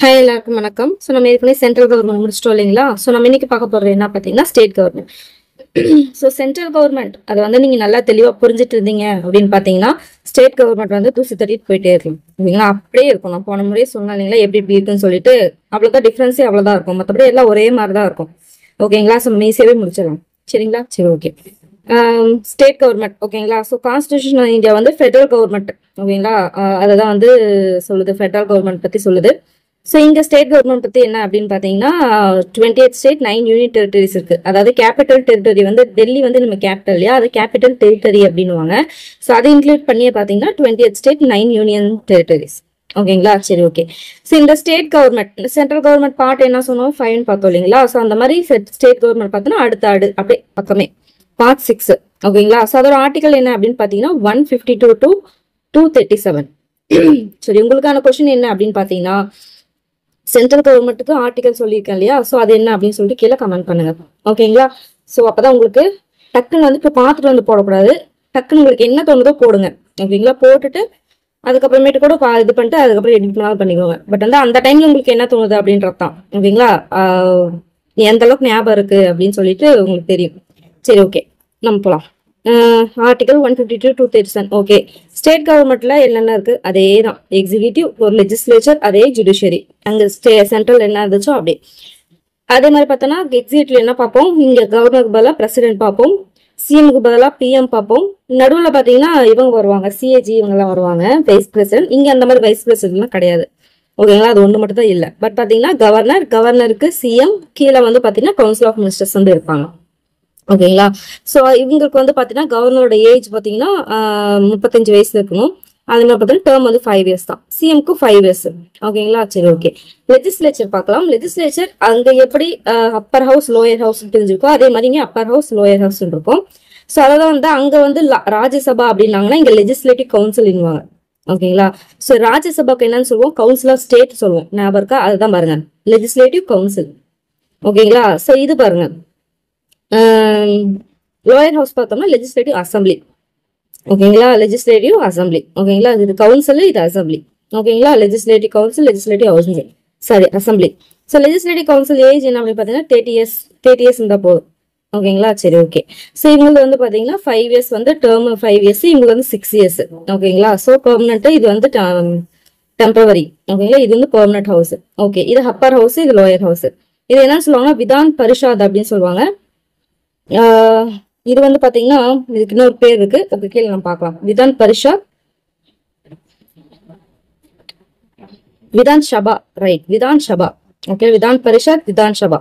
Hi எல்லாருக்கும் வணக்கம். So நம்ம ஏற்கனவே சென்ட்ரல் கவர்மெண்ட் முடிச்சிட்டோம் இல்லைங்களா? ஸோ நம்ம இன்னைக்கு பார்க்க போகிறது என்ன பார்த்தீங்கன்னா state government. So central government அதை வந்து நீங்கள் நல்லா தெளிவாக புரிஞ்சுட்டு இருந்தீங்க அப்படின்னு பார்த்தீங்கன்னா ஸ்டேட் கவர்மெண்ட் வந்து தூசி தட்டிட்டு போயிட்டே இருக்கும் இல்லைங்களா? அப்படியே இருக்கும். நான் போன முறையே சொன்னேன் இல்லைங்களா எப்படி இப்படி இருக்குன்னு சொல்லிட்டு அவ்வளோதான் டிஃப்ரென்ஸே அவ்வளோதான் இருக்கும். மற்றபடி எல்லாம் ஒரே மாதிரி தான் இருக்கும். ஓகேங்களா? ஸோ நம்ம ஈஸியாகவே முடிச்சிடலாம் சரிங்களா? சரி ஓகே. ஸ்டேட் கவர்மெண்ட் ஓகேங்களா? ஸோ கான்ஸ்டியூஷன் ஆஃப் இந்தியா வந்து ஃபெடரல் கவர்மெண்ட் ஓகேங்களா? அதை தான் வந்து சொல்லுது, ஃபெடரல் கவர்மெண்ட் பற்றி சொல்லுது. ஸோ இங்கே ஸ்டேட் கவர்மெண்ட் பற்றி என்ன அப்படின்னு பார்த்தீங்கன்னா 28 ஸ்டேட் 9 யூனியன் டெரிட்டரிஸ் இருக்குது. அதாவது கேபிட்டல் டெரிட்டரி வந்து டெல்லி வந்து நம்ம கேபிட்டல் இல்லையா, அது கேபிட்டல் டெரிட்டரி அப்படின்னுவாங்க. ஸோ அதை இன்க்ளூட் பண்ணியே பார்த்தீங்கன்னா 28 ஸ்டேட் 9 யூனியன் டெரிட்டரிஸ் ஓகேங்களா? சரி ஓகே. ஸோ இந்த state government central government part என்ன சொன்னோம் 5ன்னு பார்த்தோம் இல்லைங்களா? ஸோ அந்த மாதிரி ஸ்டேட் கவர்மெண்ட் பார்த்தோன்னா அடுத்த அப்படியே பக்கமே பார்ட் 6 ஓகேங்களா? ஸோ அதோட ஆர்டிகல் என்ன அப்படின்னு பார்த்தீங்கன்னா 152 to 237. சரி, உங்களுக்கான கொஸ்டின் என்ன அப்படின்னு பார்த்தீங்கன்னா சென்ட்ரல் கவர்மெண்ட்டுக்கு ஆர்டிகல் சொல்லியிருக்கேன் இல்லையா? ஸோ அது என்ன அப்படின்னு சொல்லிட்டு கீழே கமெண்ட் பண்ணுங்க ஓகேங்களா? ஸோ அப்போதான் உங்களுக்கு டக்குன்னு வந்து இப்போ பார்த்துட்டு வந்து போடக்கூடாது. டக்குன்னு உங்களுக்கு என்ன தோணுதோ போடுங்க ஓகேங்களா? போட்டுட்டு அதுக்கப்புறமேட்டு கூட இது பண்ணிட்டு அதுக்கப்புறம் எடிட் பண்ணாலும் பண்ணிக்கோங்க. பட் வந்து அந்த டைம்ல உங்களுக்கு என்ன தோணுது அப்படின்றது தான் ஓகேங்களா? எந்த அளவுக்கு ஞாபகம் இருக்கு அப்படின்னு சொல்லிட்டு உங்களுக்கு தெரியும். சரி ஓகே, நம்ம போகலாம். Article 152 to 237 okay. ஸ்டேட் கவர்மெண்ட்ல என்னென்ன இருக்கு அதே தான். எக்ஸிக்யூட்டிவ், ஒரு லெஜிஸ்லேச்சர், அதே ஜுடிஷியரி. அங்கே சென்ட்ரல் என்ன இருந்துச்சோ அப்படியே. அதே மாதிரி பார்த்தோன்னா எக்ஸிக்யூட்டிவ் என்ன பார்ப்போம், இங்கே கவர்னருக்கு பதிலாக பிரசிடென்ட் பார்ப்போம், சிஎம்க்கு பதிலாக பிஎம் பார்ப்போம். நடுவில் பார்த்தீங்கன்னா இவங்க வருவாங்க, சிஏஜி இவங்கெல்லாம் வருவாங்க, வைஸ் பிரசிடென்ட். இங்கே அந்த மாதிரி வைஸ் பிரசிடென்ட்லாம் கிடையாது ஓகேங்களா? அது ஒன்று மட்டும் தான் இல்லை. பட் பார்த்தீங்கன்னா கவர்னருக்கு சிஎம், கீழே வந்து பார்த்தீங்கன்னா கவுன்சில் ஆஃப் மினிஸ்டர்ஸ் வந்து இருப்பாங்க ஓகேங்களா? ஸோ இவங்களுக்கு வந்து பார்த்தீங்கன்னா கவர்னரோட ஏஜ் பார்த்தீங்கன்னா 35 வயசு இருக்கணும். அது மாதிரி பார்த்தீங்கன்னா டேர்ம் வந்து 5 years தான். சிஎம்க்கு 5 years ஓகேங்களா? சரி ஓகே. லெஜிஸ்லேச்சர் பார்க்கலாம். லெஜிஸ்லேச்சர் அங்கே எப்படி அப்பர் ஹவுஸ் லோயர் ஹவுஸ் தெரிஞ்சிருக்கோ அதே மாதிரி இங்கே அப்பர் ஹவுஸ் லோயர் ஹவுஸ் இருக்கும். ஸோ அதான் வந்து அங்கே வந்து ராஜ்யசபா அப்படின்னாங்கன்னா இங்கே லெஜிஸ்லேட்டிவ் கவுன்சில்வாங்க ஓகேங்களா? ஸோ ராஜ்யசபாக்கு என்னன்னு சொல்லுவோம், கவுன்சில் ஆஃப் ஸ்டேட் சொல்லுவோம். ஞாபகம் இருக்கா? அதுதான் பாருங்க, லெஜிஸ்லேட்டிவ் கவுன்சில் ஓகேங்களா? ஸோ இது பாருங்க, லோயர் ஹவுஸ் பார்த்தோம்னா லெஜிஸ்லேட்டிவ் அசம்பிளி ஓகேங்களா? லெஜிஸ்லேட்டிவ் அசம்பிளி ஓகேங்களா? இது கவுன்சில், இது அசம்பிளி ஓகேங்களா? Legislative council, legislative assembly, sorry assembly. So legislative council age என்ன அப்படின்னு பார்த்தீங்கன்னா 30 years இருந்தால் போதும் ஓகேங்களா? சரி ஓகே. ஸோ இவங்களுக்கு வந்து பார்த்தீங்கன்னா 5 years வந்து டேர்ம், 5 years இவங்களுக்கு வந்து 6 years ஓகேங்களா? ஸோ பெர்மனன்ட், இது வந்து டெம்பரவரி ஓகேங்களா? இது வந்து பெர்மனன்ட் ஹவுஸ் ஓகே. இது அப்பர் ஹவுஸ், இது லோயர் ஹவுஸ். இது என்னன்னு சொல்லுவாங்கன்னா விதான் பரிஷாத் அப்படின்னு சொல்லுவாங்க. இது வந்து பாத்தீங்கன்னா இதுக்கு இன்னொரு பேர் இருக்கு, ஓகே கீழே நம்ம பார்க்கலாம். விதான் பரிஷாத், விதான் சபா, ரைட், விதான் சபா ஓகே. விதான் பரிஷாத், விதான் சபா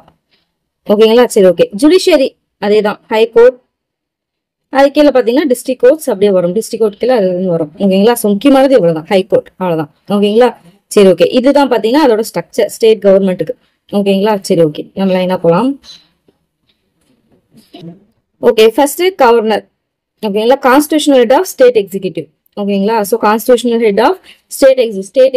ஓகேங்களா? சரி ஓகே. ஜுடிஷியரி அதே தான், ஹை கோர்ட். அது கீழே பாத்தீங்கன்னா டிஸ்ட்ரிக்ட் கோர்ட்ஸ் அப்படியே வரும். டிஸ்ட்ரிக்ட் கோர்ட் கீழே அது வரும் ஓகேங்களா? ஸோ முக்கியமானது இவ்வளவுதான், ஹை கோர்ட் அவ்வளவுதான் ஓகேங்களா? சரி ஓகே. இதுதான் பாத்தீங்கன்னா அதோட ஸ்ட்ரக்சர் ஸ்டேட் கவர்மெண்ட்டுக்கு ஓகேங்களா? சரி ஓகே, நம்ம லைனா போலாம். ஓகே, ஃபர்ஸ்ட் கவர்னர் ஓகேங்களா? Constitutional head of state executive ஓகேங்களா? So constitutional head of state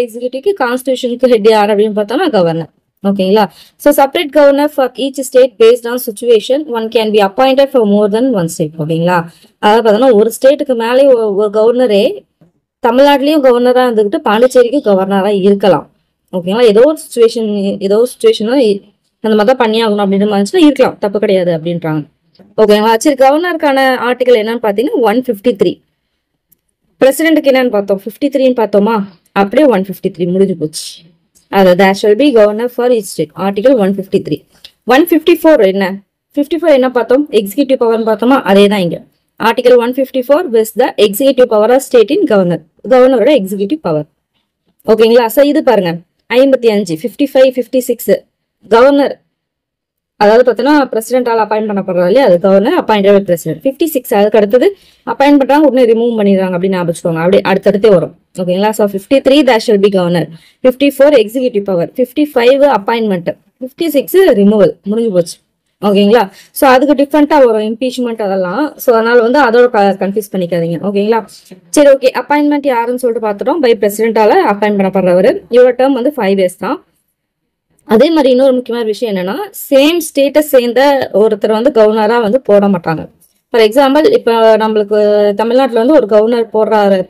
எக்ஸிக்யூட்டிவ்க்கு கான்ஸ்டிடியூஷனுக்கு ஹெட் யார் அப்படின்னு பார்த்தோம்னா கவர்னர் ஓகேங்களா? So separate governor for each state based on situation one can be appointed for more than one state ஓகேங்களா? அதாவது பார்த்தோம்னா ஒரு ஸ்டேட்டுக்கு மேலே ஒரு கவர்னரே தமிழ்நாட்டிலையும் கவர்னராக இருந்துக்கிட்டு பாண்டிச்சேரிக்கும் கவர்னராக இருக்கலாம் ஓகேங்களா? ஏதோ ஒரு சுச்சுவேஷனும் அந்த மாதிரி தான் பண்ணி ஆகணும் அப்படின்னு இருந்துச்சுன்னா இருக்கலாம், தப்பு கிடையாது அப்படின்றாங்க ஓகேங்களா? சரி, கவர்னருக்கான ஆர்டிகல் என்னன்னு பார்த்தீங்கன்னா 153. பிரசிடென்ட்டுக்கு என்னன்னு பார்த்தோம் 53ன்னு பார்த்தோமா? அப்படியே 153 முடிஞ்சு போச்சு. அது there shall be governor for each state article 153. 154 என்ன 54 என்ன பார்த்தோம், எக்ஸிக்யூட்டிவ் பவர்னு பார்த்தோமா? அதே தான் இங்க article 154 with the executive power of state in கவர்னரோட எக்ஸிக்யூட்டிவ் பவர் ஓகேங்களா? ஸோ இது பாருங்க 55, 55, 56 கவர்னர், அதாவது பார்த்தோன்னா பிரசிடென்டால் அப்பாயிண்ட் பண்ணப்படுறாரு இல்லையா, அது கவர்னர் அப்பாயிண்டட் பிரசிடென்ட். 56 அதுக்கு அடுத்தது அப்பாயிண்ட் பண்றாங்க, உடனே ரிமூவ் பண்ணிடுறாங்க அப்படின்னு ஞாபகம் அப்படியே அடுத்தடுத்தே வரும் ஓகேங்களா? So 53 there shall be governor, 54 executive power, 55 appointment, 56 removal, முடிஞ்சு போச்சு ஓகேங்களா? ஸோ அதுக்கு டிஃப்ரெண்டா வரும் இம்பீச்மெண்ட் அதெல்லாம். ஸோ அதனால வந்து அதோட கன்ஃபியூஸ் பண்ணிக்காதீங்க ஓகேங்களா? சரி ஓகே. அப்பாயின்மெண்ட் யாருன்னு சொல்லிட்டு பார்த்துட்டோம், பை பிரசிடென்டால அப்பாயிண்ட் பண்ணப்படுறவர். இவரோட டேர்ம் வந்து 5 years தான். அதே மாதிரி இன்னொரு முக்கியமான விஷயம் என்னன்னா சேம் ஸ்டேட்டை சேர்ந்த ஒருத்தர் வந்து கவர்னரா வந்து போட மாட்டாங்க. ஃபார் எக்ஸாம்பிள் இப்போ நம்மளுக்கு தமிழ்நாட்டில் வந்து ஒரு கவர்னர்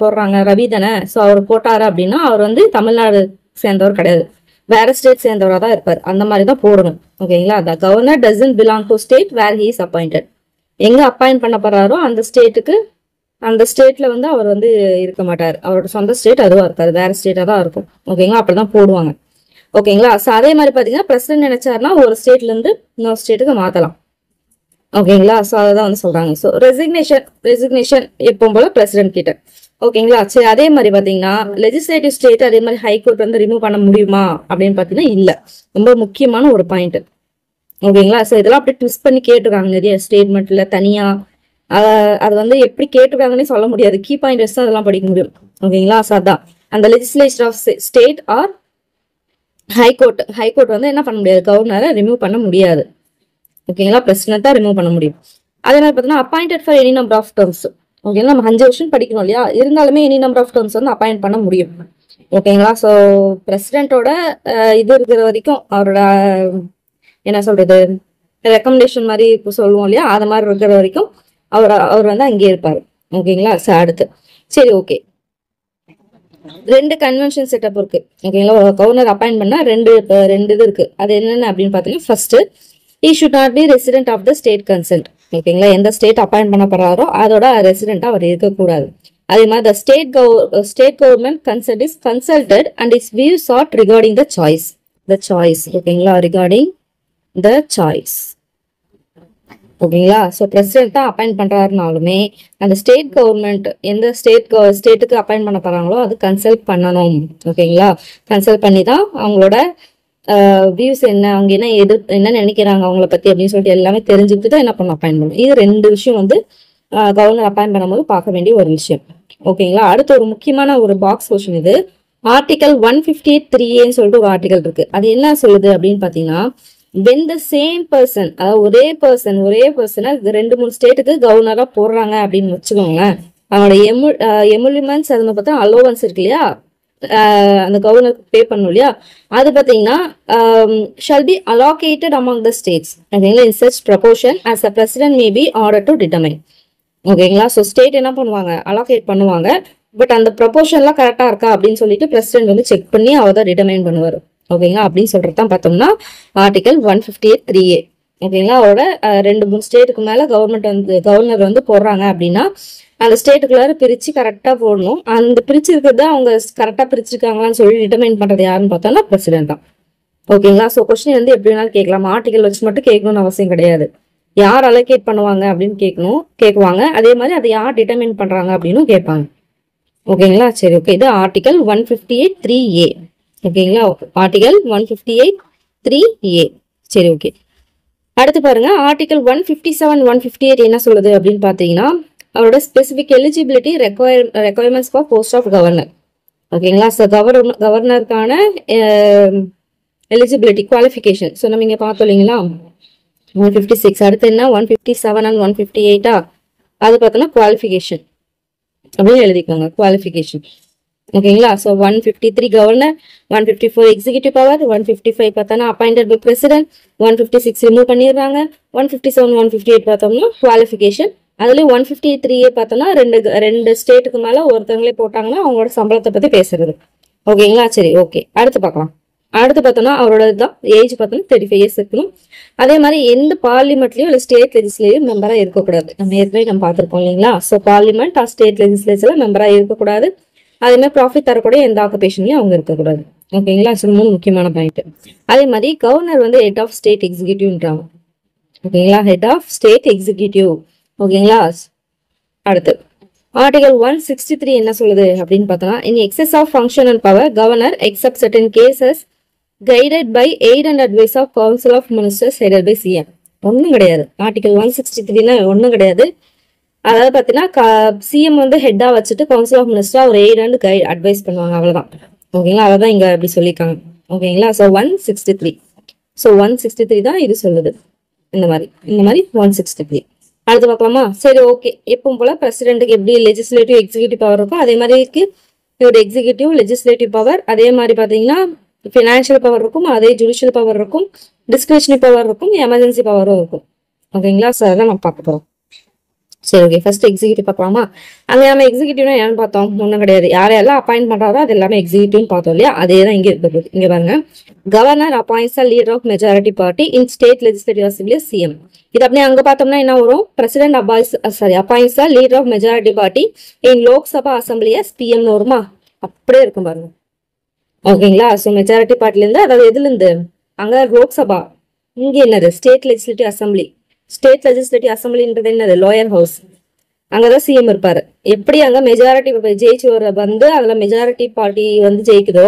போடுறாங்க ரவி தானே. ஸோ அவர் போட்டாரு அப்படின்னா அவர் வந்து தமிழ்நாடு சேர்ந்தவர் கிடையாது. வேற ஸ்டேட் சேர்ந்தவராக தான் இருப்பார். அந்த மாதிரி தான் போடணும். ஓகேங்களா? The governor doesn't belong to state where he is appointed. எங்க அப்பாயிண்ட் பண்ண போறாரோ அந்த ஸ்டேட்டுக்கு, அந்த ஸ்டேட்ல வந்து அவர் வந்து இருக்க மாட்டார். அவரோட சொந்த ஸ்டேட் அதுவா இருக்காது, வேற ஸ்டேட்டா தான் இருக்கும். ஓகேங்களா? அப்படிதான் போடுவாங்க. ஓகேங்களா? ஸோ அதே மாதிரி பாத்தீங்கன்னா பிரசிடென்ட் நினைச்சாருன்னா ஒரு ஸ்டேட்ல இருந்து இன்னொரு ஸ்டேட்டுக்கு மாத்தலாம். ஓகேங்களா? ஸோ அதான் வந்து சொல்றாங்க. ஸோ ரெசிக்னேஷன் எப்பவும் போல பிரசிடென்ட் கிட்ட. ஓகேங்களா? சரி, அதே மாதிரி பாத்தீங்கன்னா லெஜிஸ்லேட்டிவ் ஸ்டேட் அதே மாதிரி ஹைகோர்ட் வந்து ரிமூவ் பண்ண முடியுமா அப்படின்னு பாத்தீங்கன்னா இல்ல. ரொம்ப முக்கியமான ஒரு பாயிண்ட். ஓகேங்களா? ஸோ இதெல்லாம் அப்படியே ட்விஸ்ட் பண்ணி கேட்டிருக்காங்க நிறைய ஸ்டேட்மெண்ட்ல தனியா. அது வந்து எப்படி கேட்டிருக்காங்கன்னே சொல்ல முடியாது. கீ பாயிண்ட் வச்சு தான் அதெல்லாம் படிக்க முடியும். ஓகேங்களா? ஸோ அதான் அந்த legislature of state or high court வந்து என்ன பண்ண முடியாது, கவர்னரை ரிமூவ் பண்ண முடியாது. ஓகேங்களா? பிரசிடென்ட் தான் ரிமூவ் பண்ண முடியும். அதே மாதிரி பார்த்தீங்கன்னா appointed for any number of terms. ஓகேங்களா? நம்ம 5 வருஷம் படிக்கணும் இல்லையா, இருந்தாலுமே எனி நம்பர் ஆஃப் டேர்ம்ஸ் வந்து அப்பாயிண்ட் பண்ண முடியும். ஓகேங்களா? ஸோ பிரசிடென்ட்டோட இது இருக்கிற வரைக்கும் அவரோட என்ன சொல்றது, ரெக்கமெண்டேஷன் மாதிரி இப்போ சொல்லுவோம் இல்லையா, அது மாதிரி இருக்கிற வரைக்கும் அவர் வந்து அங்கேயே இருப்பாரு. ஓகேங்களா? ஸோ அடுத்து சரி ஓகே, 2 கன்வென்ஷன் செட்டப் இருக்கு. ஓகேங்களா? கவர்னர் அப்பாயிண்ட் பண்ணா ரெண்டு இது இருக்கு. அது என்னென்ன அப்படின்னு பார்த்தீங்கன்னா first, he should not be resident of the state consent. ஓகேங்களா? எந்த ஸ்டேட் அப்பாயிண்ட் பண்ண போறாரோ அதோட ரெசிடென்ட்டா அவர் இருக்கக்கூடாது. அதே மாதிரி the state government consent is consulted and its views sought regarding the choice. ஓகேங்களா? regarding the choice. ஓகேங்களா? ஸோ பிரசிடென்ட் தான் அப்பாயிண்ட் பண்றாருனாலுமே அந்த ஸ்டேட் கவர்மெண்ட் எந்த ஸ்டேட்டுக்கு அப்பாயிண்ட் பண்ண போறாங்களோ அது கன்சல்ட் பண்ணணும். ஓகேங்களா? கன்சல்ட் பண்ணி தான் அவங்களோட வியூஸ் என்ன, அவங்க என்ன நினைக்கிறாங்க அவங்கள பத்தி அப்படின்னு சொல்லிட்டு எல்லாமே தெரிஞ்சுக்கிட்டு தான் என்ன பண்ண அப்பாயிண்ட் பண்ணணும். இது 2 விஷயம் வந்து கவர்னர் அப்பாயிண்ட் பண்ணும்போது பார்க்க வேண்டிய ஒரு விஷயம். ஓகேங்களா? அடுத்து ஒரு முக்கியமான ஒரு பாக்ஸ் கொஸ்டின் இது. ஆர்டிகல் 158(3A) சொல்லிட்டு ஒரு ஆர்டிகல் இருக்கு. அது என்ன சொல்லுது அப்படின்னு பாத்தீங்கன்னா, when the same person, அதாவது ஒரே பர்சனை 2-3 ஸ்டேட்டுக்கு கவர்னரா போடுறாங்க அப்படின்னு வச்சுக்கோங்க, அவனோட எமுலிமெண்ட்ஸ் அது மாதிரி பார்த்தா அலோவன்ஸ் இருக்கு இல்லையா, அந்த கவர்னருக்கு பே பண்ணும் இல்லையா, அது பார்த்தீங்கன்னா shall be allocated among the states. ஓகேங்களா? In such proportion as a president may be ordered to determine. ஓகேங்களா? ஸோ ஸ்டேட் என்ன பண்ணுவாங்க, அலோகேட் பண்ணுவாங்க. பட் அந்த ப்ரொபோர்ஷன்லாம் கரெக்டா இருக்கா அப்படின்னு சொல்லிட்டு பிரசிடென்ட் வந்து செக் பண்ணி அவர் தான் டிட்டர்மைன் பண்ணுவார். ஓகேங்களா? அப்படின்னு சொல்றது தான் பார்த்தோம்னா ஆர்டிகல் 158(3A). ஓகேங்களா? அவரோட 2-3 ஸ்டேட்டுக்கு மேல கவர்னர் வந்து போடுறாங்க அப்படின்னா அந்த ஸ்டேட்டுக்குள்ளார பிரிச்சு கரெக்டா போடணும். அந்த பிரிச்சிருக்கிறத அவங்க கரெக்டா பிரிச்சிருக்காங்களான்னு சொல்லி டிட்டர்மைன் பண்றது யாருன்னு பார்த்தோம்னா பிரசிடென்ட் தான். ஓகேங்களா? ஸோ கொஸ்டின் வந்து எப்படி வேணாலும் கேட்கலாம். ஆர்டிகல் வச்சு மட்டும் கேட்கணும்னு அவசியம் கிடையாது. யார் அலோகேட் பண்ணுவாங்க அப்படின்னு கேட்குவாங்க. அதே மாதிரி அதை யார் டிட்டர்மைன் பண்றாங்க அப்படின்னு கேட்பாங்க. ஓகேங்களா? சரி ஓகே, இது ஆர்டிகல் 158(3A). ஓகேங்களா? Article 158(3A). சரி ஓகே, அடுத்து பாருங்க ஆர்டிகல் 157, 158 என்ன சொல்லுது அப்படின்னு பாத்தீங்கன்னா, அவரோட specific eligibility requirements for post of governor. ஓகேங்களா? ஸோ கவர்னருக்கான எலிஜிபிலிட்டி குவாலிஃபிகேஷன். ஸோ நம்ம இங்க பார்த்தோம் இல்லைங்களா 156. அடுத்து என்ன 157 and 158 அது பார்த்தோம்னா குவாலிஃபிகேஷன் அப்படின்னு எழுதிக்கோங்க, குவாலிஃபிகேஷன். ஓகேங்களா? ஸோ 153 கவர்னர், 154 எக்ஸிகியூட்டிவ் பவர், 155 பார்த்தோம்னா அப்பாயிண்டட் பை பிரசிடென்ட், 156 ரிமூவ் பண்ணிடுறாங்க, 157, 158 பார்த்தோம்னா குவாலிஃபிகேஷன். அதுலேயும் 153A பார்த்தோம்னா ரெண்டு ஸ்டேட்டுக்கு மேலே ஒருத்தவங்களே போட்டாங்கன்னா அவங்களோட சம்பளத்தை பற்றி பேசுறது. ஓகேங்களா? சரி ஓகே, அடுத்து பார்க்கலாம். அடுத்து பார்த்தோம்னா அவரோட தான் ஏஜ் பார்த்தோம்னா 35 இயர்ஸ் இருக்கணும். அதே மாதிரி எந்த பார்லிமெண்ட்லயும் இல்லை ஸ்டேட் லெஜிஸ்லேட்டிவ் மெம்பராக இருக்கக்கூடாது. நம்ம பார்த்துருக்கோம் இல்லைங்களா? ஸோ பார்லிமெண்ட் ஆர் ஸ்டேட் லெஜிஸ்லேச்சர்ல மெம்பராக இருக்கக்கூடாது. அதே மாதிரி ப்ராஃபிட் தரக்கூடிய எந்த ஆக்குபேஷன்லயும் அவங்க இருக்கக்கூடாது. ஓகேங்களா? ஸோ 3 முக்கியமான பாயிண்ட். அதே மாதிரி கவர்னர் வந்து ஹெட் ஆஃப் ஸ்டேட் எக்ஸிக்யூட்டிவ்ன்றாங்க. ஓகேங்களா? Head of state executive. ஓகேங்களா? அடுத்து ஆர்டிகல் 163 என்ன சொல்லுது அப்படின்னு பார்த்தோம்னா, in exercise of function and power governor except certain cases guided by aid and advice of council of ministers headed by CM. ஒன்றும் கிடையாது. ஆர்டிகல் 163 ஒன்றும் கிடையாது. அதாவது பார்த்தீங்கன்னா சிஎம் வந்து ஹெட்டா வச்சுட்டு கவுன்சில் ஆஃப் மினிஸ்டர் ஒரு எய்ட் அண்ட் அட்வைஸ் பண்ணுவாங்க, அவ்வளவுதான். ஓகேங்களா? அதான் இங்க அப்படி சொல்லியிருக்காங்க. ஓகேங்களா? ஸோ 163. ஸோ 163 தான் இது சொல்லுது. இந்த மாதிரி 163. அடுத்து பார்க்கலாமா? சரி ஓகே, எப்பவும் போல பிரசிடென்ட்டுக்கு எப்படி லெஜிஸ்லேட்டிவ் எக்ஸிக்யூட்டிவ் பவர் இருக்கும் அதே மாதிரி இருக்கு இதோட எக்ஸிக்யூட்டிவ் லெஜிஸ்லேட்டிவ் பவர். அதே மாதிரி பார்த்தீங்கன்னா ஃபினான்ஷியல் பவர் இருக்கும், அதே ஜுடிஷியல் பவர் இருக்கும், டிஸ்கிரிஷனரி பவர் இருக்கும், எமர்ஜென்சி பவரும் இருக்கும். ஓகேங்களா? ஸோ அதான் நம்ம பார்க்க போறோம். சரி, ஓகே. ஃபர்ஸ்ட் எக்ஸிக்யூட்டிவ் பார்க்கலாமா? அங்க நம்ம எக்ஸிக்யூட்டிவ்னா என்னன்னு பார்த்தோம்? ஒன்றும் கிடையாது. யாரெல்லாம் அப்பாயிண்ட் பண்றாரோ அது எல்லாமே எக்ஸிக்யூட்டிவ்னு பார்த்தோம் இல்லையா? அதே தான் இங்க இருக்க போகுது. இங்க பாருங்க, governor appoints the leader of majority party in state legislative assembly CM. இது அப்படியே அங்க பார்த்தோம்னா என்ன வரும்? President appoints the leader of majority party in Lok Sabha assembly as பிஎம்னு வருமா? அப்படியே இருக்கும் பாருங்க. ஓகேங்களா? ஸோ மெஜாரிட்டி பார்ட்டிலேருந்து, அதாவது எதுலேருந்து? அங்க லோக்சபா, இங்க என்னது? State legislative assembly. State legislative அசம்பிளின்றது என்னது? Lower house. அங்கதான் சிஎம் இருப்பாரு. எப்படி அங்க மெஜாரிட்டி ஜெயிச்சு வந்து அதுல மெஜாரிட்டி பார்ட்டி வந்து ஜெயிக்குதோ,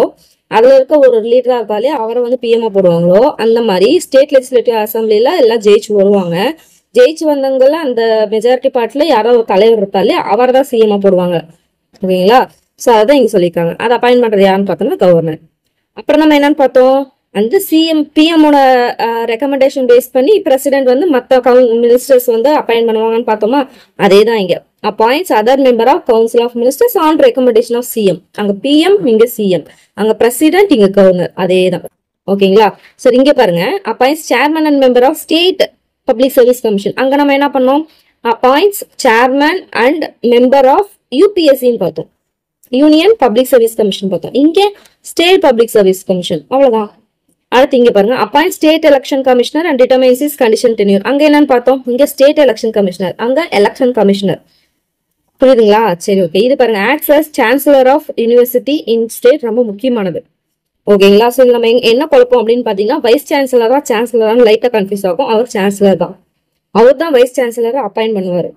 அதுல இருக்க ஒரு லீடரா இருப்பாலே அவரை வந்து பிஎம்ஆ போடுவாங்களோ, அந்த மாதிரி ஸ்டேட் லெஜிஸ்லேட்டிவ் அசம்பிளில எல்லாம் ஜெயிச்சு வருவாங்க. ஜெயிச்சு வந்தவங்கள அந்த மெஜாரிட்டி பார்ட்டில யாரோ ஒரு தலைவர் இருப்பாலே அவரை தான் சிஎம்ஆ போடுவாங்க. ஓகேங்களா? ஸோ அதான் இங்க சொல்லியிருக்காங்க. அதை அப்பாயிண்ட் பண்றது யாருன்னு பார்த்தோம்னா கவர்னர். அப்புறம் நம்ம என்னன்னு பார்த்தோம்? அந்த பிஎம்மோட ரெக்கமெண்டேஷன் பேஸ் பண்ணி பிரசிடென்ட் வந்து மற்ற மினிஸ்டர்ஸ் வந்து அப்பாயிண்ட் பண்ணுவாங்கன்னு பார்த்தோமா? அதே தான் இங்க. Appoints other member of council of ministers on recommendation of CM. அங்க பிஎம், இங்க சிஎம். அங்க பிரசிடென்ட், இங்க கவர்னர். அதே தான். ஓகேங்களா? சரி, இங்க பாருங்க, appoints chairman and member of state public service commission. அங்க நம்ம என்ன பண்ணோம்? Appoints chairman and member of யூபிஎஸ்சின்னு பார்த்தோம். யூனியன் பப்ளிக் சர்வீஸ் கமிஷன் பார்த்தோம். இங்க ஸ்டேட் பப்ளிக் சர்வீஸ் கமிஷன். அவ்வளவுதான். அடுத்து இங்க பாருங்க, appoint state election commissioner and determines is condition tenure. அங்க என்னன்னு பார்த்தோம்? இங்க ஸ்டேட் எலெக்ஷன் கமிஷனர், அங்க எலெக்ஷன் கமிஷனர். புரியுதுங்களா? சரி, ஓகே. இது பாருங்க, acts as chancellor of university in state. ரொம்ப முக்கியமானது. ஓகேங்களா? ஸோ நம்ம என்ன குழப்பம் அப்படின்னு பாத்தீங்கன்னா, வைஸ் சான்சலரா சான்சலரான்னு லைட்டா கன்ஃபியூஸ் ஆகும். அவர் சான்சலர் தான். அவர் தான் வைஸ் சான்சலரை அப்பாயிண்ட் பண்ணுவாரு.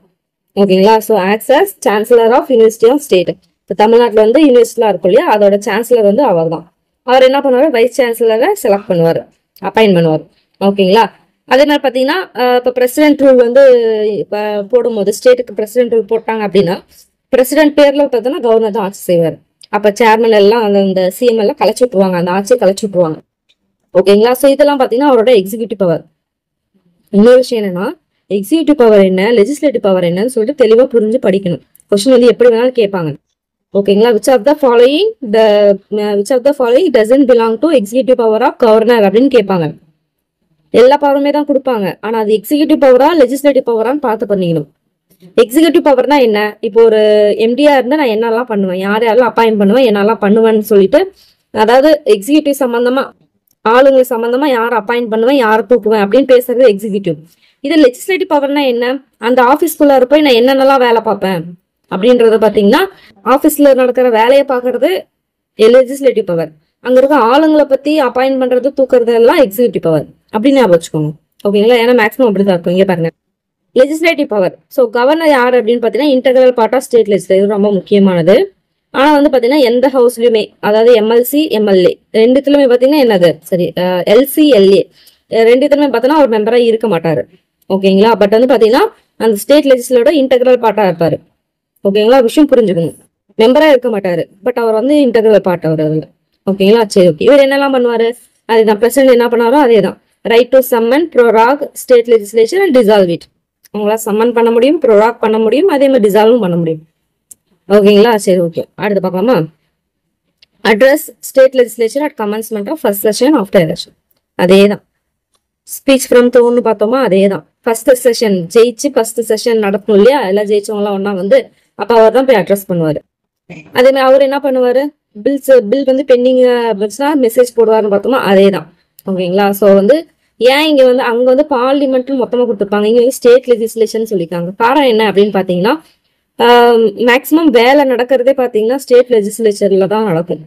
ஓகேங்களா? So acts as chancellor of university of state. இப்போ தமிழ்நாட்டில் வந்து யூனிவர்சிட்டிலாம் இருக்கும் இல்லையா, அதோட சான்சலர் வந்து அவர் தான். அவர் என்ன பண்ணுவாரு? வைஸ் சான்சலரை செலக்ட் பண்ணுவார், அப்பாயிண்ட் பண்ணுவார். ஓகேங்களா? அதே மாதிரி பார்த்தீங்கன்னா, இப்போ பிரசிடென்ட் ரூல் வந்து இப்போ போடும்போது ஸ்டேட்டுக்கு பிரசிடென்ட் ரூல் போட்டாங்க அப்படின்னா, பிரசிடென்ட் பேர்ல பார்த்தோன்னா கவர்னர் தான் ஆட்சி செய்வார். அப்போ சேர்மன் எல்லாம் அந்த சிஎம் எல்லாம் கலைச்சு விட்டுருவாங்க, அந்த ஆட்சியை கலைச்சு விட்டுருவாங்க. ஓகேங்களா? ஸோ இதெல்லாம் பார்த்தீங்கன்னா அவரோட எக்ஸிக்யூட்டிவ் பவர். இன்னொரு விஷயம் என்னன்னா, எக்ஸிக்யூட்டிவ் பவர் என்ன, லெஜிஸ்லேட்டிவ் பவர் என்னன்னு சொல்லிட்டு தெளிவாக புரிஞ்சு படிக்கணும். கொஸ்டின் வந்து எப்படி வேணாலும் கேட்பாங்க. ஓகேங்களா? which of the following doesn't belong to executive power of governor அப்படின்னு கேட்பாங்க. எல்லா பவருமே தான் கொடுப்பாங்க. ஆனா அது எக்ஸிக்யூட்டிவ் பவரா லெஜிஸ்லேட்டிவ் பவரான்னு பார்த்து பண்ணிக்கணும். எக்ஸிக்யூட்டிவ் பவர்னா என்ன? இப்போ ஒரு எம்டியா இருந்தா நான் என்னெல்லாம் பண்ணுவேன், யாரெல்லாம் அப்பாயிண்ட் பண்ணுவேன், என்னெல்லாம் பண்ணுவேன்னு சொல்லிட்டு, அதாவது எக்ஸிக்யூட்டிவ் சம்பந்தமா, ஆளுங்க சம்பந்தமா யாரை அப்பாயிண்ட் பண்ணுவேன், யாரை தூக்குவேன் அப்படின்னு பேசுறது எக்ஸிக்யூட்டிவ். இது லெஜிஸ்லேட்டிவ் பவர்னா என்ன? அந்த ஆஃபீஸ்க்குள்ள போய் நான் என்னென்னலாம் வேலை பார்ப்பேன் அப்படின்றத பாத்தீங்கன்னா, ஆபீஸ்ல நடக்கிற வேலையை பாக்குறது லெஜிஸ்லேட்டிவ் பவர். அங்க இருக்க ஆளுங்களை பத்தி அப்பாயிண்ட் பண்றது, தூக்குறது எல்லாம் எக்ஸிக்யூட்டிவ் பவர் அப்படின்னு ஞாபகம் வச்சுக்கோங்க. ஓகேங்களா? ஏன்னா மேக்ஸிமம் அப்படிதான் இருக்கும். இங்க பாருங்க, லெஜிஸ்லேட்டிவ் பவர். ஸோ கவர்னர் யார் அப்படின்னு பாத்தீங்கன்னா, integral part of state legislative. ரொம்ப முக்கியமானது. ஆனா வந்து பாத்தீங்கன்னா எந்த ஹவுஸ்லயுமே, அதாவது எம்எல்சி எம்எல்ஏ ரெண்டுத்துலயுமே பாத்தீங்கன்னா என்னது, சரி, எல்சி எல்ஏ ரெண்டுத்துலயுமே பாத்தீங்கன்னா ஒரு மெம்பரா இருக்க மாட்டாரு. ஓகேங்களா? பட் வந்து பாத்தீங்கன்னா அந்த ஸ்டேட் லெஜிஸ்லேட்டோட இன்டெகிரல் பார்ட்டா இருப்பாரு. ஓகேங்களா? விஷயம் புரிஞ்சுக்கணும். மெம்பரா இருக்க மாட்டாரு, பட் அவர் வந்து இன்டெகிரல் பார்ட் அவர் அதுல. ஓகேங்களா? சரி, ஓகே. இவர் என்னெல்லாம் பண்ணுவாரு? அதேதான் பிரசிடென்ட் என்ன பண்ணாரோ அதேதான். Right to summon, prorogue state legislature and dissolve it. அவங்களா சம்மன் பண்ண முடியும், ப்ரோராக் பண்ண முடியும், அதே மாதிரி டிசால்வும் பண்ண முடியும். ஓகேங்களா? சரி, ஓகே. அடுத்து பார்க்கலாமா? Address state legislature at commencement of first session after election. அதேதான். ஸ்பீச் ஃப்ரம் த்ரோன்னு பார்த்தோமா? அதேதான். ஃபர்ஸ்ட் செஷன் ஜெயிச்சு ஃபர்ஸ்ட் செஷன் நடக்கும் இல்லையா, எல்லாம் ஜெயிச்சவங்களாம் ஒன்னா வந்து அப்ப அவர் தான் போய் அட்ரஸ் பண்ணுவாரு. அதே மாதிரி அவர் என்ன பண்ணுவாரு? பில் வந்து பெண்டிங் மெசேஜ் போடுவாருன்னு பார்த்தோமா? அதேதான். ஓகேங்களா? ஸோ வந்து ஏன் இங்க வந்து அங்க வந்து பார்லிமெண்ட் மொத்தமா கொடுத்துருப்பாங்க, இங்க வந்து ஸ்டேட் லெஜிஸ்லேஷன் சொல்லியிருக்காங்க. காரணம் என்ன அப்படின்னு பாத்தீங்கன்னா, மேக்சிமம் வேலை நடக்கிறதே பாத்தீங்கன்னா ஸ்டேட் லெஜிஸ்லேச்சர்ல தான் நடக்கும்.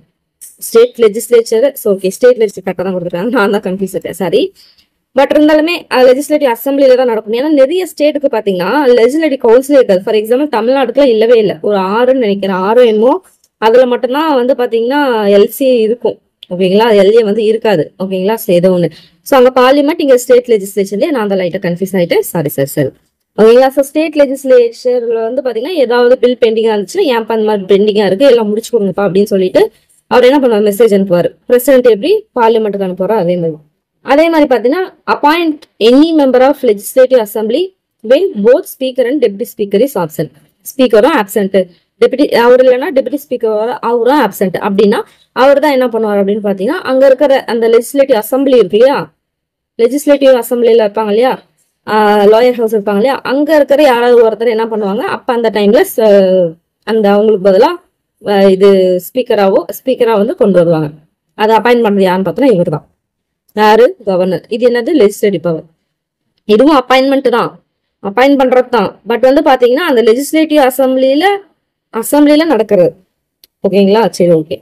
State legislature, okay, state legislature கரெக்டாக தான் கொடுத்துருக்காங்க, நான் தான் கன்ஃபியூஸ் ஆயிட்டேன், சாரி. பட் இருந்தாலுமே லெஜிஸ்லேட்டிவ் அசம்பிளில தான் நடக்கும். ஏன்னா நிறைய ஸ்டேட்டுக்கு பாத்தீங்கன்னா லெஜிஸ்லேட்டிவ் கவுன்சில் இருக்காது. ஃபார் எக்ஸாம்பிள் தமிழ்நாட்டுக்குலாம் இல்லவே இல்லை. ஒரு 6ன்னு நினைக்கிறேன், 6 என்னமோ அதுல மட்டும்தான் வந்து பாத்தீங்கன்னா எல்சி இருக்கும். ஓகேங்களா? எல்ஏ வந்து இருக்காது. ஓகேங்களா? ஏதோ ஒண்ணு. ஸோ அங்க பார்லிமெண்ட், இங்க ஸ்டேட் லெஜிஸ்லேச்சர்லயே நான் தான் லைட்டா கன்ஃபியூஸ் ஆயிட்டேன், சாரி சார். ஓகேங்களா? ஸோ ஸ்டேட் லெஜிஸ்லேச்சர்ல வந்து பாத்தீங்கன்னா ஏதாவது பில் பெண்டிங்கா இருந்துச்சுன்னா, ஏன்ப்பா அந்த மாதிரி பெண்டிங்கா இருக்கு, எல்லாம் முடிச்சு கொடுங்கப்பா அப்படின்னு சொல்லிட்டு அவர் என்ன பண்ணுவார்? மெசேஜ் அனுப்புவார். பிரசிடென்ட் எப்படி பார்லிமெண்ட்டுக்கு அனுப்புவாரோ அதே மாதிரி பாத்தீங்கன்னா appoint any member of legislative assembly when both speaker and deputy speaker is absent. ஸ்பீக்கரும் ஆப்சென்ட், டெப்யூட்டி அவர் இல்லைன்னா டெப்யூட்டி ஸ்பீக்கர் அவரும் ஆப்சென்ட் அப்படின்னா அவர் தான் என்ன பண்ணுவார் அப்படின்னு பாத்தீங்கன்னா, அங்க இருக்கிற அந்த லெஜிஸ்லேட்டிவ் அசம்பிளி இருக்கு இல்லையா, லெஜிஸ்லேட்டிவ் அசம்பிளில இருப்பாங்க இல்லையா, லாயர் ஹவுஸ் இருப்பாங்க இல்லையா, அங்க இருக்கிற யாராவது ஒருத்தர் என்ன பண்ணுவாங்க, அப்ப அந்த டைம்ல அந்த அவங்களுக்கு பதிலாக இது ஸ்பீக்கரா வந்து கொண்டு வருவாங்க. அதை அப்பாயின்ட் பண்றது யாருன்னு பார்த்தோன்னா இவர் தான். யாரு? கவர்னர். இது என்னது? Legislative power. இதுவும் அப்பாயின்மெண்ட் தான், அப்பாயின்ட் பண்றது தான். பட் வந்து பாத்தீங்கன்னா அந்த லெஜிஸ்லேட்டிவ் அசம்பிளில நடக்கிறது. ஓகேங்களா? சரி, ஓகே.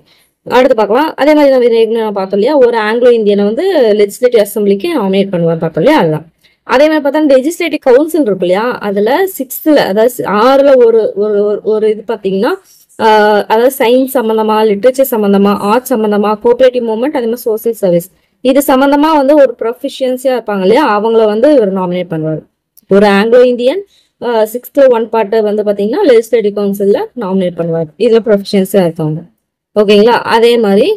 அடுத்து பார்க்கலாம். அதே மாதிரி நம்ம பார்த்தோம் இல்லையா, ஒரு ஆங்கிலோ இந்தியனை வந்து லெஜிஸ்லேட்டிவ் அசம்பிளிக்கு நாமினேட் பண்ணுவார் பார்த்தோம் இல்லையா, அதுதான். அதே மாதிரி பார்த்தா லெஜிஸ்லேட்டிவ் கவுன்சில் இருக்கு இல்லையா, அதுல 6th அதாவது 6ல ஒரு இது பார்த்தீங்கன்னா அதாவது சயின்ஸ் சம்பந்தமா, லிட்ரேச்சர் சம்பந்தமா, ஆர்ட் சம்பந்தமா, கோஆபரேட்டிவ் மூவ்மெண்ட், அதே மாதிரி சோசியல் சர்வீஸ், இது சம்பந்தமா வந்து ஒரு ப்ரொஃபிஷியன்சியா இருப்பாங்க இல்லையா, அவங்கள வந்து இவர் நாமினேட் பண்ணுவார். ஒரு ஆங்கிலோ இந்தியன் 6th 1 பார்ட் வந்து பாத்தீங்கன்னா லெஜிஸ்லேட்டிவ் கவுன்சில்ல நாமினேட் பண்ணுவார், இதுல ப்ரொஃபிஷியன்சியா இருக்காங்க. ஓகேங்களா? அதே மாதிரி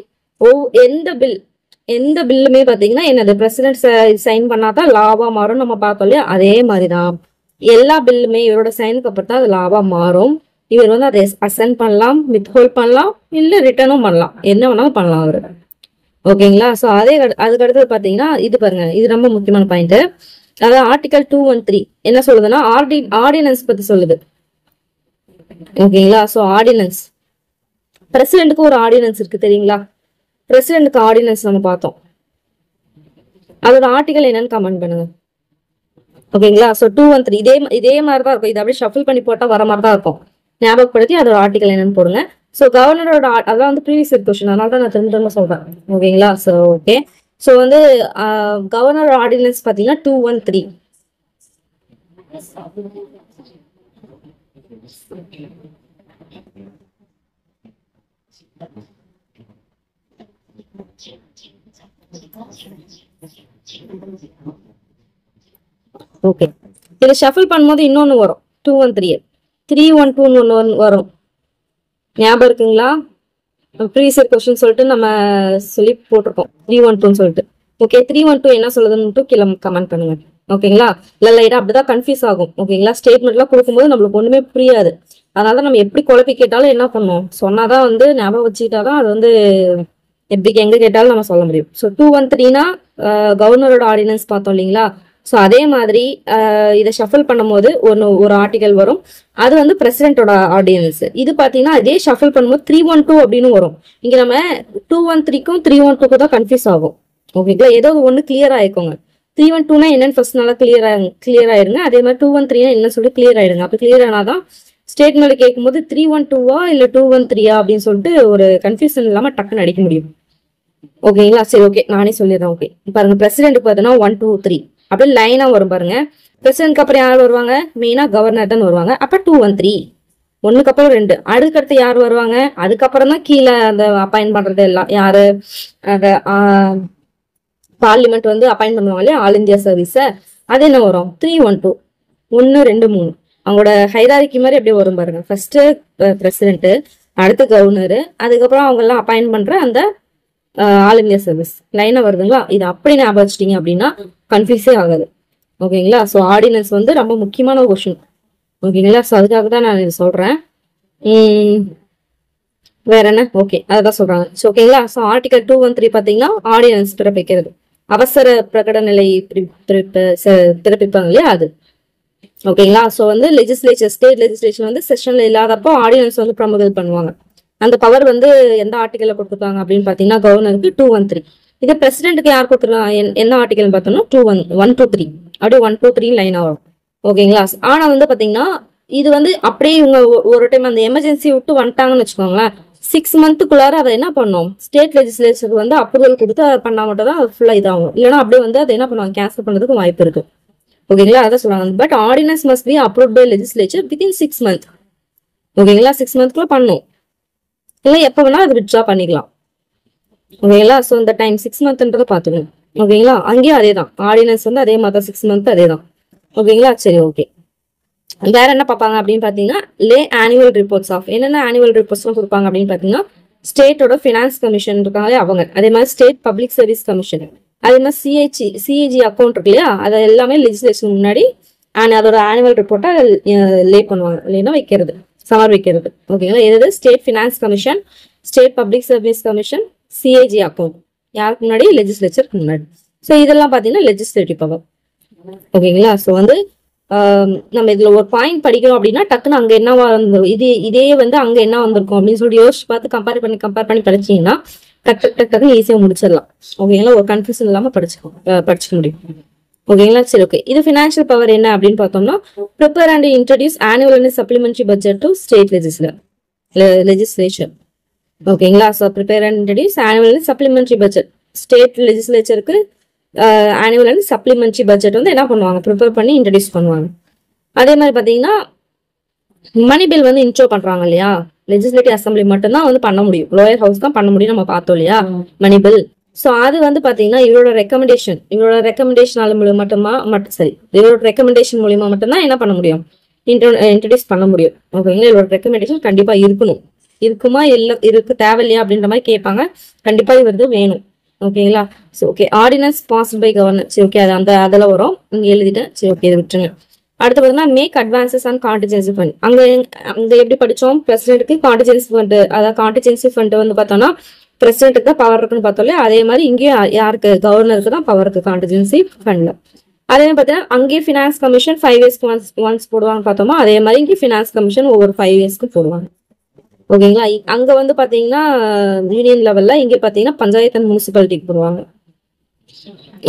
எந்த பில்லுமே பாத்தீங்கன்னா என்னது, பிரசிடென்ட் சைன் பண்ணாதான் லாவா மாறும் நம்ம பார்த்தோம் இல்லையா, அதே மாதிரிதான் எல்லா பில்லுமே இவரோட சைனுக்கு அப்புறம் தான் அது லாவா மாறும். இவர் வந்து அதை அசென்ட் பண்ணலாம், வித்ஹோல்ட் பண்ணலாம், இல்ல ரிட்டர்னும் பண்ணலாம், என்ன வேணாலும் பண்ணலாம் அவரு. ஓகேங்களா? ஸோ அதுக்கு அடுத்தது பாத்தீங்கன்னா இது பாருங்க, இது ரொம்ப முக்கியமான பாயிண்ட். அதாவது ஆர்டிகல் 213 என்ன சொல்லுதுன்னா ஆர்டினன்ஸ் பத்தி சொல்லுது. ஓகேங்களா? ஸோ ஆர்டினன்ஸ், பிரசிடென்ட்டுக்கு ஒரு ஆர்டினன்ஸ் இருக்கு தெரியுங்களா, பிரசிடென்ட்க்கு ஆர்டினன்ஸ் நம்ம பார்த்தோம், அதோட ஆர்டிகல் என்னன்னு கமெண்ட் பண்ணுங்க. ஓகேங்களா? ஸோ 213 இதே மாதிரி தான் இருக்கும், இது அப்படியே ஷஃபிள் பண்ணி போட்டா வர மாதிரி தான் இருக்கும். ஞாபகப்படுத்தி அதோட ஆர்டிகல் என்னன்னு போடுங்க. ஸோ கவர்னரோட அதான் வந்து ப்ரீவியஸ் இயர் கொஸ்டின், அதனால தான் நான் திரும்ப சொல்றேன். ஓகேங்களா? So okay. ஸோ வந்து கவர்னர் ஆர்டினன்ஸ் பார்த்தீங்கன்னா 213. ஓகே, இதுல ஷஃபிள் பண்ணும்போது இன்னொன்னு வரும், 213 312 ஒன்று வரும், ஞாபகம் இருக்குங்களா? ப்ரீவியஸ் இயர் கொஸ்டின் சொல்லிட்டு நம்ம சொல்லி போட்டிருக்கோம் 312 சொல்லிட்டு. ஓகே, 312 என்ன சொல்லுதுன்னு கீழே கமெண்ட் பண்ணுங்க. ஓகேங்களா? இல்ல லைட்டா அப்படிதான் கன்ஃபியூஸ் ஆகும். ஓகேங்களா? ஸ்டேட்மெண்ட் எல்லாம் கொடுக்கும்போது நம்மளுக்கு ஒண்ணுமே புரியாது, அதனால நம்ம எப்படி குழப்பி கேட்டாலும் என்ன பண்ணுவோம், சொன்னாதான் வந்து ஞாபகம் வச்சுக்கிட்டாதான் அது வந்து எப்படி எங்க கேட்டாலும் நம்ம சொல்ல முடியும். ஸோ 213னா கவர்னரோட ஆர்டினன்ஸ் பார்த்தோம் இல்லைங்களா? ஸோ அதே மாதிரி இதை ஷஃபிள் பண்ணும்போது ஒரு ஆர்டிகல் வரும், அது வந்து பிரசிடென்டோட ஆர்டினன்ஸ். இது பார்த்தீங்கன்னா இதே ஷஃபிள் பண்ணும்போது 312 அப்படின்னு வரும். இங்க நம்ம 213க்கும் 312க்கும் தான் கன்ஃபியூஸ் ஆகும். ஓகேங்களா? ஏதோ ஒன்று கிளியர் ஆயிக்கோங்க. 312னா என்னன்னு ஃபர்ஸ்ட் நல்லா கிளியர் ஆயிருங்க. அதே மாதிரி 213 என்ன சொல்லி கிளியர் ஆயிடுங்க. அப்போ கிளியர் ஆனாதான் ஸ்டேட்மெண்ட் கேட்கும்போது 312வா இல்ல 213 அப்படின்னு சொல்லிட்டு ஒரு கன்ஃபியூஷன் இல்லாம டக்குன்னு அடிக்க முடியும். ஓகேங்களா? சரி, ஓகே, நானே சொல்லிடுறேன். ஓகே, பாருங்க, பிரசிடென்ட் பார்த்தோன்னா 1 2 3 அப்படியே லைனா வரும் பாருங்க. பிரசிடென்ட்க்கு அப்புறம் யார் வருவாங்க, மெயினா கவர்னர் தான் வருவாங்க. அப்ப 213 ஒண்ணுக்கு அப்புறம் 2, அடுத்து யார் வருவாங்க, அதுக்கப்புறம் தான் கீழே அந்த அப்பாயிண்ட் பண்றது எல்லாம் யாரு, அந்த பார்லிமெண்ட் வந்து அப்பாயிண்ட் பண்ணுவாங்க இல்லையா, ஆல் இந்தியா சர்வீஸ, அது என்ன வரும் 312 1 2 3 அவங்களோட ஹைராரிக்கி மாதிரி அப்படியே வரும் பாருங்க. ஃபர்ஸ்ட் பிரசிடென்ட், அடுத்து கவர்னர், அதுக்கப்புறம் அவங்க எல்லாம் அப்பாயிண்ட் பண்ற அந்த ஆல் இந்தியா சர்வீஸ் லைனா வருதுங்களா. இது அப்படி ஞாபகம் வச்சிட்டீங்க அப்படின்னா கன்ஃபியூஸே ஆகாது. ஓகேங்களா? ஸோ ஆர்டினன்ஸ் வந்து ரொம்ப முக்கியமான ஒரு கொஸ்டின். ஓகேங்களா? ஸோ அதுக்காக தான் நான் இது சொல்றேன். வேற என்ன? ஓகே, அதான் சொல்றாங்க. ஓகேங்களா? ஸோ ஆர்டிகல் 213 பாத்தீங்கன்னா ஆர்டினன்ஸ் பிறப்பிக்கிறது, அவசர பிரகடன நிலை பிறப்பிப்பாங்க இல்லையா, அது. ஓகேங்களா? ஸோ வந்து லெஜிஸ்லேச்சர், ஸ்டேட் லெஜிஸ்லேச்சர் வந்து செஷன்ல இல்லாதப்போ ஆர்டினன்ஸ் வந்து ப்ரமோகல் பண்ணுவாங்க. அந்த பவர் வந்து எந்த ஆர்டிகல்ல கொடுத்துருக்காங்க அப்படின்னு பாத்தீங்கன்னா கவர்னருக்கு 213. இது பிரசிடென்ட்டுக்கு யார் கொடுத்துருக்காங்க, என்ன ஆர்டிகல் பார்த்தோம்னா 123 அப்படியே 123 லைனா வரும். ஓகேங்களா? ஆனா வந்து பாத்தீங்கன்னா இது வந்து அப்படியே இவங்க ஒரு டைம் அந்த எமர்ஜென்சி விட்டு வந்துட்டாங்கன்னு வச்சுக்கோங்களேன், 6 மந்த்துக்குள்ளார அதை என்ன பண்ணும், ஸ்டேட் லெஜிஸ்லேச்சருக்கு வந்து அப்ரூவல் கொடுத்து அதை பண்ணா மட்டும் தான் அது ஃபுல்லா இதாகும். இல்லைன்னா அப்படியே வந்து அதை என்ன பண்ணுவாங்க, கேன்சல் பண்ணதுக்கு வாய்ப்பு இருக்கு. ஓகேங்களா? அதான் சொல்லுவாங்க. But ordinance must be approved by legislature within 6 month. ஓகேங்களா? 6 மந்த்க்குள்ள பண்ணும், இல்லை எப்போ வேணா அது வித்ட்ரா பண்ணிக்கலாம். ஓகேங்களா? ஸோ இந்த டைம் 6 மந்த்ன்றதை பார்த்துக்கணும். ஓகேங்களா? அங்கேயும் அதே தான், ஆர்டினன்ஸ் வந்து அதே மாதிரி 6 மந்த் அதே தான். ஓகேங்களா? சரி, ஓகே. வேற என்ன பார்ப்பாங்க அப்படின்னு பாத்தீங்கன்னா ஆனுவல் ரிப்போர்ட்ஸ் ஆஃப், என்னென்ன ஆனுவல் ரிப்போர்ட்ஸ்லாம் கொடுப்பாங்க அப்படின்னு பாத்தீங்கன்னா ஸ்டேட்டோட ஃபினான்ஸ் கமிஷன் இருக்காங்களே அவங்க, அதே மாதிரி ஸ்டேட் பப்ளிக் சர்வீஸ் கமிஷன், அதே மாதிரி சிஏஜி அக்கௌண்ட் இருக்கு இல்லையா, அதை எல்லாமே லெஜிஸ்லேஷன் முன்னாடி அதோட ஆனுவல் ரிப்போர்ட்டை லே பண்ணுவாங்க, இல்லைன்னா வைக்கிறது, சமர்ப்பிக்கிறது. ஓகேங்களா? எது state finance commission, state public service commission, CAG account, யாருக்கு முன்னாடி, லெஜிஸ்லேச்சருக்கு முன்னாடி. ஸோ இதெல்லாம் பார்த்தீங்கன்னா லெஜிஸ்லேட்டிவ் பவர். ஓகேங்களா. ஸோ வந்து நம்ம இதுல ஒரு பாயிண்ட் படிக்கிறோம் அப்படின்னா டக்குன்னு அங்க என்னவா இருந்தோம், இதே வந்து அங்க என்ன வந்திருக்கும் அப்படின்னு சொல்லி யோசிச்சு பார்த்து கம்பேர் பண்ணி படிச்சீங்கன்னா டக்குன்னு ஈஸியா முடிச்சிடலாம். ஓகேங்களா. ஒரு கன்ஃபியூஷன் இல்லாம படிச்சுக்க முடியும். ஓகேங்களா. சரி, ஓகே. இது ஃபினான்ஷியல் பவர் என்ன அப்படின்னு பார்த்தோம்னா, prepare and introduce annual and supplementary budget to state legislature. ஓகேங்களா. So prepare and introduce annual and supplementary budget state லெஜிஸ்லேச்சருக்கு ஆனுவல் அண்ட் சப்ளிமெண்டரி பட்ஜெட் வந்து என்ன பண்ணுவாங்க, ப்ரிப்பேர் பண்ணி இன்ட்ரடியூஸ் பண்ணுவாங்க. அதே மாதிரி பார்த்தீங்கன்னா மணி பில் வந்து இன்ட்ரோ பண்றாங்க இல்லையா, லெஜிஸ்லேட்டிவ் அசம்பிளி மட்டும்தான் வந்து பண்ண முடியும், லோயர் ஹவுஸ் தான் பண்ண முடியும், நம்ம பார்த்தோம் இல்லையா மணி பில். ஸோ அது வந்து பார்த்தீங்கன்னா இவரோட ரெக்கமெண்டேஷன் மூலியமா மட்டும்தான் என்ன பண்ண முடியும், இன்ட்ரடியூஸ் பண்ண முடியும். ஓகேங்களா. இவரோட ரெக்கமெண்டேஷன் கண்டிப்பா இருக்குமா தேவையில்லையா அப்படின்ற மாதிரி கேட்பாங்க. கண்டிப்பா இவரது வேணும். ஓகேங்களா. சரி, okay. Ordinance passed by governor. சரி, ஓகே. அதெல்லாம் வரும், இங்க எழுதிட்டேன். சரி, ஓகே, இதை விட்டுருங்க. அடுத்து பார்த்தீங்கன்னா make advances and contingency fund. அங்க எப்படி படிச்சோம், பிரசிடென்ட்டுக்கு கான்டிஜென்சி ஃபண்ட், அதாவது கான்டிஜென்சி ஃபண்ட் வந்து பார்த்தோம்னா பிரசிடென்ட்டுக்கு தான் பவர் இருக்குன்னு பார்த்தோம்ல, அதே மாதிரி இங்கேயும் யாருக்கு, கவர்னருக்கு தான் பவர் இருக்கு கான்டிஜென்சி ஃபண்ட்ல. அதே மாதிரி பார்த்தீங்கன்னா அங்கேயும் ஃபினான்ஸ் கமிஷன் 5 இயர்ஸ்க்கு ஒன்ஸ் போடுவாங்க பார்த்தோமா, அதே மாதிரி இங்கே ஃபினான்ஸ் கமிஷன் ஒவ்வொரு 5 இயர்ஸ்க்கு போடுவாங்க. ஓகேங்களா. அங்க வந்து பாத்தீங்கன்னா யூனியன் லெவல்ல, இங்க பாத்தீங்கன்னா பஞ்சாயத்து அண்ட் முனிசிபாலிட்டிக்கு போடுவாங்க.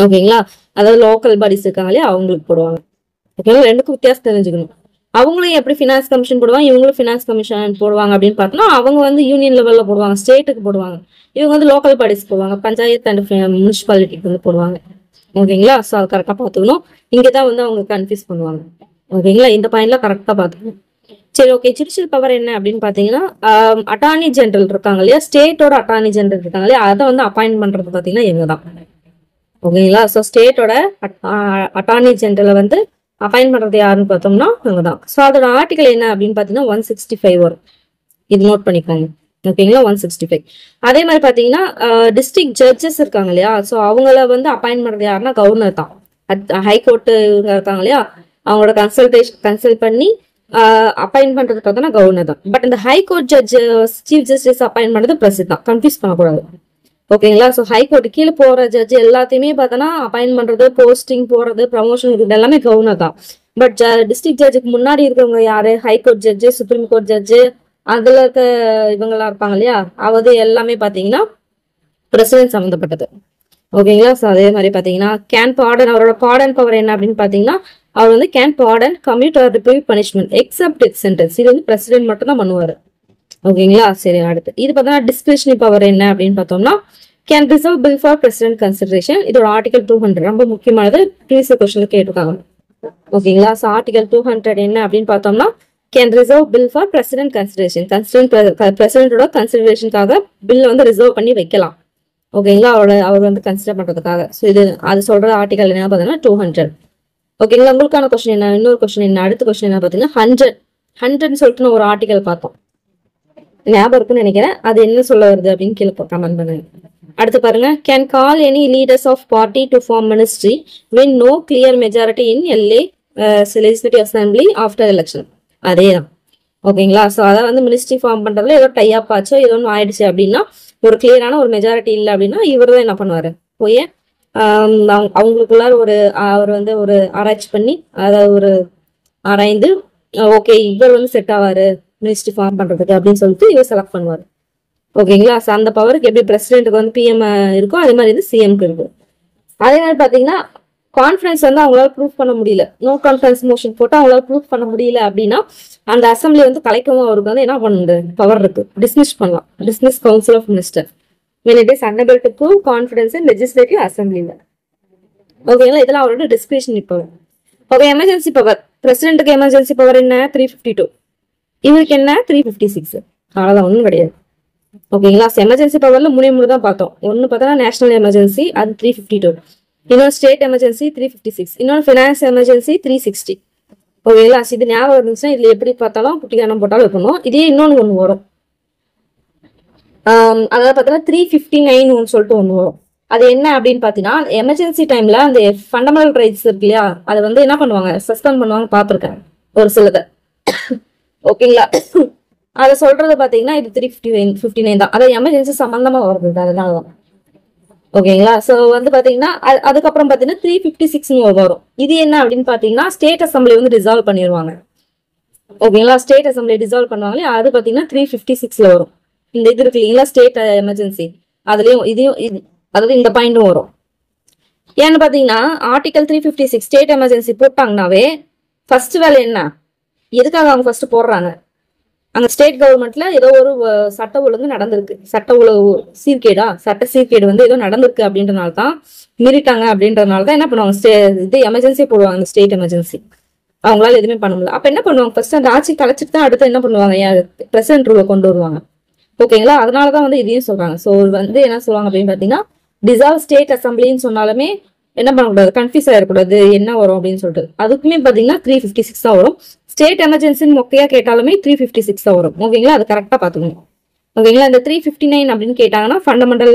ஓகேங்களா. அதாவது லோக்கல் பாடிஸ் இருக்காங்க இல்லையா, அவங்களுக்கு போடுவாங்க. ஓகேங்களா. ரெண்டுக்கும் வித்தியாசம் தெரிஞ்சுக்கணும். அவங்களும் எப்படி ஃபினான்ஸ் கமிஷன் போடுவாங்க, இவங்களும் ஃபினான்ஸ் கமிஷன் போடுவாங்க அப்படின்னு பார்த்தோம்னா, அவங்க வந்து யூனியன் லெவல்ல போடுவாங்க, ஸ்டேட்டுக்கு போடுவாங்க. இவங்க வந்து லோக்கல் பாடிஸ் போடுவாங்க, பஞ்சாயத்து அண்ட் முனிசிபாலிட்டிக்கு வந்து போடுவாங்க. ஓகேங்களா. ஸோ அது கரெக்டாக பார்த்துக்கணும். இங்கதான் வந்து அவங்க கன்ஃபியூஸ் பண்ணுவாங்க. ஓகேங்களா. இந்த பாயிண்ட்ல கரெக்டா பார்த்துக்கணும். சரி, ஓகே. ஜுடிஷியல் பவர் என்ன அப்படின்னு பாத்தீங்கன்னா, அட்டார்னி ஜெனரல் இருக்காங்க இல்லையா, ஸ்டேட்டோட அட்டார்னி ஜெனரல் இருக்காங்க இல்லையா, அதை வந்து அப்பாயின்ட் பண்றது பாத்தீங்கன்னா இவங்க தான். ஓகேங்களா. ஸோ ஸ்டேட்டோட அட்டார்னி ஜெனரலை வந்து அப்பாயின்ட் பண்றது யாருன்னு பார்த்தோம்னா இவங்க தான். ஸோ அதோட ஆர்டிகல் என்ன அப்படின்னு பாத்தீங்கன்னா 165 வரும், இது நோட் பண்ணிக்கோங்க. ஓகேங்களா. 165. அதே மாதிரி பாத்தீங்கன்னா டிஸ்ட்ரிக்ட் ஜட்ஜஸ் இருக்காங்க இல்லையா, ஸோ அவங்கள வந்து அப்பாயின்ட் பண்றது யாருன்னா கவர்னர் தான். ஹைகோர்ட் இருக்காங்க இல்லையா, அவங்களோட கன்சல்ட் பண்ணி அப்பாயின்ட் பண்றது பார்த்தோம்னா கவர்னர் தான். பட் இந்த ஹைகோர்ட் சீஃப் ஜஸ்டிஸ் அப்பாயின்ட் பண்றது பிரசிடென்ட் தான், கன்ஃபியூஸ் பண்ணக்கூடாது. ஓகேங்களா. ஸோ ஹைகோர்ட் கீழே போற ஜட்ஜ் எல்லாத்தையுமே பார்த்தோன்னா அப்பாயின்ட் பண்றது, போஸ்டிங் போறது, ப்ரமோஷன், இது எல்லாமே கவர்னர் தான். பட் டிஸ்ட்ரிக்ட் ஜட்ஜுக்கு முன்னாடி இருக்கவங்க யாரு, high court judge, supreme court judge, அதுல இருக்க இவங்களா இருப்பாங்க இல்லையா, அது எல்லாமே பாத்தீங்கன்னா பிரசிடென்ட் சம்மந்தப்பட்டது. ஓகேங்களா. ஸோ அதே மாதிரி பாத்தீங்கன்னா கேன் பார்டன், அவரோட பார்டன் பவர் என்ன அப்படின்னு பாத்தீங்கன்னா, அவர் வந்து can pardon, commute or reprieve punishment except death sentence. இது வந்து பிரசிடென்ட் மட்டும் தான் பண்ணுவாரு. ஓகேங்களா. சரி, அடுத்து இது பார்த்தோம்னா டிஸ்கிரிஷனரி பவர் என்ன அப்படின்னு பார்த்தோம்னா, can reserve bill for president consideration. இதோட ஆர்டிகல் 200 ரொம்ப முக்கியமானது, ப்ரீவியஸ் கொஸ்டின்ல கேட்டிருக்காங்க. ஓகேங்களா. ஸோ ஆர்டிகல் 200 என்ன அப்படின்னு பார்த்தோம்னா, can reserve bill for president consideration. பிரசிடென்டோட கன்சிடரேஷனுக்காக பில் வந்து ரிசர்வ் பண்ணி வைக்கலாம். ஓகேங்களா. அவர் வந்து கன்சிடர் பண்றதுக்காக. ஸோ இது அது சொல்ற ஆர்டிகல் என்ன பார்த்தோம்னா 200. ஓகேங்களா. உங்களுக்கான கொஸ்டின் என்ன, இன்னொரு கொஸ்டின் என்ன, அடுத்த கொஸ்டின் என்ன பார்த்தீங்கன்னா 100 சொல்லிட்டு ஒரு ஆர்டிகல் பார்த்தோம், ஞாபகம் இருக்குன்னு நினைக்கிறேன். அது என்ன சொல்ல வருது அப்படின்னு கீழே கமெண்ட் பண்ணுங்க. அடுத்து பாருங்க, can call any leaders of party to form ministry when no clear majority in LA legislative assembly after election. அதே தான். ஓகேங்களா. ஸோ அதை வந்து மினிஸ்ட்ரி ஃபார்ம் பண்றதுல ஏதோ டை அப் ஆச்சோ ஏதோ ஒன்று ஆயிடுச்சு அப்படின்னா, ஒரு கிளியரான ஒரு மெஜாரிட்டி இல்லை அப்படின்னா இவர் தான் என்ன பண்ணுவாரு, போய் அவங்களுக்குள்ளார அவர் வந்து ஒரு ஆராய்ச்சி பண்ணி அதை ஒரு ஆராய்ந்து ஓகே இவர் வந்து செட் ஆவாரு மினிஸ்ட்ரி ஃபார்ம் பண்றதுக்கு அப்படின்னு சொல்லிட்டு இவர் செலக்ட் பண்ணுவார். ஓகேங்களா. ஸோ அந்த பவருக்கு எப்படி பிரசிடென்ட்டுக்கு வந்து பிஎம் இருக்கும், அதே மாதிரி இது சிஎம்க்கு இருக்கு. அதே மாதிரி பாத்தீங்கன்னா கான்ஃபரன்ஸ் வந்து அவங்களால ப்ரூஃப் பண்ண முடியல, நோ கான்ஃபரன்ஸ் மோஷன் போட்டு அவங்களால ப்ரூஃப் பண்ண முடியல அப்படின்னா அந்த அசம்பிளி வந்து கலைக்கவும் அவருக்கு வந்து என்ன பண்ணுது, பவர் இருக்கு, டிஸ்மிஸ் பண்ணலாம். Dismiss council of minister when it is unable to prove confidence in legislative assembly. ஓகேங்களா. இதெல்லாம் அவரோட discretionary power. Okay. Emergency power, பிரசிடென்ட்டுக்கு எமர்ஜென்சி பவர் என்ன 352, இவருக்கு என்ன 356. அவ்வளவுதான், ஒன்றும் கிடையாது. ஓகேங்களா. எமர்ஜென்சி பவர்ல மூணு தான் பார்த்தோம். ஒன்னு பார்த்தோம்னா நேஷனல் எமர்ஜென்சி, அது 352. இன்னொரு ஸ்டேட் எமர்ஜென்சி 356, இன்னொரு ஃபினான்ஸ் எமர்ஜென்சி 360. ஓகேங்களா. இது ஞாபகம் இருந்துச்சுன்னா இதுல எப்படி பார்த்தாலும் குட்டிக்கானம் போட்டாலும் இருக்கணும். இதே இன்னொன்னு ஒன்று வரும், அதாவது பார்த்தோன்னா 359 சொல்லிட்டு ஒன்று வரும். அது என்ன அப்படின்னு பாத்தீங்கன்னா, எமர்ஜென்சி டைம்ல அந்த ஃபண்டமெண்டல் ரைட்ஸ் இருக்கு இல்லையா, அதை வந்து என்ன பண்ணுவாங்க, சஸ்பெண்ட் பண்ணுவாங்க, பார்த்துருக்கேன் ஒரு சிலதை. ஓகேங்களா. அதை சொல்றது பாத்தீங்கன்னா இது 359 தான். அதாவது எமர்ஜென்சி சம்பந்தமா வருது, அதனாலதான். ஓகேங்களா. ஸோ வந்து பாத்தீங்கன்னா அதுக்கப்புறம் பாத்தீங்கன்னா 356 வரும். இது என்ன அப்படின்னு பாத்தீங்கன்னா ஸ்டேட் அசம்பிளி வந்து டிசால்வ் பண்ணிடுவாங்க. ஓகேங்களா. ஸ்டேட் அசம்பிளி டிசால்வ் பண்ணுவாங்களே அது பாத்தீங்கன்னா 356 வரும். இந்த இது இருக்கு இல்லைங்களா ஸ்டேட் எமர்ஜென்சி, அதுலயும் இதையும் அதாவது இந்த பாயிண்டும் வரும். ஏன்னு பாத்தீங்கன்னா ஆர்டிகல் 356 ஸ்டேட் எமர்ஜென்சி போட்டாங்கன்னாவே ஃபர்ஸ்ட் வேலை என்ன, எதுக்காக அவங்க ஃபர்ஸ்ட் போடுறாங்க, அங்க ஸ்டேட் கவர்மெண்ட்ல ஏதோ ஒரு சட்ட ஒழுங்கு நடந்திருக்கு, சட்ட ஒழுங்கு சட்ட சீர்கேடு வந்து ஏதோ நடந்திருக்கு அப்படின்றனால தான் மீறிட்டாங்க. அப்படின்றதுனால தான் என்ன பண்ணுவாங்க, இது எமர்ஜென்சி போடுவாங்க, இந்த ஸ்டேட் எமர்ஜென்சி. அவங்களால எதுவுமே பண்ண முடியல. அப்ப என்ன பண்ணுவாங்க, ஃபர்ஸ்ட் அந்த ஆட்சி கலைச்சிட்டு தான் அடுத்து என்ன பண்ணுவாங்க, பிரசிடென்ட் ரூலை கொண்டு வருவாங்க. ஓகேங்களா. அதனாலதான் வந்து இதையும் சொல்றாங்க. ஸோ வந்து என்ன சொல்லுவாங்க அப்படின்னு பாத்தீங்கன்னா டிசால்வ் ஸ்டேட் அசம்பிளின்னு சொன்னாலுமே என்ன பண்ணக்கூடாது, கன்ஃபியூஸ் ஆயிடக்கூடாது என்ன வரும் அப்படின்னு சொல்லிட்டு. அதுக்குமே பாத்தீங்கன்னா 356 தான் வரும். ஸ்டேட் எமர்ஜென்சின்னு மொக்கையா கேட்டாலுமே 356 தான் வரும். ஓகேங்களா. அது கரெக்டா பாத்துக்கணும். ஓகேங்களா. இந்த 359 அப்படின்னு கேட்டாங்கன்னா ஃபண்டமெண்டல்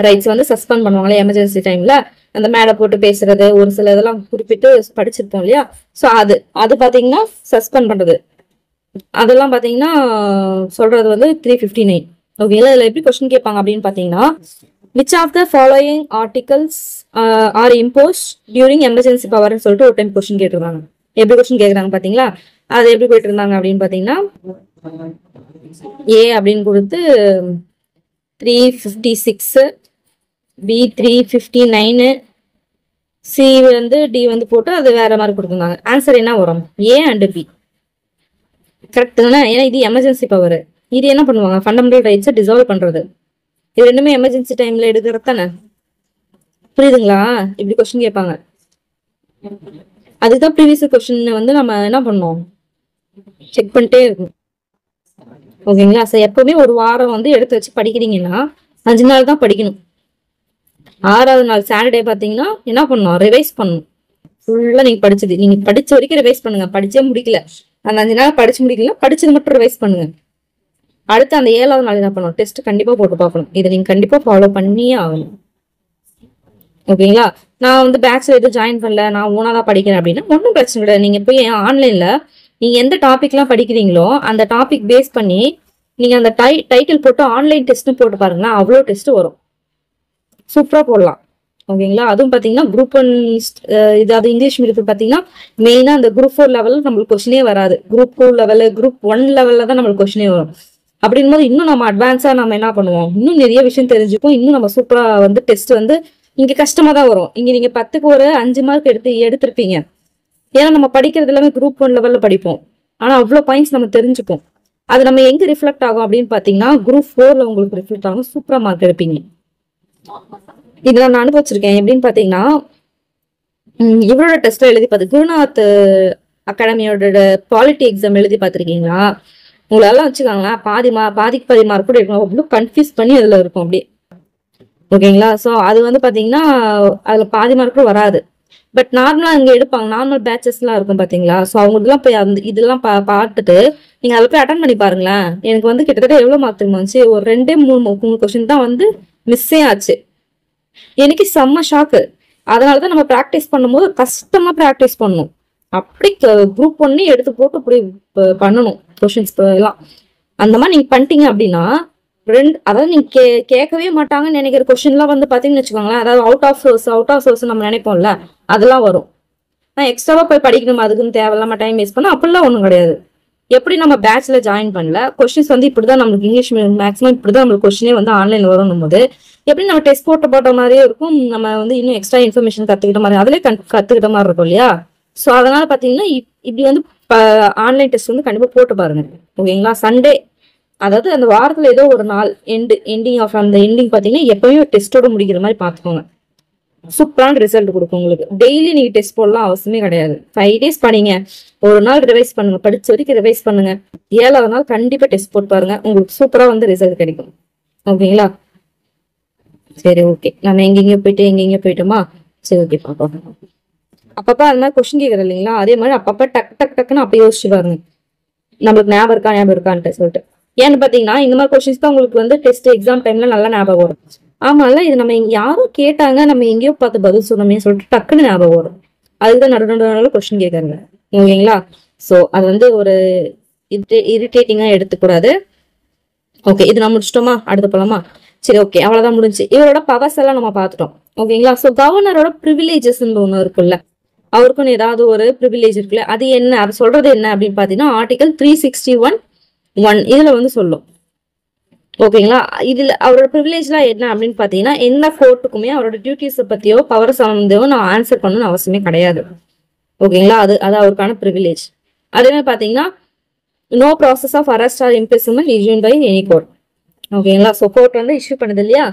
ரைட்ஸ் வந்து சஸ்பெண்ட் பண்ணுவாங்களே எமர்ஜென்சி டைம்ல, அந்த மேடை போட்டு பேசுறது ஒரு சில இதெல்லாம் குறிப்பிட்டு படிச்சிருப்போம் இல்லையா. ஸோ அது பாத்தீங்கன்னா சஸ்பெண்ட் பண்றது, அதெல்லாம் பாத்தீங்கன்னா சொல்றது வந்து 359. ஓகேங்களா. இதுல எப்படி கொஸ்டின் கேட்பாங்க அப்படின்னு பாத்தீங்கன்னா which of the following articles are imposed during emergency power ன்னு சொல்லிட்டு ஒரு டைம் கொஸ்டின் கேட்டிருந்தாங்க. எப்படி கொஸ்டின் கேக்குறாங்க பாத்தீங்களா, அது எப்படி போயிட்டு இருந்தாங்க அப்படின்னு பாத்தீங்கன்னா ஏ அப்படின்னு கொடுத்து 356, பி 359, சி வந்து டி வந்து போட்டு அது வேற மாதிரி கொடுத்துருந்தாங்க. ஆன்சர் என்ன வரும், ஏ அண்ட் பி. கரெக்ட் தானே, ஏன்னா இது எமர்ஜென்சி பவர். இது என்ன பண்ணுவாங்க, ஃபண்டமெண்டல் ரைட்ஸை டிசால்வ் பண்றது. இது ரெண்டுமே எமர்ஜென்சி டைம்ல எடுக்கிறது தானே, புரியுதுங்களா. இப்படி கொஸ்டின் கேட்பாங்க. அதுதான் ப்ரீவியஸ் கொஸ்டின் வந்து நம்ம என்ன பண்ணோம், செக் பண்ணிட்டே இருக்கணும். ஓகேங்களா. ஸோ எப்பவுமே ஒரு வாரம் வந்து எடுத்து வச்சு படிக்கிறீங்கன்னா 5 நாள் தான் படிக்கணும். 6வது நாள் சாட்டர்டே பாத்தீங்கன்னா என்ன பண்ணணும், ரிவைஸ் பண்ணணும். ஃபுல்லா நீங்க படிச்ச வரைக்கும் ரிவைஸ் பண்ணுங்க. படிச்சே முடிக்கல, அந்த 5 நாள் படிச்சு முடிக்கல, படிச்சது மட்டும் ரிவைஸ் பண்ணுங்க. அடுத்து அந்த 7வது நாள் என்ன பண்ணணும், டெஸ்ட் கண்டிப்பா போட்டு பார்க்கணும். இதை நீங்க கண்டிப்பா ஃபாலோ பண்ணியே ஆகணும். ஓகேங்களா. நான் வந்து பேட்ச்ல எதுவும் ஜாயின் பண்ணல, நான் ஓனாதான் படிக்கிறேன் அப்படின்னா ஒன்றும் பிரச்சனை கிடையாது. நீங்க போய் ஆன்லைன்ல நீங்க எந்த டாபிக்லாம் படிக்கிறீங்களோ அந்த டாபிக் பேஸ் பண்ணி நீங்க அந்த டைட்டில் போட்டு ஆன்லைன் டெஸ்ட்னு போட்டு பாருங்களேன், அவ்வளோ டெஸ்ட் வரும், சூப்பரா போடலாம். ஓகேங்களா. அதுவும் பாத்தீங்கன்னா குரூப் 1 இதாவது இங்கிலீஷ் மீடியத்துக்கு பாத்தீங்கன்னா மெயினா அந்த குரூப் 4 லெவலில் நம்மளுக்கு கொஸ்டினே வராது. குரூப் 2 லெவலு, குரூப் 1 லெவல்ல தான் நம்மளுக்கு கொஸ்டினே வரும். அப்படின் போது இன்னும் நம்ம அட்வான்ஸா நம்ம என்ன பண்ணுவோம், இன்னும் நிறைய விஷயம் தெரிஞ்சுப்போம். இன்னும் நம்ம சூப்பரா வந்து டெஸ்ட் வந்து இங்க கஷ்டமா தான் வரும். இங்க நீங்க 10க்கு ஒரு 5 மார்க் எடுத்திருப்பீங்க. ஏன்னா நம்ம படிக்கிறது எல்லாமே குரூப் 1 லெவல்ல படிப்போம். ஆனா அவ்வளவு பாயிண்ட்ஸ் நம்ம தெரிஞ்சுப்போம். அது நம்ம எங்க ரிஃப்ளெக்ட் ஆகும் அப்படின்னு பாத்தீங்கன்னா குரூப் 4ல உங்களுக்கு ரிஃப்ளெக்ட் ஆகும், சூப்பரா மார்க் எடுப்பீங்க. இதெல்லாம் நான் அனுபவிச்சிருக்கேன். எப்படின்னு பாத்தீங்கன்னா இவரோட டெஸ்ட் எழுதி பார்த்து குருநாத் அகாடமியோட குவாலிட்டி எக்ஸாம் எழுதி பார்த்திருக்கீங்களா, உங்களெல்லாம் வச்சுக்காங்களேன் பாதிக்கு பாதி மார்க் கூட இருக்கும். அவ்வளோ கன்ஃபியூஸ் பண்ணி அதுல இருக்கும் அப்படியே. ஓகேங்களா. ஸோ அது வந்து பாத்தீங்கன்னா அதுல பாதி மார்க்கும் வராது. பட் நார்மலா இங்க எடுப்பாங்க, நார்மல் பேட்சஸ் எல்லாம் இருக்கும் பாத்தீங்களா. ஸோ அவங்களுக்குலாம் போய் அந்த இதெல்லாம் பார்த்துட்டு நீங்க அதில் போய் அட்டன் பண்ணி பாருங்களேன். எனக்கு வந்து கிட்டத்தட்ட எவ்வளவு மார்க் தெரியுமா வந்துச்சு, ஒரு 2-3 கொஸ்டின் தான் வந்து மிஸ்ஸே ஆச்சு. எனக்கு செம்ம ஷாக்கு. அதனாலதான் நம்ம ப்ராக்டிஸ் பண்ணும்போது கஷ்டமா ப்ராக்டிஸ் பண்ணணும். அப்படி குரூப் 1 எடுத்து போட்டு அப்படி பண்ணணும் கொஸ்டின்ஸ் எல்லாம். அந்த மாதிரி நீங்க பண்ணிட்டீங்க அப்படின்னா அதாவது நீங்க கேட்கவே மாட்டாங்கன்னு நினைக்கிற கொஸ்டின் எல்லாம் வந்து பாத்தீங்கன்னு வச்சுக்கோங்களேன், அதாவது அவுட் ஆஃப் சோர்ஸ் நம்ம நினைப்போம்ல, அதெல்லாம் வரும். நான் எக்ஸ்ட்ராவா போய் படிக்கணும் அதுக்குன்னு தேவையில்லாம டைம் வேஸ்ட் பண்ண அப்படிலாம் ஒண்ணும் கிடையாது. எப்படி நம்ம பேட்ச்ல ஜாயின் பண்ணல, கொஸ்டின்ஸ் வந்து இப்படிதான் நம்மளுக்கு இங்கிலீஷ் மேக்ஸிமம் இப்படிதான் நம்மளுக்கு கொஸ்டினே வந்து ஆன்லைன்ல வரணும் போது எப்படி நம்ம டெஸ்ட் போட்ட மாதிரியே இருக்கும். நம்ம வந்து இன்னும் எக்ஸ்ட்ரா இன்ஃபர்மேஷன் கத்துக்கிட்ட மாதிரி அதுலேயே கத்துக்கிட்ட மாதிரி இருக்கும் இல்லையா. ஸோ அதனால பாத்தீங்கன்னா இப்படி வந்து ஆன்லைன் டெஸ்ட் வந்து கண்டிப்பா போட்டு பாருங்க. ஓகேங்களா. சண்டே அதாவது அந்த வாரத்துல ஏதோ ஒரு நாள் எண்டிங் ஆஃப் அந்த எண்டிங் பாத்தீங்கன்னா எப்பவுமே டெஸ்டோட முடிக்கிற மாதிரி பாத்துக்கோங்க. சூப்பரான ரிசல்ட் கொடுக்கும் உங்களுக்கு. டெய்லி நீங்க டெஸ்ட் போடலாம் அவசியமே கிடையாது. 5 டேஸ் படிங்க, ஒரு நாள் ரிவைஸ் பண்ணுங்க, படிச்ச வரைக்கும் ரிவைஸ் பண்ணுங்க. 7வது நாள் கண்டிப்பா டெஸ்ட் போட்டு பாருங்க, உங்களுக்கு சூப்பரா வந்து ரிசல்ட் கிடைக்கும். ஓகேங்களா. சரி ஓகே, நம்ம எங்கெங்க போயிட்டோமா. சரி ஓகே பாப்போம். அப்பப்ப அது மாதிரி கொஸ்டின் கேட்கறது இல்லைங்களா, அதே மாதிரி அப்பப்ப டக்குன்னு அப்ப யோசிச்சு பாருங்க நம்மளுக்கு ஞாபகம் இருக்கான்ட்டு சொல்லிட்டு. ஏன்னு பாத்தீங்கன்னா இந்த மாதிரி கொஸ்டின்ஸ் தான் உங்களுக்கு வந்து டெஸ்ட் எக்ஸாம் டைம்ல நல்லா ஞாபகம் வரும். ஆமால இது நம்ம யாரும் கேட்டாங்க நம்ம எங்கேயோ பார்த்து பதில் சொன்னோமே சொல்லிட்டு டக்குன்னு ஞாபகம் வரும். அதுதான் நடுநடுல கொஸ்டின் கேட்கறாங்க. ஓகேங்களா. சோ அது வந்து ஒரு இரிட்டேட்டிங்கா எடுத்துக்கூடாது. ஓகே, இது நான் முடிச்சிட்டோமா, அடுத்து போலாமா. சரி ஓகே, அவ்வளவுதான் முடிஞ்சு. இவரோட பவர்ஸ் எல்லாம் நம்ம பார்த்துட்டோம். ஓகேங்களா. ஸோ கவர்னரோட ப்ரிவிலேஜஸ் ஒன்று இருக்குல்ல, அவருக்குன்னு ஏதாவது ஒரு ப்ரிவிலேஜ் இருக்குல்ல, அது என்ன, அது சொல்றது என்ன அப்படின்னு பாத்தீங்கன்னா ஆர்டிகல் 361(1) இதுல வந்து சொல்லும். ஓகேங்களா. இதுல அவரோட ப்ரிவிலேஜ்லாம் என்ன அப்படின்னு பாத்தீங்கன்னா, எந்த கோர்ட்டுக்குமே அவரோட டியூட்டிஸை பத்தியோ பவர் சம்பந்தமோ நான் ஆன்சர் பண்ணணும்னு அவசியமே கிடையாது. ஓகேங்களா. அது அவருக்கான ப்ரிவிலேஜ். அதே மாதிரி பாத்தீங்கன்னா no process of arrest or imprisonment issued by any court. ஓகேங்களா. ஸோ கோர்ட் வந்து இஷ்யூ பண்ணுது இல்லையா,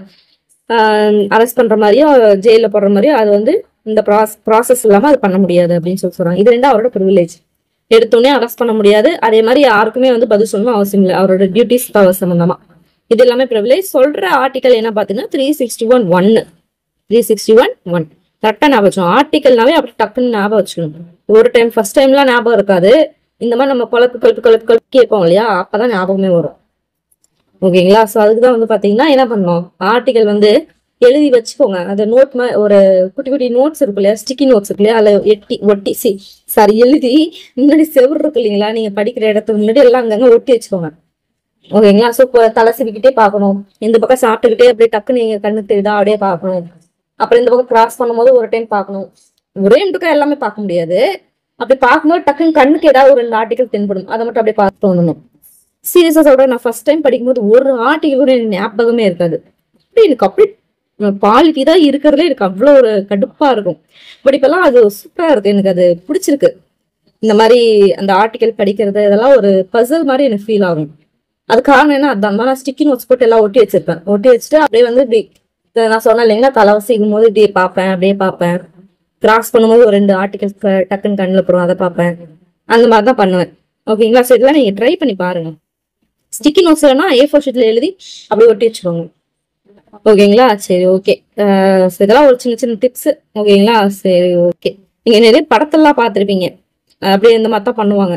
அரெஸ்ட் பண்ற மாதிரியோ ஜெயில போடுற மாதிரியோ, அது வந்து இந்த ப்ராசஸ் இல்லாம அது பண்ண முடியாது அப்படின்னு சொல்றாங்க. இது ரெண்டும் அவரோட ப்ரிவிலேஜ். எடுத்தோடனே அரெஸ்ட் பண்ண முடியாது, அதே மாதிரி யாருக்குமே வந்து பதில் சொல்லணும் அவசியம் இல்லை அவரோட டியூட்டிஸ் பவர் சம்பந்தமா. இது எல்லாமே ப்ரிவிலேஜ். சொல்ற ஆர்டிகல் என்ன பாத்தீங்கன்னா 361(1). 361(1) கரெக்டா ஞாபகம் வச்சுக்கணும். ஆர்டிகல்னாவே அப்படி டக்குன்னு ஞாபகம் வச்சுக்கணும். ஒரு டைம் ஃபர்ஸ்ட் டைம்லாம் ஞாபகம் இருக்காது. இந்த மாதிரி நம்ம குழப்பு கேட்போம் இல்லையா, அப்பதான் ஞாபகமே வரும். ஓகேங்களா. ஸோ அதுக்குதான் வந்து பாத்தீங்கன்னா என்ன பண்ணணும், ஆர்டிகல் வந்து எழுதி வச்சுக்கோங்க. அந்த நோட் ஒரு குட்டி குட்டி நோட்ஸ் இருக்கு இல்லையா, ஸ்டிக்கி நோட்ஸ் இருக்கு இல்லையா, அதுல எழுதி முன்னாடி செவ்வறு இருக்கு இல்லைங்களா, நீங்க படிக்கிற இடத்துக்கு முன்னாடி எல்லாம் அங்கங்க ஒட்டி வச்சுக்கோங்க. ஓகேங்களா. ஸோ தலை சிவிக்கிட்டே பார்க்கணும், இந்த பக்கம் சாப்பிட்டுக்கிட்டே அப்படியே டக்குன்னு நீங்க கண்ணு தெரியுதா அப்படியே பார்க்கணும். அப்புறம் இந்த பக்கம் கிராஸ் பண்ணும்போது ஒரு டைம் பார்க்கணும். ஒரே முட்டுக்கா எல்லாமே பார்க்க முடியாது. அப்படி பார்க்கும்போது டக்குன்னு கண்ணுக்கு ஏதாவது ஒரு 2 ஆர்டிகல் தென்படும், அதை மட்டும் அப்படியே பார்த்துட்டு வந்துடணும். சீரியஸா சொல்றேன், நான் ஃபர்ஸ்ட் டைம் படிக்கும்போது ஒரு ஆர்டிகல் கூட எனக்கு ஞாபகமே இருக்காது. எனக்கு அப்படி குவாலிட்டி தான் இருக்கிறதுல எனக்கு அவ்வளோ ஒரு கடுப்பா இருக்கும். பட் இப்பெல்லாம் அது சூப்பரா இருக்கு, எனக்கு அது பிடிச்சிருக்கு. இந்த மாதிரி அந்த ஆர்டிகல் படிக்கிறது இதெல்லாம் ஒரு பசில் மாதிரி எனக்கு ஃபீல் ஆகும். அது காரணம் என்ன, அதான் நான் ஸ்டிக்கி நோட்ஸ் போட்டு எல்லாம் ஒட்டி வச்சிருப்பேன். ஒட்டி வச்சுட்டு அப்படியே வந்து இப்படி நான் சொன்னேன் இல்லைங்களா, தலைவசிக்கும் போது இப்படியே பார்ப்பேன், அப்படியே பார்ப்பேன். கிராஸ் பண்ணும்போது ஒரு 2 ஆர்டிகல் டக்குன்னு கண்ணில் போடும், அதை பார்ப்பேன். அந்த மாதிரி தான் பண்ணுவேன். ஓகேங்களா. ஸோ இதெல்லாம் நீங்க ட்ரை பண்ணி பாருங்க. ஸ்டிக்கி நோட்ஸ் வேணா A4 ஷீட்ல எழுதி அப்படியே ஒட்டி வச்சுக்கோங்க. ஓகேங்களா. சரி ஓகே. இதெல்லாம் ஒரு சின்ன சின்ன டிப்ஸ். ஓகேங்களா. சரி ஓகே. நீங்க நிறைய படத்தெல்லாம் பார்த்துருப்பீங்க, அப்படியே இந்த மாதிரி தான் பண்ணுவாங்க.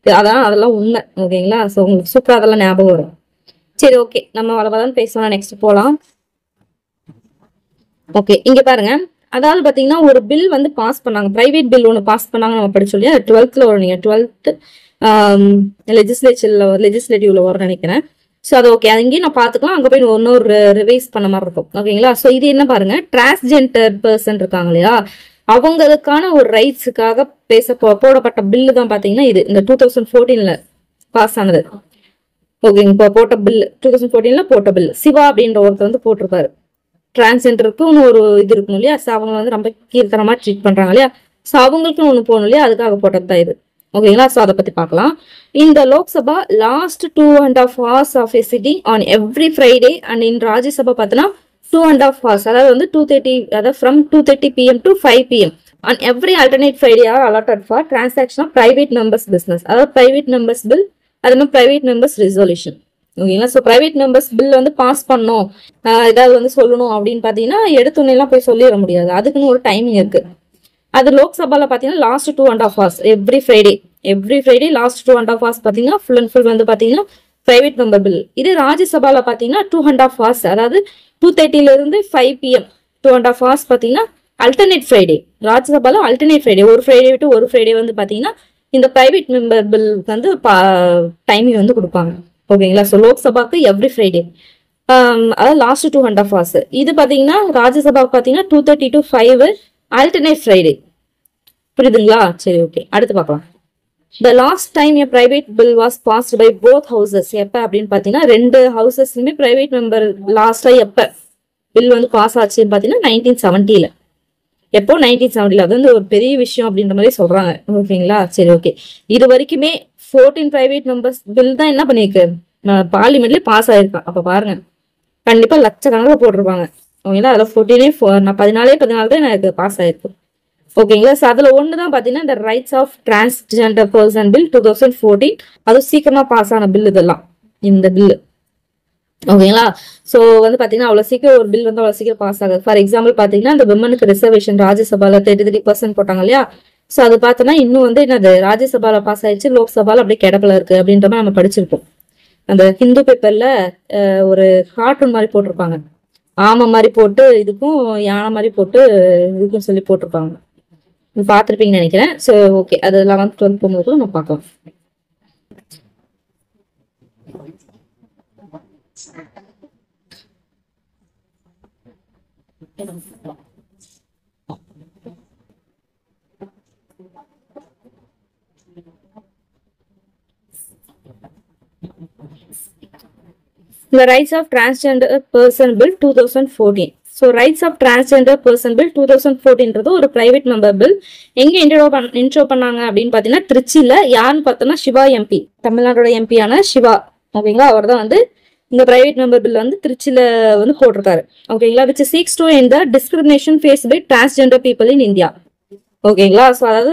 அதெல்லாம் உண்மை. ஓகேங்களா. ஸோ உங்களுக்கு சூப்பரா அதெல்லாம் ஞாபகம் வரும். சரி ஓகே, நம்ம வளவதான் பேசலாம். நெக்ஸ்ட் போலாம். ஓகே, இங்க பாருங்க. அதாவது பாத்தீங்கன்னா ஒரு பில் வந்து பாஸ் பண்ணாங்க, பிரைவேட் பில் ஒன்று பாஸ் பண்ணாங்க, நம்ம படிச்சோம் இல்லையா 12th வரும். நீங்க 12th லெஜிஸ்லேட்டிவ்ல வரும் நினைக்கிறேன். ஸோ அது ஓகே, அங்கேயும் நான் பார்த்துக்கலாம். அங்கே போய் இன்னொரு ரிவைஸ் பண்ண மாதிரி இருக்கும். ஓகேங்களா. ஸோ இது என்ன பாருங்க, டிரான்ஸ்ஜெண்டர் பர்சன் இருக்காங்க இல்லையா, அவங்களுக்கான ஒரு ரைட்ஸுக்காக போடப்பட்ட பில்லு தான் பாத்தீங்கன்னா இது இந்த 2014ல பாஸ் ஆனது. ஓகேங்க. இப்போ போட்ட பில் 2014ல போட்ட பில் சிவா அப்படின்ற ஒருத்தர் வந்து போட்டிருப்பாரு. டிரான்ஸ்ஜெண்டருக்கு ஒரு இது இருக்கணும் இல்லையா, அவங்க வந்து ரொம்ப கீழ்த்தரமா ட்ரீட் பண்றாங்க இல்லையா, ஸோ அவங்களுக்கு ஒன்று போகணும் இல்லையா, அதுக்காக போட்டது தான் இது. ஓகேங்களா. ஸோ அதை பத்தி பார்க்கலாம். இந்த Lok Sabha last 2.5 hours of a sitting on every Friday and in Rajya Sabha பார்த்தோன்னா 2.5 hours, அதாவது வந்து 2:30, அதாவது from 2:30 PM to 5 PM on every alternate Friday are allotted for transaction of private members business, அதாவது private members bill, அது மாதிரி private members resolution. ஓகேங்களா. So private members bill வந்து pass பண்ணோம், ஏதாவது வந்து சொல்லணும் அப்படின்னு பாத்தீங்கன்னா எடுத்துனே எல்லாம் போய் சொல்லிட முடியாது, அதுக்குன்னு ஒரு டைமிங் இருக்கு. அது லோக்சபால பாத்தீங்கன்னா last 2.5 hours every Friday last 2.5 hours பாத்தீங்கன்னா ஃபுல் அண்ட் ஃபுல் வந்து பாத்தீங்கன்னா பிரைவேட் மெம்பர் பில். இது ராஜ்யசபால பாத்தீங்கன்னா 2.5 hours, அதாவது 2:30 இருந்து 5 PM 2.5 hours பாத்தீங்கன்னா அல்டர்னேட் ஃப்ரைடே. ராஜ்யசபால அல்டர்னேட் ஃப்ரைடே, ஒரு ஃப்ரைடே விட்டு ஒரு ஃப்ரைடே வந்து பாத்தீங்கன்னா இந்த பிரைவேட் மெம்பர் பில் வந்து டைமிங் வந்து கொடுப்பாங்க. ஓகேங்களா. ஸோ லோக்சபாக்கு எவ்ரி ஃப்ரைடே, அதாவது லாஸ்ட் 2.5 hours. இது பாத்தீங்கன்னா ராஜ்யசபாவுக்கு பாத்தீங்கன்னா 2:30 to 5 alternate Friday. புரியுதுங்களா. சரி ஓகே, அடுத்து பார்க்கலாம். The last time a private bill was passed by both houses, எப்ப அப்படின்னு பாத்தீங்கன்னா 2 houses-மே பிரைவேட் மெம்பர் லாஸ்டா எப்ப பில் வந்து பாஸ் ஆச்சுன்னு பாத்தீங்கன்னா 1970ல. எப்போ 1970ல, அது வந்து ஒரு பெரிய விஷயம் அப்படின்ற மாதிரி சொல்றாங்க. ஓகேங்களா. சரி ஓகே, இது வரைக்குமே 14 பிரைவேட் மெம்பர்ஸ் பில் தான் என்ன பண்ணிருக்கு பார்லிமெண்ட்லயே பாஸ் ஆயிருக்கான். அப்ப பாருங்க, கண்டிப்பா லட்சக்கணக்கில் போட்டிருப்பாங்க. ஓகேங்களா. அதில் 14 தான் எனக்கு பாஸ் ஆயிருக்கு. ஓகேங்களா. ஸோ அதில் ஒன்று தான் பார்த்தீங்கன்னா இந்த rights of transgender person bill 2014, அதுவும் சீக்கிரமா பாஸ் ஆன பில் இதெல்லாம், இந்த பில்லு. ஓகேங்களா. ஸோ வந்து பார்த்தீங்கன்னா அவ்வளோ சீக்கிரம் ஒரு பில் வந்து அவ்வளோ சீக்கிரம் பாஸ் ஆகுது. ஃபார் எக்ஸாம்பிள் பார்த்தீங்கன்னா இந்த விமனுக்கு ரிசர்வேஷன் ராஜ்யசபால 33% போட்டாங்க இல்லையா, ஸோ அது பார்த்தோன்னா இன்னும் வந்து என்னது ராஜ்யசபால பாஸ் ஆயிடுச்சு, லோக்சபால அப்படியே கிடப்பில் இருக்கு அப்படின்ற மாதிரி நம்ம படிச்சிருப்போம். அந்த ஹிந்து பேப்பர்ல ஒரு கார்ட்டூன் மாதிரி போட்டிருப்பாங்க, ஆமை மாதிரி போட்டு இதுக்கும் யானை மாதிரி போட்டு இதுக்கும் சொல்லி போட்டிருப்பாங்க, பார்த்துருப்பீங்கன்னு நினைக்கிறேன். ஸோ ஓகே, அது 11th 12th போகும்போது நம்ம பார்க்கலாம். The Rights of Transgender Person Bill 2014. So rights of transgender person bill 2014 ஒரு பிரைவேட் மெம்பர் பில். எங்க இன்ட்ரோ பண்ணாங்க அப்படின்னு பாத்தீங்கன்னா திருச்சியில. யாருன்னு பார்த்தோம்னா சிவா எம்பி, தமிழ்நாடோட எம்பியான சிவா. ஓகேங்களா, அவர் தான் வந்து இந்த பிரைவேட் மெம்பர் பில் வந்து திருச்சியில வந்து போட்டிருக்காரு. ஓகேங்களா, which seeks to end the discrimination face by transgender people in India. ஓகேங்களா, ஸோ அதாவது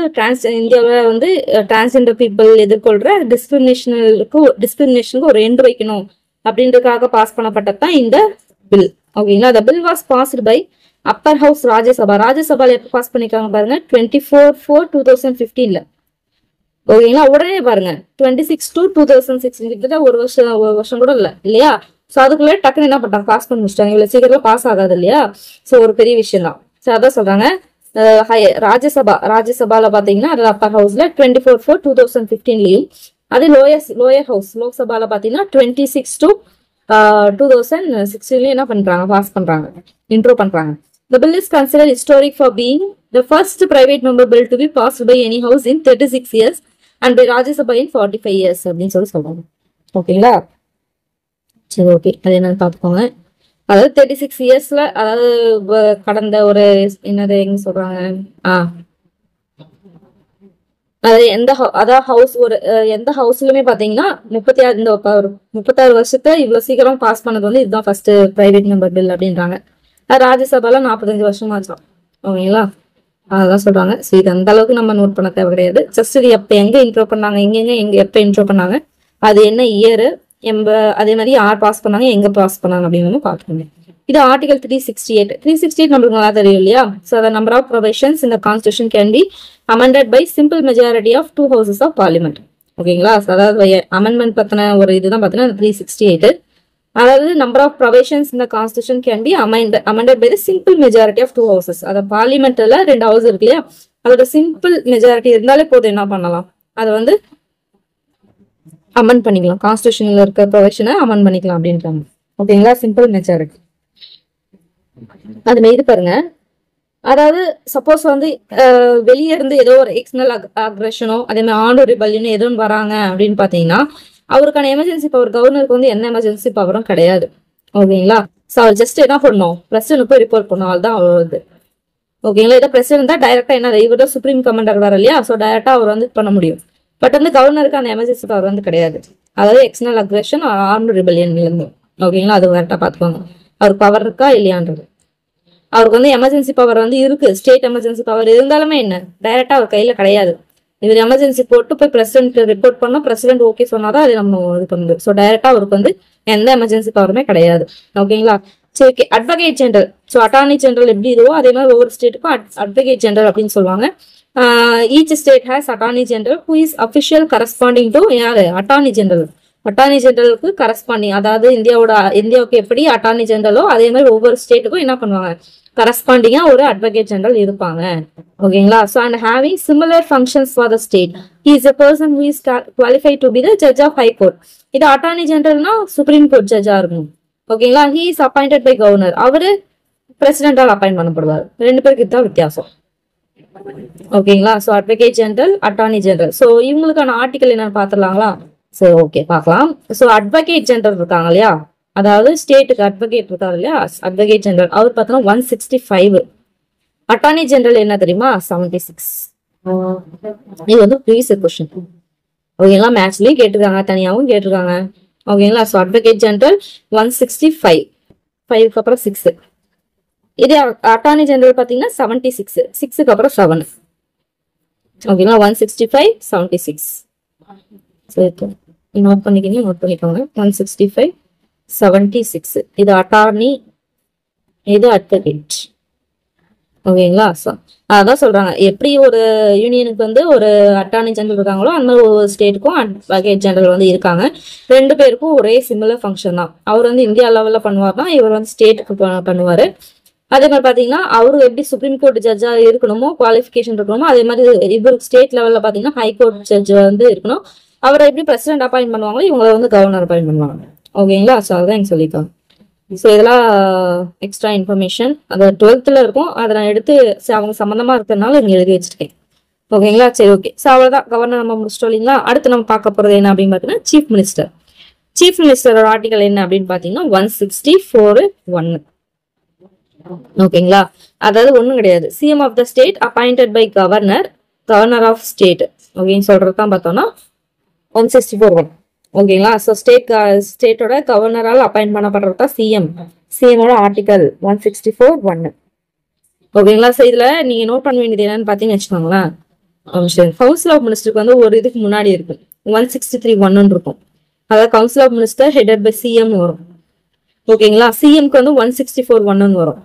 இந்தியாவில் வந்து டிரான்ஸ்ஜெண்டர் பீப்புள் எதிர்கொள்ற டிஸ்கிரிமினேஷனுக்கு ஒரு எண்டு வைக்கணும் அப்படின்றதுக்காக பாஸ் பண்ணப்பட்டது தான் இந்த பில். ஓகேங்களா, the bill was passed by upper house Rajya Sabha. ராஜ்யசபால எப்போ பாஸ் பண்ணிருக்காங்க பாருங்க, 24/4/2015. ஓகேங்களா, உடனே பாருங்க 26/2016, கிட்டத்தட்ட ஒரு வருஷம் கூட இல்லையா. ஸோ அதுக்குள்ளே டக்குன்னு என்ன பண்ணாங்க, பாஸ் பண்ணி முடிச்சிட்டாங்க. இவ்வளவு சீக்கிரம் பாஸ் ஆகாது இல்லையா. ஸோ ஒரு பெரிய விஷயம் தான். ஸோ அதான் சொல்றாங்க, ராஜ்யசபால பாத்தீங்கன்னா அது அப்பர் ஹவுஸ்ல 24/4/2015லயும், அது லோயர் ஹவுஸ் லோக்சபால பாத்தீங்கன்னா 26/2016 என்ன பண்றாங்க, பாஸ் பண்றாங்க, இன்ட்ரோ பண்றாங்க. The bill is considered historic for being the first private member bill to be passed by any house in 36 years and by Rajya Sabha in 45 years அப்படின்னு சொல்றாங்க. ஓகேங்களா, சரி ஓகே, அது என்னன்னு பார்த்துக்கோங்க. அதாவது 36 இயர்ஸ்ல, அதாவது கடந்த ஒரு என்னது எங்க சொல்றாங்க, அதாவது அதாவது ஹவுஸ் ஒரு எந்த ஹவுஸ்லயுமே பாத்தீங்கன்னா 36 வருஷத்தை இவ்வளவு சீக்கிரம் பாஸ் பண்ணது வந்து இதுதான் ஃபர்ஸ்ட் பிரைவேட் மெம்பர் பில் அப்படின்றாங்க. ராஜ்யசபால 45 வருஷமா ஆச்சும். ஓகேங்களா, அதான் சொல்றாங்க. ஸோ இது அந்த அளவுக்கு நம்ம நோட் பண்ண தேவை கிடையாது. ஜஸ்ட் இது எங்க இன்ட்ரோ பண்ணாங்க, எப்ப இன்ட்ரோ பண்ணாங்க, அது என்ன இயரு, அதே மாதிரி யார் பாஸ் பண்ணாங்க, எங்க பாஸ் பண்ணாங்க அப்படின்னு பாத்துக்கோங்க. இது ஆர்டிகல் 368 நம்மளுக்கு நல்லா தெரியும் இல்லையா. So the number of provisions in the constitution can be amended by simple majority of 2 houses of parliament. ஓகேங்களா, அதாவது அமெண்ட்மெண்ட் பத்தின ஒரு இதுதான் பாத்தீங்கன்னா 368. அதாவது நம்பர் ஆஃப் ப்ரொவிஷன்ஸ் இந்த constitution can be amended by the simple majority of 2 houses. அத பார்லிமெண்ட்ல 2 ஹவுஸ் இருக்கு இல்லையா, அதோட சிம்பிள் மெஜாரிட்டி இருந்தாலே போதும், என்ன பண்ணலாம், அதை வந்து அமெண்ட் பண்ணிக்கலாம். கான்ஸ்டியூஷன்ல இருக்க ப்ரொவிஷனை அமெண்ட் பண்ணிக்கலாம் அப்படின்றாங்க. ஓகேங்களா, சிம்பிள் மெஜாரிட்டி. அது மாரி பாருங்க, அதாவது சப்போஸ் வந்து வெளியே இருந்து ஏதோ ஒரு எக்ஸ்டர்னல் அக்ரெஷனோ அதே மாதிரி ஆண்டோ ரிபல்லியனோ எதுவும் வராங்க அப்படின்னு பாத்தீங்கன்னா அவருக்கான எமர்ஜென்சி பவர், கவர்னருக்கு வந்து என்ன எமர்ஜென்சி பவரும் கிடையாது. ஓகேங்களா, ஸோ அவர் ஜஸ்ட் என்ன பண்ணணும், பிரசிடென்ட் போய் ரிப்போர்ட் பண்ணணும், அதுதான் அவரது. ஓகேங்களா, இதை பிரசிடென்ட் தான் டைரக்டா என்ன, இவர் தான் சுப்ரீம் கமாண்டர் வர இல்லையா, ஸோ டைரக்டா அவர் வந்து பண்ண முடியும். பட் வந்து கவர்னருக்கு அந்த எமர்ஜென்சி பவர் வந்து கிடையாது. அதாவது எக்ஸ்டர்னல் அக்ரெஷன் ஆர்ம்டு ரிபல்லியன் இருந்து. ஓகேங்களா, அது கரெக்டா பாத்துக்கோங்க. அவருக்கு பவர் இருக்கா இல்லையான்றது. அவருக்கு வந்து எமர்ஜென்சி பவர் வந்து இருக்கு, ஸ்டேட் எமர்ஜென்சி பவர் இருந்தாலுமே என்ன டைரக்டா அவர் கையில கிடையாது. இவர் எமர்ஜென்சி போட்டு போய் பிரசிடென்ட் ரிப்போர்ட் பண்ணா பிரசிடென்ட் ஓகே சொன்னாதான் அது நம்ம இது பண்ணுது. ஸோ டைரக்டா அவருக்கு வந்து எந்த எமர்ஜென்சி பவருமே கிடையாது. ஓகேங்களா, சரி okay. Advocate general, so attorney general எப்படி இதுவோ அதே மாதிரி ஒவ்வொரு ஸ்டேட்டுக்கும் அட்வொகேட் ஜெனரல் அப்படின்னு சொல்லுவாங்க. Each state has attorney general who is official corresponding to யாரு, அட்டார்னி ஜெனரல். அட்டார்னி ஜெனரலுக்கு கரஸ்பாண்டிங், அதாவது இந்தியாவுக்கு எப்படி அட்டார்னி ஜெனரலோ அதே மாதிரி ஒவ்வொரு ஸ்டேட்டுக்கும் என்ன பண்ணுவாங்க, கரஸ்பாண்டிங்கா ஒரு அட்வொகேட் ஜெனரல் இருப்பாங்க. ஓகேங்களா, so and having similar functions for the state. He is a person who is qualified to be the judge of high court. இது அட்டார்னி ஜெனரல்னா சுப்ரீம் கோர்ட் ஜட்ஜா இருக்கும். ஓகேங்களா, he is appointed by governor. அவரு பிரசிடென்டால் appoint பண்ணப்படுவார். ரெண்டு பேருக்கு இதுதான் வித்தியாசம். ஓகேங்களா, so advocate general, attorney general. So இவங்களுக்கான ஆர்டிகல் என்னன்னு பாத்துடலாங்களா. சரி ஓகே, பார்க்கலாம். ஸோ அட்வொகேட் ஜெனரல் இருக்காங்க இல்லையா, அதாவது ஸ்டேட்டுக்கு அட்வொகேட் இருக்காரு இல்லையா, அட்வொகேட் ஜெனரல் அவர் பார்த்தோன்னா 165. அட்டார்னி ஜெனரல் என்ன தெரியுமா, 76. இது வந்து ப்ரீவியஸ் கொஸ்டின். ஓகேங்களா, மேட்ச்லயும் கேட்டிருக்காங்க, தனியாகவும் கேட்டிருக்காங்க. ஓகேங்களா, ஸோ அட்வொகேட் ஜெனரல் 165, 5க்கு அப்புறம் 6. இது அட்டார்னி ஜெனரல் பார்த்தீங்கன்னா 76, 6க்கு அப்புறம் 7. ஓகேங்களா, 165, 76. சரி, நோட் பண்ணிக்கோங்க. 165, 76. இது அட்டார்னி, இது அட்வொகேட். ஓகேங்களா, அதான் சொல்றாங்க, எப்படி ஒரு யூனியனுக்கு வந்து ஒரு அட்டார்னி ஜெனரல் இருக்காங்களோ அந்த ஒரு ஸ்டேட்டுக்கும் அட்வொகேட் ஜெனரல் வந்து இருக்காங்க. ரெண்டு பேருக்கும் ஒரே சிமிலர் ஃபங்க்ஷன் தான். அவர் வந்து இந்தியா லெவலில் பண்ணுவார்னா இவர் வந்து ஸ்டேட்டுக்கு பண்ணுவாரு. அதே மாதிரி பாத்தீங்கன்னா அவரு எப்படி சுப்ரீம் கோர்ட் ஜட்ஜா இருக்கணுமோ, குவாலிஃபிகேஷன் இருக்கணுமோ, அதே மாதிரி இவருக்கு ஸ்டேட் லெவல்ல பாத்தீங்கன்னா ஹை கோர்ட் ஜட்ஜ் வந்து இருக்கணும். அவரை எப்படி பிரசிடென்ட் அப்பாயிண்ட் பண்ணுவாங்களோ இவங்களை வந்து கவர்னர் அப்பாயிண்ட் பண்ணுவாங்க. ஓகேங்களா, ஸோ அதுதான் எனக்கு சொல்லியிருக்காங்க. ஸோ இதெல்லாம் எக்ஸ்ட்ரா இன்ஃபர்மேஷன் அது 12th இருக்கும். அதை நான் எடுத்து அவங்க சம்மந்தமா இருக்கிறதுனால இங்கே எழுதி வச்சிருக்கேன். ஓகேங்களா, சரி ஓகே. ஸோ அவ்வளோதான், கவர்னர் நம்ம முடிச்சிட்டோம் இல்லைங்களா. அடுத்து நம்ம பார்க்க போகிறது என்ன அப்படின்னு பார்த்தீங்கன்னா சீஃப் மினிஸ்டர். சீஃப் மினிஸ்டரோட ஆர்டிகல் என்ன அப்படின்னு பார்த்தீங்கன்னா 164(1). ஓகேங்களா, அதாவது ஒன்றும் கிடையாது, CM of the state appointed by governor of state ஓகேன்னு சொல்றது தான் பார்த்தோம்னா 164(1). ஓகேங்களா, ஸோ ஸ்டேட்டோட கவர்னரால் அப்பாயிண்ட் பண்ணப்படுறது தான் சிஎமோட ஆர்டிகல் 164(1). ஓகேங்களா, ஸோ இதில் நீங்கள் நோட் பண்ண வேண்டியது என்னன்னு பார்த்தீங்கன்னு வச்சுக்கோங்களேன். கவுன்சில் ஆஃப் மினிஸ்டருக்கு வந்து ஒரு இதுக்கு முன்னாடி இருக்கும் 163(1) இருக்கும். அதாவது council of minister headed by CM வரும். ஓகேங்களா, சிஎம்க்கு வந்து 164(1) வரும்.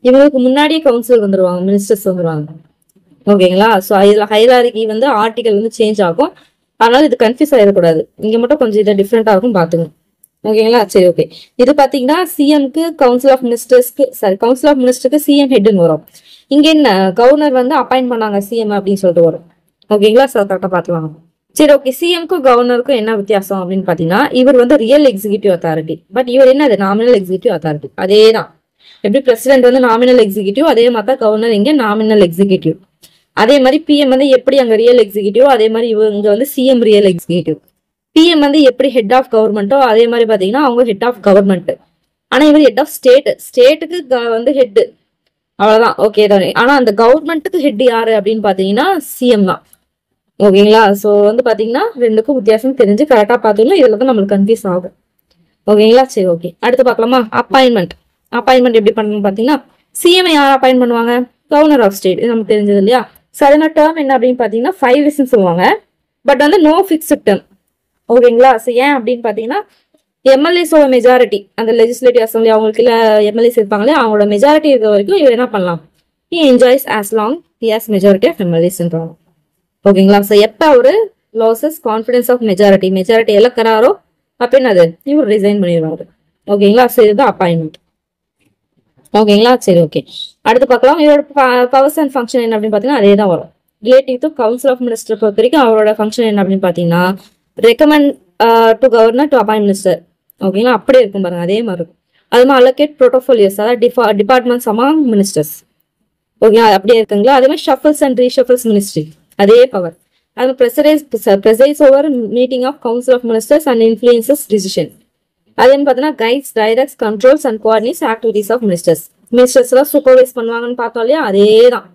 இவங்களுக்கு முன்னாடியே கவுன்சில் வந்துருவாங்க, மினிஸ்டர்ஸ் வந்துருவாங்க. ஓகேங்களா, ஸோ இதில் ஹைரார்கி வந்து ஆர்டிகல் வந்து சேஞ்ச் ஆகும். அதனால இது கன்ஃபியூஸ் ஆகிடக்கூடாது. இங்கே மட்டும் கொஞ்சம் இதை டிஃப்ரெண்டாக இருக்கும், பார்த்துங்க. ஓகேங்களா, சரி ஓகே. இது பார்த்தீங்கன்னா சிஎம்க்கு கவுன்சில் ஆஃப் மினிஸ்டருக்கு சிஎம் ஹெட்னு வரும். இங்கே என்ன கவர்னர் வந்து அப்பாயிண்ட் பண்ணாங்க சிஎம் அப்படின்னு சொல்லிட்டு வரும். ஓகேங்களா, ஸோ கரெக்டாக பார்த்துவாங்க. சரி ஓகே, சிஎம்க்கும் கவர்னருக்கும் என்ன வித்தியாசம் அப்படின்னு பார்த்தீங்கன்னா இவர் வந்து ரியல் எக்ஸிக்யூட்டிவ் அத்தாரிட்டி, பட் இவர் என்னது நாமினல் எக்ஸிக்யூட்டிவ் அத்தாரிட்டி. அதே தான், எப்படி பிரசிடென்ட் வந்து நாமினல் எக்ஸிக்யூட்டிவ், அதே மாதிரி தான் கவர்னர் இங்கே நாமினல் எக்ஸிக்யூட்டிவ். அதே மாதிரி பிஎம் வந்து எப்படி அங்கே ரியல் எக்ஸிக்யூட்டிவ், அதே மாதிரி இவங்க வந்து சிஎம் ரியல் எக்ஸிக்யூட்டிவ். பிஎம் வந்து எப்படி ஹெட் ஆஃப் கவர்மெண்ட்டோ அதே மாதிரி பார்த்தீங்கன்னா அவங்க ஹெட் ஆஃப் கவர்மெண்ட். ஆனால் இவர் ஹெட் ஆஃப் ஸ்டேட்டுக்கு வந்து ஹெட், அவ்வளோதான். ஓகே தானே. ஆனால் அந்த கவர்மெண்ட்டுக்கு ஹெட் யாரு அப்படின்னு பார்த்தீங்கன்னா சிஎம் தான். ஓகேங்களா, ஸோ வந்து பார்த்தீங்கன்னா ரெண்டுக்கும் வித்தியாசம் தெரிஞ்சு கரெக்டாக பார்த்தீங்கன்னா இதில் தான் நம்மளுக்கு கன்ஃபியூஸ் ஆகும். ஓகேங்களா, சரி ஓகே. அடுத்து பார்க்கலாமா, அப்பாயின்மெண்ட் எப்படி பண்ணணும்னு பார்த்தீங்கன்னா சிஎம் யார் அப்பாயிண்ட் பண்ணுவாங்க, கவர்னர் ஆஃப் ஸ்டேட். இது நமக்கு தெரிஞ்சது இல்லையா. ஸோ அதனால டேர்ம் என்ன அப்படின்னு பார்த்தீங்கன்னா 5 years சொல்லுவாங்க, பட் வந்து நோ ஃபிக்ஸ்டு டேர்ம். ஓகேங்களா, ஸோ ஏன் அப்படின்னு பார்த்தீங்கன்னா எம்எல்ஏஸோட மெஜாரிட்டி, அந்த லெஜிஸ்லேட்டிவ் அசம்பிளி அவங்களுக்கு இல்லை எம்எல்ஏஸ் இருப்பாங்களே அவங்களோட மெஜாரிட்டி இருக்க வரைக்கும் இவர் என்ன பண்ணலாம், he enjoys as long he has majority of எம்எல்ஏஸ்ன்றாங்க. ஓகேங்களா, ஸோ எப்போ ஒரு லாசஸ் கான்ஃபிடன்ஸ் ஆஃப் மெஜாரிட்டி இழக்கிறாரோ அப்போ என்னது இவர் ரிசைன் பண்ணிடுவாரு. ஓகேங்களா, ஸோ இதுதான் அப்பாயின்மெண்ட். ஓகேங்களா, சரி ஓகே. அடுத்து பார்க்கலாம், இவரோட பவர்ஸ் அண்ட் ஃபங்க்ஷன் என்ன அப்படின்னு பார்த்தீங்கன்னா அதே தான் வரும். Relative to council of minister பொறுத்த வரைக்கும் அவரோட ஃபங்க்ஷன் என்ன அப்படின்னு பார்த்தீங்கன்னா recommend to governor to appoint minister. ஓகேங்களா, அப்படியே இருக்கும் பாருங்க, அதே மாதிரி இருக்கும். அது மாதிரி அலோகேட் ப்ரோட்டோஃபோலியோஸ், அதாவது டிபார்ட்மெண்ட்ஸ் அமாங் மினிஸ்டர்ஸ். ஓகேங்களா, அப்படியே இருக்குங்களா. அதே மாதிரி ஷஃபிள்ஸ் அண்ட் ரீஷஃபிள்ஸ் மினிஸ்ட்ரி, அதே பவர். அது presides over meeting of council of ministers and influences decision. அதே பார்த்தீங்கன்னா guides, directs, controls and coordinates activities of ministers எல்லாம் சூப்பர்வைஸ் பண்ணுவாங்கன்னு பார்த்தோம் இல்லையா, அதே தான்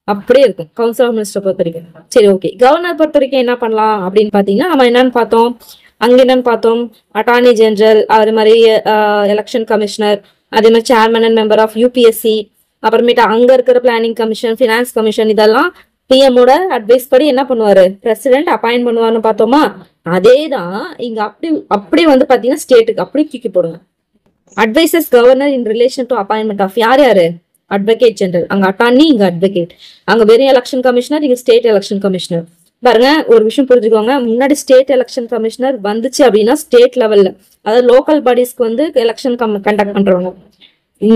அப்படியே இருக்கும் கவுன்சில் ஆஃப் மினிஸ்டர் பொறுத்த வரைக்கும். சரி ஓகே, கவர்னர் பொறுத்த வரைக்கும் என்ன பண்ணலாம் அப்படின்னு பார்த்தீங்கன்னா நம்ம என்னன்னு பார்த்தோம், என்னன்னு பார்த்தோம், அட்டார்னி ஜெனரல், அதே மாதிரி எலெக்ஷன் கமிஷனர், அதே மாதிரி chairman and member of UPSC, அப்புறமேட்டு அங்க இருக்கிற பிளானிங் கமிஷன், ஃபினான்ஸ் கமிஷன், இதெல்லாம் பிஎம்மோட அட்வைஸ் படி என்ன பண்ணுவாரு பிரசிடென்ட் அப்பாயிண்ட் பண்ணுவார்னு பார்த்தோமா. அதே தான் இங்க அப்படி வந்து பாத்தீங்கன்னா ஸ்டேட்டுக்கு அப்படி தூக்கி போடுங்க. Advises governor in relation to appointment of யாரு அட்வொகேட் ஜெனரல். அங்க அட்டார்னி, இங்க அட்வொகேட். அங்க வெறும் எலெக்ஷன் கமிஷனர், இங்க ஸ்டேட் எலெக்ஷன் கமிஷனர். பாருங்க, ஒரு விஷயம் புரிஞ்சுக்கோங்க, முன்னாடி ஸ்டேட் எலெக்ஷன் கமிஷனர் வந்துச்சு அப்படின்னா ஸ்டேட் லெவல்ல, அதாவது லோக்கல் பாடிஸ்க்கு வந்து எலெக்ஷன் கண்டக்ட் பண்றவங்க.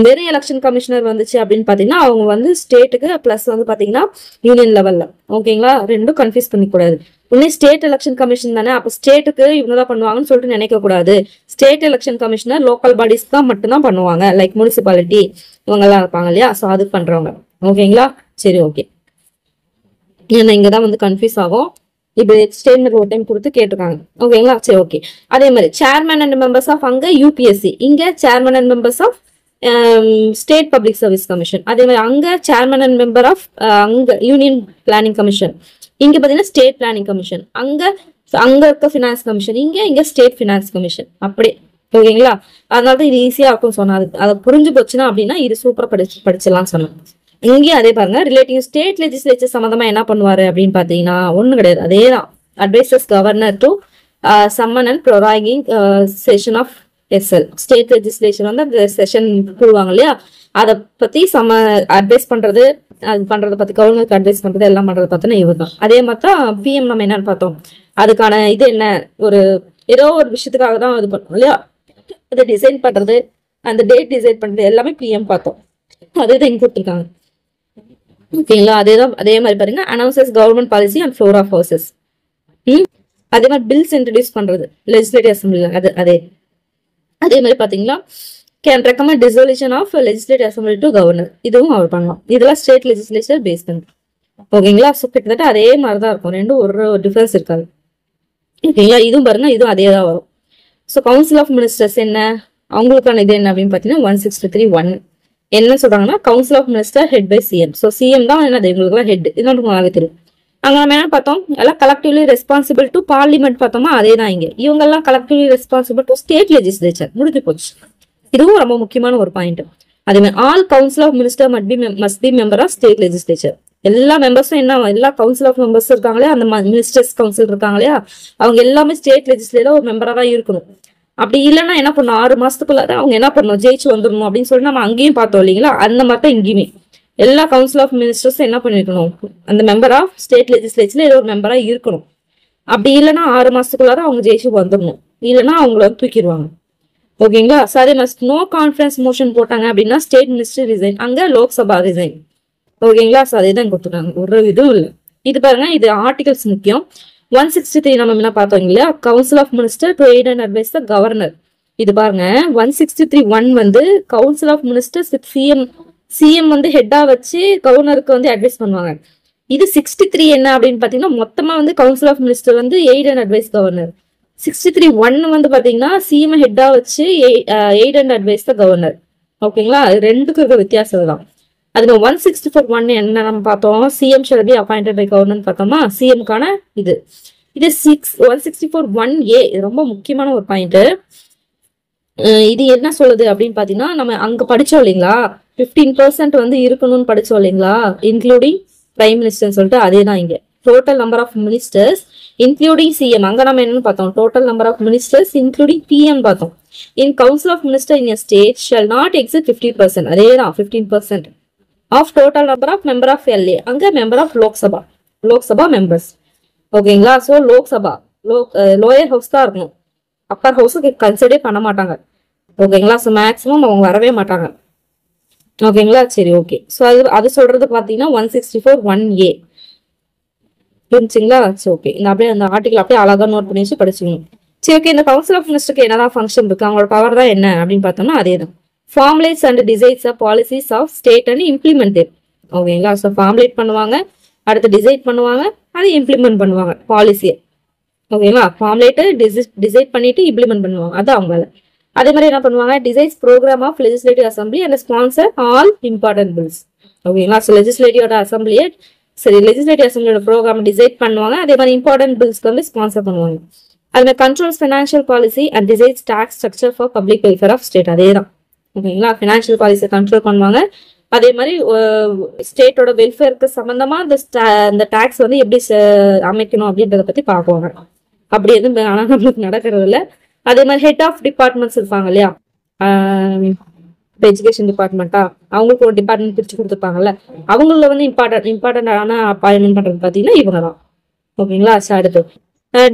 வெறும் எலெக்ஷன் கமிஷனர் வந்துச்சு அப்படின்னு பாத்தீங்கன்னா அவங்க வந்து ஸ்டேட்டுக்கு பிளஸ் வந்து பாத்தீங்கன்னா யூனியன் லெவல்ல. ஓகேங்களா, ரெண்டும் கன்ஃபியூஸ் பண்ணிக்கூடாது. இன்னும் ஸ்டேட் எலெக்ஷன் கமிஷன் தானே, அப்ப ஸ்டேட்டுக்கு இவங்க தான் பண்ணுவாங்கன்னு சொல்லிட்டு நினைக்க கூடாது. State election commissioner local bodies தான் மட்டும்தான் பண்ணுவாங்க, லைக் முனிசிபாலிட்டி இவங்க எல்லாம் இருப்பாங்க இல்லையா, ஸோ அது பண்றவங்க. ஓகேங்களா, சரி ஓகே. ஏன்னா இங்கதான் வந்து கன்ஃபியூஸ் ஆகும். இப்போ ஸ்டேட்மெண்ட் ஒரு டைம் கொடுத்து கேட்டிருக்காங்க. ஓகேங்களா, சரி ஓகே. அதே மாதிரி சேர்மன் அண்ட் மெம்பர்ஸ் ஆஃப் அங்க யூபிஎஸ்சி, இங்க chairman and members of state public service commission. அதே மாதிரி அங்க சேர்மன் அண்ட் மெம்பர் ஆஃப் அங்க யூனியன் பிளானிங் கமிஷன், இங்க பாத்தீங்கன்னா ஸ்டேட் பிளானிங் கமிஷன், அங்க இருக்க பினான்ஸ் கமிஷன், இங்க ஸ்டேட் பினான்ஸ் கமிஷன். அப்படியே ஓகேங்களா, அதனாலதான் இது ஈஸியா இருக்கும் சொன்னாது. அதை புரிஞ்சு போச்சுன்னா அப்படின்னா இது சூப்பரா படிச்சிடலாம் சொன்னேன். இங்கேயும் அதே பாருங்க, ரிலேட்டிவ் ஸ்டேட் லெஜிஸ்லேச்சர் சம்பந்தமா என்ன பண்ணுவாரு அப்படின்னு பாத்தீங்கன்னா ஒண்ணும் கிடையாது, அதேதான். Advises governor to summon and proroguing session of SL. State legislation வந்து அந்த செஷன் போடுவாங்க இல்லையா, அதை பத்தி அட்வைஸ் பண்றது, அது பண்றதை பத்தி கவர்னருக்கு அட்வைஸ் பண்றது எல்லாம் பண்றது பார்த்தோன்னா இவர் தான். அதே மாதிரி தான் பிஎம் நம்ம என்னன்னு பார்த்தோம், அதுக்கான இது என்ன, ஏதோ ஒரு விஷயத்துக்காக தான் இது பண்ணோம் இல்லையா, அதை டிசைன் பண்றது, அந்த டேட் டிசைட் பண்றது எல்லாமே பிஎம் பார்த்தோம். அதே தான் இங்க கொடுத்துருக்காங்க. ஓகேங்களா, அதே மாதிரி பாருங்க, announces government policy and floor of houses. அதே மாதிரி பில்ஸ் இன்ட்ரடியூஸ் பண்றது லெஜிஸ்லேட்டிவ் அசம்பிளில, அதே அதே மாதிரி பாத்தீங்கன்னா can recommend dissolution of legislative assembly to governor, இதுவும் அவர் பண்ணலாம். இதெல்லாம் ஸ்டேட் லெஜிஸ்லேச்சர் பேஸ் பண்ணி. ஓகேங்களா. ஸோ கிட்டத்தட்ட அதே மாதிரி தான் இருக்கும், ரெண்டும் ஒரு டிஃபரன்ஸ் இருக்காது. ஓகேங்களா. இதுவும் பாருங்க, இதுவும் அதே தான் வரும். ஸோ கவுன்சில் ஆஃப் மினிஸ்டர்ஸ் என்ன, அவங்களுக்கான இது என்ன அப்படின்னு பார்த்தீங்கன்னா 163(1) என்ன சொல்றாங்கன்னா, council of minister head by CM. So CM தான் என்னது இவங்களுக்குலாம் ஹெட், இதெல்லாம் நல்லாவே தெரியும். அங்கே நம்ம என்ன பார்த்தோம், எல்லாம் கலெக்டிவ்லி ரெஸ்பான்சிபிள் டு பார்லிமெண்ட் பார்த்தோமா, அதே தான் இங்கே. இவங்கெல்லாம் collectively responsible to state legislature, முடிஞ்சு போச்சு. இதுவும் ரொம்ப முக்கியமான ஒரு பாயிண்ட். அதே மாதிரி all council of minister must be member of state legislature. எல்லா மெம்பர்ஸும் என்ன, எல்லா கவுன்சில் ஆஃப் மெம்பர்ஸ் இருக்காங்களே, அந்த மினிஸ்டர்ஸ் கவுன்சில் இருக்காங்களே, அவங்க எல்லாமே ஸ்டேட் லெஜிஸ்லேட்டர் ஒரு மெம்பரா தான் இருக்கணும். அப்படி இல்லைன்னா என்ன பண்ணணும், 6 மாசத்துக்குள்ளார அவங்க என்ன பண்ணணும், ஜெயிச்சு வந்துடணும் அப்படின்னு சொல்லி நம்ம அங்கேயும் பார்த்தோம் இல்லைங்களா. அந்த மாதிரி தான் இங்கேயுமே எல்லா கவுன்சில் ஆஃப் மினிஸ்டர்ஸ் என்ன பண்ணிருக்கணும், அந்த மெம்பர் ஆஃப் ஸ்டேட் லெஜிஸ்லேச்சர்ல ஏதோ ஒரு மெம்பரா இருக்கணும். அப்படி இல்லைன்னா 6 மாசத்துக்குள்ளார அவங்க ஜெயிச்சு வந்துடணும், இல்லைன்னா அவங்கள தூக்கிடுவாங்க. ஓகேங்களா. ஸோ அதே மாதிரி நோ கான்ஃபரன்ஸ் மோஷன் போட்டாங்க அப்படின்னா ஸ்டேட் மினிஸ்டர் ரிசைன், அங்க லோக்சபா ரிசைன். ஓகேங்களா. ஸோ அதே தான் கொடுத்துருக்காங்க, ஒரு இதுவும் இல்லை. இது பாருங்க, இது ஆர்டிகல்ஸ் முக்கியம். 163 நம்ம என்ன பார்த்தோம் இல்லையா, council of minister to aid and advise the governor. இது பாருங்க 163(1) வந்து council of ministers with CM வந்து ஹெட்டா வச்சு கவர்னருக்கு வந்து அட்வைஸ் பண்ணுவாங்க. இது 63 என்ன அப்படின்னு பாத்தீங்கன்னா, மொத்தமா வந்து கவுன்சில் ஆஃப் மினிஸ்டர் வந்து எய்ட் அண்ட் அட்வைஸ் கவர்னர். 63(1) வந்து பாத்தீங்கன்னா சிஎம் ஹெட்டா வச்சு eight and advise the governor. ஓகேங்களா. ரெண்டுக்கும் இருக்க வித்தியாசம் தான். அதுல 164(1) என்ன நம்ம பார்த்தோம், CM shall be appointed by governor பார்த்தோமா, சிஎம்கான இது. இது 164(1)A ரொம்ப முக்கியமான ஒரு பாயிண்ட். இது என்ன சொல்லுது அப்படின்னு பாத்தீங்கன்னா, நம்ம அங்க படிச்சோம் இல்லைங்களா, 15% வந்து இருக்கணும்னு படிச்சோம் இல்லைங்களா, இன்க்ளூடிங் பிரைம் மினிஸ்டர்னு சொல்லிட்டு, அதே தான் இங்க. Total number of ministers including CM, அங்க நம்ம என்னன்னு பார்த்தோம், total number of ministers including PM பார்த்தோம். In council of minister in a state shall not exceed 50%, அதே தான் 15% of total number of member of LA, அங்க மெம்பர் ஆஃப் லோக்சபா மெம்பர்ஸ். ஓகேங்களா. So Lok Sabha lower house தான் இருக்கணும், அப்பர் ஹவுஸுக்கு கன்சிடரே பண்ண மாட்டாங்க. ஓகேங்களா. ஸோ மேக்ஸிமம் அவங்க வரவே மாட்டாங்க. ஓகேங்களா. சரி, ஓகே. ஸோ அது சொல்றது பார்த்தீங்கன்னா 164(1)A புரிஞ்சுங்களா. சரி, ஓகே. இந்த அப்படியே அந்த ஆர்டிகல் அப்படியே அழகா நோட் பண்ணி வச்சு படிச்சுக்கணும். சரி, ஓகே. இந்த கவுன்சில் ஆஃப் மினிஸ்டருக்கு என்னதான் ஃபங்க்ஷன் இருக்கு, அவங்களோட பவர் தான் என்ன அப்படின்னு பார்த்தோம்னா, அதே தான். Formulates and decides of policies of state and implement. ஓகேங்களா. ஸோ ஃபார்முலேட் பண்ணுவாங்க, அடுத்து டிசைட் பண்ணுவாங்க, அதை இம்ப்ளிமெண்ட் பண்ணுவாங்க பாலிசியை. ஓகேங்களா. ஃபார்முலேட்டு டிசைட் பண்ணிட்டு இம்ப்ளிமெண்ட் பண்ணுவாங்க, அது அவங்க வேலை. அதே மாதிரி என்ன பண்ணுவாங்க, decides program of legislative assembly and sponsor all important bills. ஓகேங்களா. ஸோ லெஜிஸ்லேட்டிவோட அசம்பிளியை லெஜிஸ்லேட்டிவ் அசம்பிளியோட ப்ரோக்ராம் டிசைட் பண்ணுவாங்க, அதே மாதிரி இம்பார்ட்டன்ட் பில்ஸ்க்கு வந்து ஸ்பான்சர் பண்ணுவாங்க. அது மாதிரி controls financial policy and decides tax structure for public welfare of state, அதே தான். ஓகேங்களா. ஃபினான்ஷியல் பாலிசியை கண்ட்ரோல் பண்ணுவாங்க, அதே மாதிரி ஸ்டேட்டோட வெல்ஃபேருக்கு சம்பந்தமா இந்த டாக்ஸ் வந்து எப்படி அமைக்கணும் அப்படின்றத பத்தி பார்க்குவாங்க. அப்படி எதுவும் ஆனா நம்மளுக்கு நடக்கிறது இல்லை. அதே மாதிரி ஹெட் ஆஃப் டிபார்ட்மெண்ட்ஸ் இருப்பாங்க இல்லையா, எஜுகேஷன் டிபார்ட்மெண்ட்டா, அவங்களுக்கு ஒரு டிபார்ட்மெண்ட் பிரிச்சு கொடுத்துருப்பாங்கல்ல, அவங்கள வந்து இம்பார்ட்டன்டான அப்பாயின்மெண்ட் பண்றது பார்த்தீங்கன்னா இவங்க தான். ஓகேங்களா. அடுத்து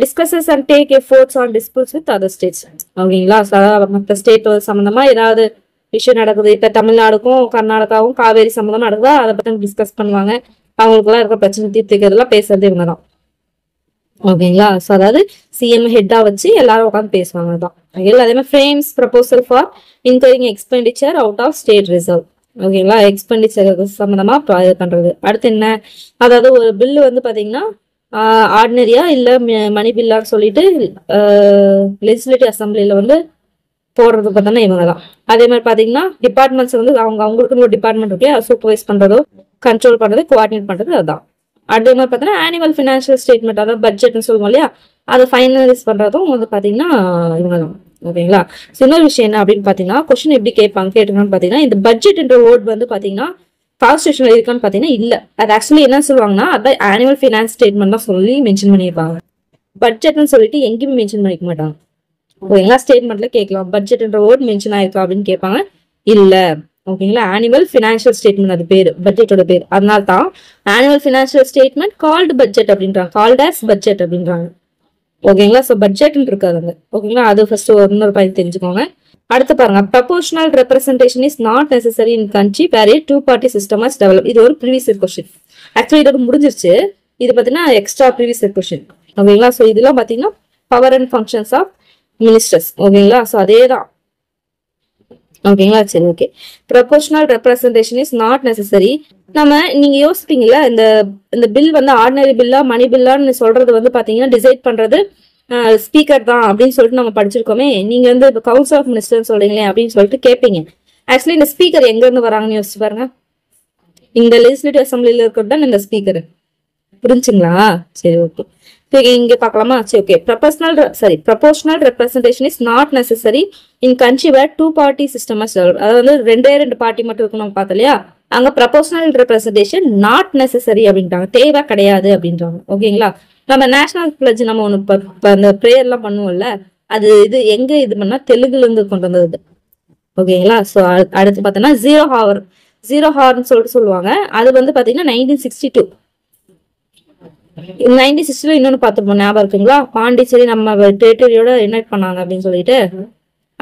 discusses and take efforts on disputes with other states. ஓகேங்களா. மற்ற ஸ்டேட் சம்பந்தமா ஏதாவது விஷயம் நடக்குது, இப்ப தமிழ்நாடுக்கும் கர்நாடகாவும் காவேரி சம்பந்தமா நடக்குதா, அதை பத்தி டிஸ்கஸ் பண்ணுவாங்க. அவங்களுக்குலாம் இருக்க பிரச்சனை தீர்த்துக்கிறதுலாம் பேசுறது இவங்க தான். ஓகேங்களா. ஸோ அதாவது சிஎம் ஹெட்டா வச்சு எல்லாரும் உட்காந்து பேசுவாங்க தான். ஓகேங்களா. அதே மாதிரி frames proposal for incurring expenditure out of state reserve. ஓகேங்களா. எக்ஸ்பெண்டிச்சர் சம்பந்தமா பண்றது. அடுத்து என்ன, அதாவது ஒரு பில்லு வந்து பாத்தீங்கன்னா ஆர்டினரியா இல்ல மணி பில்லான்னு சொல்லிட்டு லெஜிஸ்லேட்டிவ் அசம்பிளில வந்து போடுறது பார்த்தோன்னா இவங்க தான். அதே மாதிரி பாத்தீங்கன்னா டிபார்ட்மெண்ட்ஸ் வந்து அவங்களுக்குன்னு ஒரு டிபார்ட்மெண்ட் இருக்கு, சூப்பர்வைஸ் பண்றதோ கண்ட்ரோல் பண்றது கோஆர்டினேட் பண்றது அதுதான். அதே மாதிரி பார்த்தீங்கன்னா ஆனுவல் ஃபினான்ஷியல் ஸ்டேட்மெண்ட், அதாவது பட்ஜெட்னு சொல்லுவோம் இல்லையா, அதை ஃபைனலைஸ் பண்றதும் வந்து பாத்தீங்கன்னா இவங்க தான். ஓகேங்களா. இன்னொரு விஷயம் என்ன அப்படின்னு பாத்தீங்கன்னா, கொஸ்டின் எப்படி கேட்டுக்கணும்னு பாத்தீங்கன்னா, இந்த பட்ஜெட்ன்ற வேர்ட் வந்து பாத்தீங்கன்னா கான்ஸ்டிடியூஷன்ல இருக்கான்னு பாத்தீங்கன்னா இல்ல. அது ஆக்சுவலி என்ன சொல்லுவாங்கன்னா, அதான் ஆனுவல் ஃபினான்ஸ் ஸ்டேட்மெண்ட் தான் சொல்லி மென்ஷன் பண்ணியிருப்பாங்க. பட்ஜெட்னு சொல்லிட்டு எங்கேயுமே மென்ஷன் பண்ணிக்க மாட்டாங்க. ஓகேங்களா. ஸ்டேட்மெண்ட்ல கேட்கலாம் பட்ஜெட்ன்ற வேர்ட் மென்ஷன் ஆயிருக்கா அப்படின்னு கேட்பாங்க, இல்ல. ஓகேங்களா. ஆனுவல் ஃபினான்ஷியல் ஸ்டேட்மெண்ட் அது பேரு, பட்ஜெட்டோட பேர். அதனால தான் annual financial statement called budget அப்படின்றாங்க, கால்ட் ஆஸ் பட்ஜெட் அப்படின்றாங்க. ஓகேங்களா. ஸோ பட்ஜெட்னு இருக்காதுங்க. ஓகேங்களா. அது ஃபர்ஸ்ட் இன்னொரு பாயிண்ட் தெரிஞ்சுக்கோங்க. அடுத்து பாருங்க, proportional representation is not necessary in country where a 2-party system is develop. இது ஒரு ப்ரீவியஸ் இயர் கொஸ்டின். ஆக்சுவலி இதோட முடிஞ்சிருச்சு. இது பார்த்தீங்கன்னா எக்ஸ்ட்ரா ப்ரீவியஸ் இயர் கொஸ்டின். ஓகேங்களா. ஸோ இதெல்லாம் பார்த்தீங்கன்னா power and functions of ministers. ஓகேங்களா. ஸோ அதே தான் ஓகேங்களா? சரி, okay. Proportional representation is not necessary. நீங்க யோசிப்பீங்களா, இந்த இந்த பில் வந்து ஆர்டினரி பில்லா மணி பில்லான்னு சொல்றது வந்து பாத்தீங்கன்னா டிசைட் பண்றது ஸ்பீக்கர் தான் அப்படின்னு சொல்லிட்டு நம்ம படிச்சிருக்கோமே. நீங்க வந்து இப்போ கவுன்சில் ஆஃப் மினிஸ்டர் சொல்றீங்களே அப்படின்னு சொல்லிட்டு கேட்பீங்க. ஆக்சுவலி இந்த ஸ்பீக்கர் எங்க இருந்து வராங்கன்னு யோசிச்சு பாருங்க. இந்த லெஜிஸ்லேட்டிவ் அசம்பிளில இருக்கிறது தான் இந்த ஸ்பீக்கர். புரிஞ்சுங்களா? சரி, ஓகே. இங்க பார்க்கலாமா? சரி, okay. Proportional representation is not necessary in country where 2 party system. அதாவது வந்து 2 பார்ட்டி மட்டும் இருக்கு நம்ம பார்த்தோம் இல்லையா? அங்க ப்ரொபோஷனல் ரெப்ரசன்டேஷன் நாட் நெசசரி அப்படின்றாங்க, தேவை கிடையாது அப்படின்றாங்க. ஓகேங்களா? நம்ம நேஷனல் பிளட்ஜ் நம்ம ஒண்ணு அந்த ப்ரேயர் எல்லாம் பண்ணுவோம்ல, அது எங்க பண்ணா தெலுங்குல இருந்து கொண்டு வந்தது. ஓகேங்களா? ஸோ அடுத்து பார்த்தோம்னா ஜீரோ ஹார்ன்னு சொல்லிட்டு சொல்லுவாங்க. அது வந்து பாத்தீங்கன்னா 1962. 1960 இன்னொன்னு பார்த்துப்போம், ஞாபகம் இருக்குங்களா? பாண்டிச்சேரி நம்ம டெரிட்டரியோட யுனைட் பண்ணாங்க அப்படின்னு சொல்லிட்டு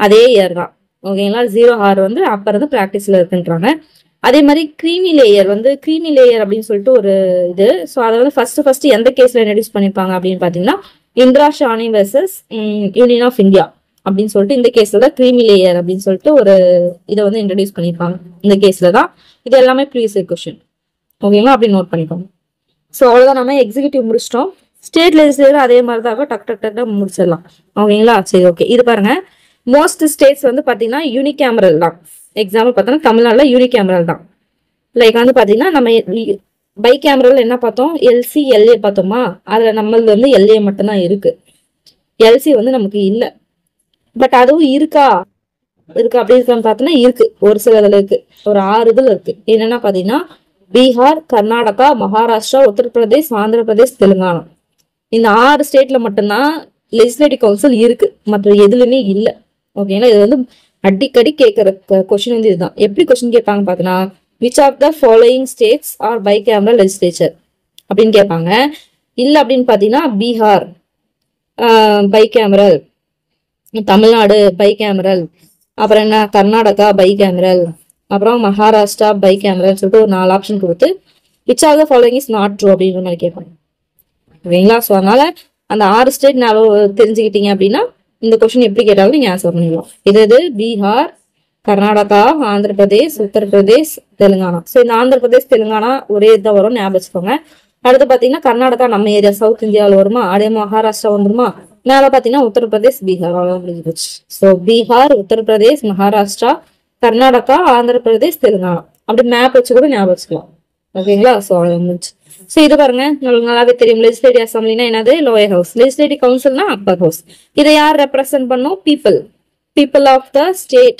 அதே இயர் தான். ஓகேங்களா? 0 ஹார் வந்து அப்ப இருந்து பிராக்டிஸ்ல இருக்குன்றாங்க. அதே மாதிரி கிரீமி லேயர் அப்படின்னு சொல்லிட்டு ஒரு இது. ஸோ அதை வந்து ஃபர்ஸ்ட் எந்த கேஸ்ல இன்ட்ரடியூஸ் பண்ணிருப்பாங்க அப்படின்னு பாத்தீங்கன்னா Indira Sawhney versus union of India அப்படின்னு சொல்லிட்டு இந்த கேஸ்ல தான் கிரீமி லேயர் அப்படின்னு சொல்லிட்டு ஒரு இதை வந்து இன்ட்ரடியூஸ் பண்ணிருப்பாங்க. இந்த கேஸ்ல தான். இது எல்லாமே ப்ரீவியஸ் இயர் கொஸ்டின். ஓகேங்களா? அப்படி நோட் பண்ணிக்கோங்க. ஸோ அவ்வளோதான், நம்ம எக்ஸிக்யூட்டிவ் முடிச்சிட்டோம். ஸ்டேட் லெஜிஸ்லேச்சர் அதே மாதிரி தான் டக் டக் டக் முடிச்சிடலாம். ஓகேங்களா? சரி, ஓகே. இது பாருங்க, மோஸ்ட் ஸ்டேட்ஸ் வந்து பாத்தீங்கன்னா யூனிகேமரல் தான். எக்ஸாம்பிள் பார்த்தோம்னா தமிழ்நாடுல யூனிகேமரல் தான். லைக் வந்து பாத்தீங்கன்னா நம்ம பை கேமரல் என்ன பார்த்தோம், எல்சி எல்ஏ பார்த்தோமா? அதுல நம்மளது வந்து எல்ஏ மட்டும்தான் இருக்கு, எல்சி வந்து நமக்கு இல்லை. பட் அதுவும் இருக்கா அப்படி இருக்கான்னு பார்த்தோம்னா இருக்கு, ஒரு சில இதுல இருக்கு. ஒரு 6 இதுல இருக்கு. என்னன்னா பாத்தீங்கன்னா பீகார், கர்நாடகா, மகாராஷ்டிரா, உத்தரப்பிரதேஷ், ஆந்திர பிரதேஷ், தெலுங்கானா. இந்த 6 ஸ்டேட்ல மட்டும்தான் லெஜிஸ்லேட்டிவ் கவுன்சில் இருக்கு, மற்ற எதுலுமே இல்லை. ஓகேங்களா? இது வந்து அடிக்கடி கேட்கிற கொஸ்டின் வந்து இதுதான். எப்படி கொஸ்டின் கேட்பாங்க பார்த்தீங்கன்னா, which of the following states are bicameral legislature அப்படின்னு கேட்பாங்க. இல்லை அப்படின்னு பார்த்தீங்கன்னா Bihar bicameral, Tamil Nadu bicameral, அப்புறம் என்ன கர்நாடகா பை கேமரல், அப்புறம் மகாராஷ்டிரா பை கேமரல் சொல்லிட்டு ஒரு 4 ஆப்ஷன் கொடுத்து which of the following is not true அப்படின்ற மாதிரி கேட்பாங்க. ஓகேங்களா? ஸோ அதனால அந்த 6 ஸ்டேட் ஞாபகம் தெரிஞ்சுக்கிட்டீங்க அப்படின்னா இந்த கொஸ்டின் எப்படி கேட்டாலும் நீங்க ஆன்சர் பண்ணிடலாம். இது பீகார், கர்நாடகா, ஆந்திர பிரதேஷ், உத்தரப்பிரதேஷ், தெலுங்கானா. ஸோ இந்த ஆந்திர பிரதேஷ் தெலுங்கானா ஒரே இதான் வரும், ஞாபகம் வச்சுக்கோங்க. அடுத்து பாத்தீங்கன்னா கர்நாடகா நம்ம ஏரியா சவுத் இந்தியாவில் வருமா, அதே மகாராஷ்டிரா வந்துருமா. மேல பாத்தீங்கன்னா உத்தரப்பிரதேஷ், பீகார் அவ்வளவு முடிஞ்சு போச்சு. ஸோ பீகார், உத்தரப்பிரதேஷ், மகாராஷ்டிரா, கர்நாடகா, ஆந்திர பிரதேஷ், தெலுங்கானா அப்படி மேப் வச்சு கூட ஞாபகம் வச்சுக்கலாம். ஓகேங்களா? ஸோ அவ்வளவு முடிஞ்சு. ஸோ இது பாருங்க, நல்லாவே தெரியும். லெஜிஸ்லேட்டிவ் அசம்பிளினா என்னது? Lower house. லெஜிஸ்லேட்டிவ் கவுன்சில்னா அப்பர் ஹவுஸ். இதை யார் ரெப்ரசென்ட் பண்ணும்? People of the state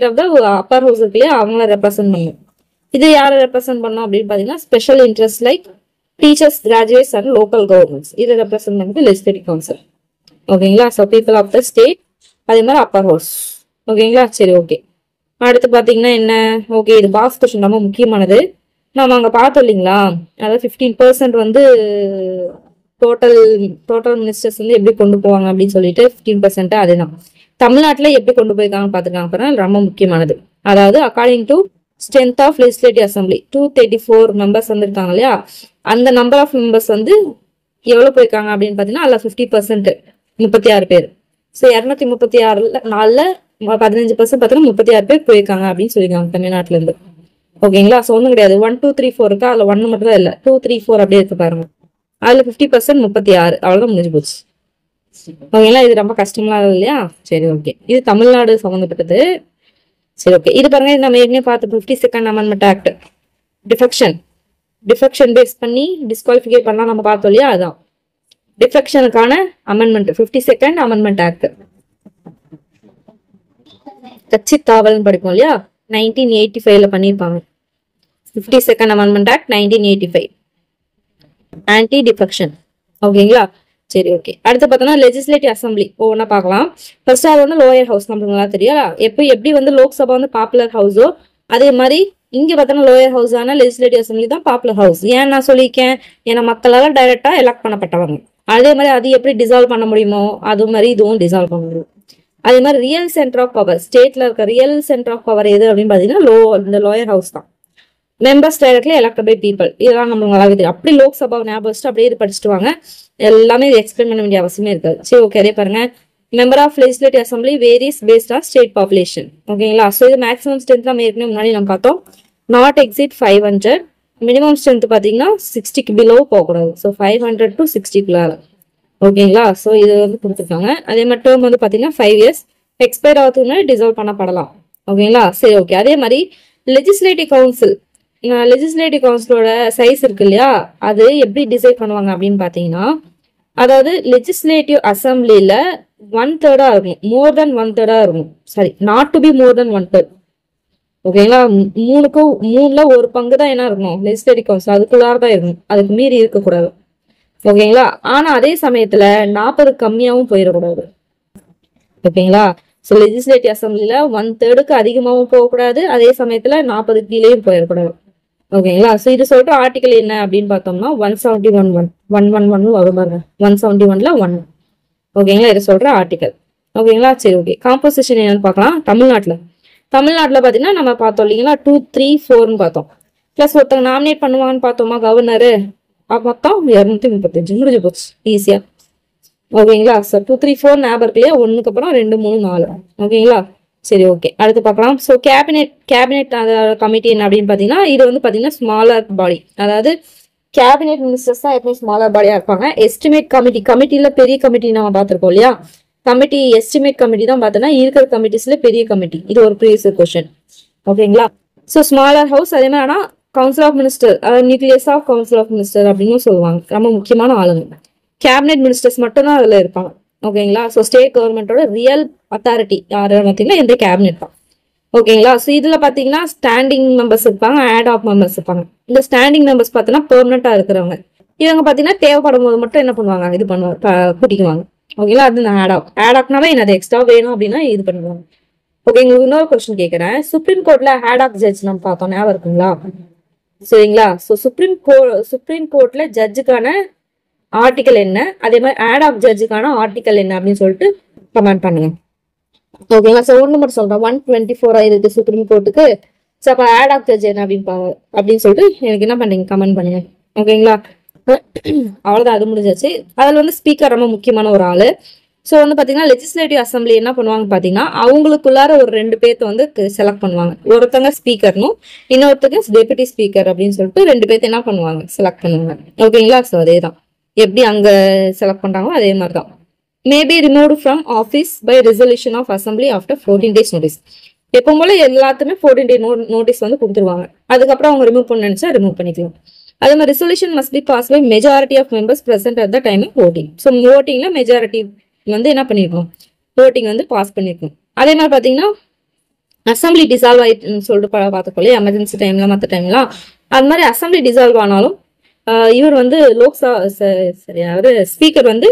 of the upper house இருக்கு இல்லையா, அவங்கள ரெப்ரசென்ட் பண்ணும். இது யாரை ரெப்ரசென்ட் பண்ணும் அப்படின்னு பாத்தீங்கன்னா special interest like teachers, graduates and local governments. இதை ரெப்ரசென்ட் பண்ணுறது லெஜிஸ்லேட்டிவ் கவுன்சில். ஓகேங்களா? So people of the state, அதே மாதிரி அப்பர் ஹவுஸ். ஓகேங்களா? சரி, ஓகே. அடுத்து பாத்தீங்கன்னா என்ன? ஓகே, இது பாக்ஸ் கொஸ்டின் ரொம்ப முக்கியமானது. நம்ம அங்க பார்த்தோம் இல்லைங்களா, அதாவது 15% வந்து டோட்டல் மினிஸ்டர்ஸ் வந்து எப்படி கொண்டு போவாங்க அப்படின்னு சொல்லிட்டு 15% அதுதான். தமிழ்நாட்டுல எப்படி கொண்டு போயிருக்காங்க பாத்துக்காங்க பாருங்க, ரொம்ப முக்கியமானது. அதாவது according to strength of legislative assembly 234 members வந்துருக்காங்க இல்லையா, அந்த நம்பர் ஆஃப் மெம்பர்ஸ் வந்து எவ்வளவு போயிருக்காங்க அப்படின்னு பாத்தீங்கன்னா அதுல 50% 36 பேர். ஸோ 236 15% பார்த்தீங்கன்னா 36 பேர் போயிருக்காங்க அப்படின்னு சொல்லியிருக்காங்க தமிழ்நாட்டுல இருந்து. ஓகேங்களா? ஸோ ஒன்றும் கிடையாது, 1 2 3 4 இருக்கா, அதுல 1 மட்டும் தான் இல்லை, 2 3 4 அப்படியே இருக்கு பாருங்க. அதுல 50% 36 அவ்வளவுதான் முடிஞ்சு போச்சு. ஓகேங்களா? இது ரொம்ப கஷ்டமா இல்லையா? சரி, ஓகே. இது தமிழ்நாடு சம்பந்தப்பட்டது. சரி, ஓகே. இது பாருங்க, நம்ம ஏற்கனவே பார்த்து 52nd amendment act, defection base பண்ணி டிஸ்குவாலிஃபை பண்ணலாம் நம்ம பார்த்தோம் இல்லையா, அதுதான் டிஃபெக்ஷனுக்கான அமெண்ட்மெண்ட் 52nd அமெண்ட்மெண்ட் ஆக்ட். கட்சி தாவல்னு படிப்போம் இல்லையா, 1985ல பண்ணிருப்பாங்க. 52nd amendment act 1985, anti defection. ஓகேங்களா? சரி, ஓகே. அடுத்து பார்த்தோம்னா லெஜிஸ்லேட்டிவ் அசம்பிளி ஒவ்வொன்றா பார்க்கலாம். ஃபர்ஸ்ட் அது வந்து லோயர் ஹவுஸ், நம்மளுக்கு நல்லா தெரியும். எப்படி வந்து லோக்சபா வந்து பாப்புலர் ஹவுஸோ அதே மாதிரி இங்க பார்த்தோம்னா லோயர் ஹவுஸ் ஆன லெஜிஸ்லேட்டிவ் அசம்பிளி தான் பாப்புலர் ஹவுஸ். ஏன் நான் சொல்லியிருக்கேன், ஏன்னா மக்களால டைரக்டா எலெக்ட் பண்ணப்பட்டவங்க. அதே மாதிரி அது எப்படி டிசால்வ் பண்ண முடியுமோ அது மாதிரி இதுவும் டிசால்வ் பண்ண முடியும். அதே மாதிரி ரியல் சென்டர் ஆஃப் பவர், ஸ்டேட்ல இருக்க ரியல் சென்டர் ஆஃப் பவர் எது அப்படின்னு பாத்தீங்கன்னா இந்த லோயர் ஹவுஸ் தான். Members directly elected by people. இதெல்லாம் நம்மளுக்கு நல்லாவே தெரியும். அப்படி லோக்சபா ஞாபகம் வச்சுட்டு அப்படியே இது படிச்சுட்டு வாங்க, எல்லாமே இது எக்ஸ்பிளைன் பண்ண வேண்டிய அவசியமே இருக்காது. சரி, ஓகே. அதே பாருங்க, member of legislative assembly varies based on state population. ஓகேங்களா? ஸோ இது மேக்ஸிமம் ஸ்ட்ரென்த் நம்ம ஏற்கனவே முன்னாடி நம்ம பார்த்தோம். Not exit 500. மினிமம் ஸ்ட்ரென்த் பார்த்தீங்கன்னா 60க்கு பிலோ போகக்கூடாது. So 500 to 60க்குள்ளார. ஓகேங்களா? ஸோ இது வந்து கொடுத்துருக்காங்க. அதே மாதிரி டேர்ம் வந்து பார்த்தீங்கன்னா 5 years. எக்ஸ்பயர் ஆகுதுன்னு டிசால்வ் பண்ணப்படலாம். ஓகேங்களா? சரி, ஓகே. அதே மாதிரி லெஜிஸ்லேட்டிவ் கவுன்சில் லெஜிஸ்லேட்டிவ் சைஸ் இருக்கு இல்லையா, அது எப்படி டிசைட் பண்ணுவாங்க அப்படின்னு பார்த்தீங்கன்னா, அதாவது லெஜிஸ்லேட்டிவ் அசம்பிளில 1/3 இருக்கும், மோர் தென் 1/3 இருக்கும். சரி, நாட் டு பி மோர் தென் 1/3. ஓகேங்களா? மூணுல ஒரு பங்கு தான் என்ன இருக்கணும், லெஜிஸ்லேட்டிவ் கவுன்சில் அதுக்குள்ளார தான் இருக்கணும், அதுக்கு மீறி இருக்கக்கூடாது. ஓகேங்களா? ஆனா அதே சமயத்துல 40 கம்மியாவும் போயிடக்கூடாது. ஓகேங்களா? ஸோ லெஜிஸ்லேட்டிவ் அசம்பிளில 1/3க்கு அதிகமாகவும் போகக்கூடாது, அதே சமயத்துல 40 கீழேயும் போயிடக்கூடாது. ஓகேங்களா? ஸோ இது சொல்லிட்டு ஆர்டிகல் என்ன அப்படின்னு பார்த்தோம்னா 171 வரும் பாருங்க. 171ல 1. ஓகேங்களா? இது சொல்ற ஆர்டிகல். ஓகேங்களா? சரி, ஓகே. காம்போசிஷன் என்னன்னு பார்க்கலாம். தமிழ்நாட்டில் பார்த்தீங்கன்னா நம்ம பார்த்தோம் இல்லைங்களா, 2, 3, 4ன்னு பார்த்தோம். பிளஸ் ஒருத்தங்க நாமினேட் பண்ணுவாங்கன்னு பார்த்தோமா கவர்னரு, மொத்தம் 235 முடிஞ்சு போச்சு ஈஸியா. ஓகேங்களா? ஸோ 2, 3, 4 ஞாபகம் இருக்கு இல்லையா, 1க்கு அப்புறம் 2, 3, 4. ஓகேங்களா? சரி, ஓகே. அடுத்து பார்க்கலாம். ஸோ கேபினெட் கமிட்டி என்ன அப்படின்னு பார்த்தீங்கன்னா, இது வந்து பார்த்தீங்கன்னா ஸ்மாலர் பாடி. அதாவது கேபினெட் மினிஸ்டர்ஸ் தான் எப்பவுமே ஸ்மாலர் பாடியா இருப்பாங்க. எஸ்டிமேட் கமிட்டியில பெரிய கமிட்டி நம்ம பார்த்துருக்கோம் இல்லையா, எஸ்டிமேட் கமிட்டி தான் பார்த்தோன்னா இருக்கிற கமிட்டிஸ்ல பெரிய கமிட்டி. இது ஒரு ப்ரீவியஸ் கொஸ்டின். ஓகேங்களா? So smaller house. அதே மாதிரி ஆனால் கவுன்சில் ஆஃப் மினிஸ்டர், அதாவது nucleus of council of minister அப்படின்னு சொல்லுவாங்க. ரொம்ப முக்கியமான ஆளுங்க. கேபினெட் மினிஸ்டர்ஸ் மட்டும் தான் அதுல இருப்பாங்க. ஓகேங்களா? ஸோ ஸ்டேட் கவர்மெண்டோட ரியல் அத்தாரிட்டி யாரு பார்த்தீங்கன்னா இந்த கேபினெட் தான். ஓகேங்களா? ஸோ இதுல பாத்தீங்கன்னா ஸ்டாண்டிங் மெம்பர்ஸ் இருப்பாங்க, ஆட் ஆஃப் மெம்பர்ஸ் இருப்பாங்க. இந்த ஸ்டாண்டிங் மெம்பர்ஸ் பார்த்தீங்கன்னா பெர்மனண்டா இருக்கிறவங்க. இவங்க பாத்தீங்கன்னா தேவைப்படும் போது மட்டும் என்ன பண்ணுவாங்க, இது பண்ணுவாங்க, கூட்டிக்குவாங்க. ஓகேங்களா? அது ஆட் ஆஃப்னாவே என்னது எக்ஸ்ட்ரா வேணும் அப்படின்னா இது பண்ணுவாங்க. ஓகே, உங்களுக்கு இன்னொரு கொஸ்டின் கேட்கறேன். சுப்ரீம் கோர்ட்ல ஆட் ஆஃப் ஜட்ஜ் நம்ம பார்த்தோம், ஞாபகம் இருக்குங்களா? சரிங்களா? ஸோ சுப்ரீம் கோர்ட்ல ஜட்ஜுக்கான ஆர்டிகல் என்ன, அதே மாதிரி ஆட் ஆஃப் ஜட்ஜுக்கான ஆர்டிகல் என்ன அப்படின்னு சொல்லிட்டு கமெண்ட் பண்ணுங்க. ஓகேங்களா? ஸோ ஒன்று மட்டும் சொல்றேன், 124 ஆயிருக்கு சுப்ரீம் கோர்ட்டுக்கு. ஸோ அப்போ ஆட் ஆஃப் ஜட்ஜ் என்ன அப்படின்னு சொல்லிட்டு எனக்கு என்ன பண்ணுங்க, கமெண்ட் பண்ணுங்க. ஓகேங்களா? அவ்வளோதான், அது முடிஞ்சாச்சு. அதில் வந்து ஸ்பீக்கர் ரொம்ப முக்கியமான ஒரு ஆளு. ஸோ வந்து பார்த்தீங்கன்னா லெஜிஸ்லேட்டிவ் அசம்பிளி என்ன பண்ணுவாங்க பார்த்தீங்கன்னா, அவங்களுக்குள்ளார ஒரு 2 பேர்த்த வந்து செலக்ட் பண்ணுவாங்க. ஒருத்தங்க ஸ்பீக்கர்னும் இன்னொருத்தங்க டெபுட்டி ஸ்பீக்கர் அப்படின்னு சொல்லிட்டு 2 பேர்த்த என்ன பண்ணுவாங்க, செலக்ட் பண்ணுவாங்க. ஓகேங்களா? ஸோ அதே தான் எப்படி அங்க செலக்ட் பண்றாங்களோ அதே மாதிரி தான். Maybe removed from office by resolution of assembly after 14 days notice. எப்போ போல எல்லாத்துமே 14 day நோட்டீஸ் வந்து கொடுத்துருவாங்க. அதுக்கப்புறம் அவங்க ரிமூவ் பண்ண நினைச்சா ரிமூவ் பண்ணிக்கலாம். அதே மாதிரி resolution must be pass by majority of members present at the time of voting. So votingல மெஜாரிட்டி வந்து என்ன பண்ணிருக்கோம், voting வந்து பாஸ் பண்ணிருக்கோம். அதே மாதிரி பாத்தீங்கன்னா அசம்பிளி டிசால்வ் ஆயிட்டுன்னு சொல்லிட்டு பார்த்துக்கோள்ளே, எமர்ஜென்சி டைம்ல மற்ற டைம்லாம் அது மாதிரி அசம்பிளி டிசால்வ் ஆனாலும் இவர் வந்து அதாவது ஸ்பீக்கர் வந்து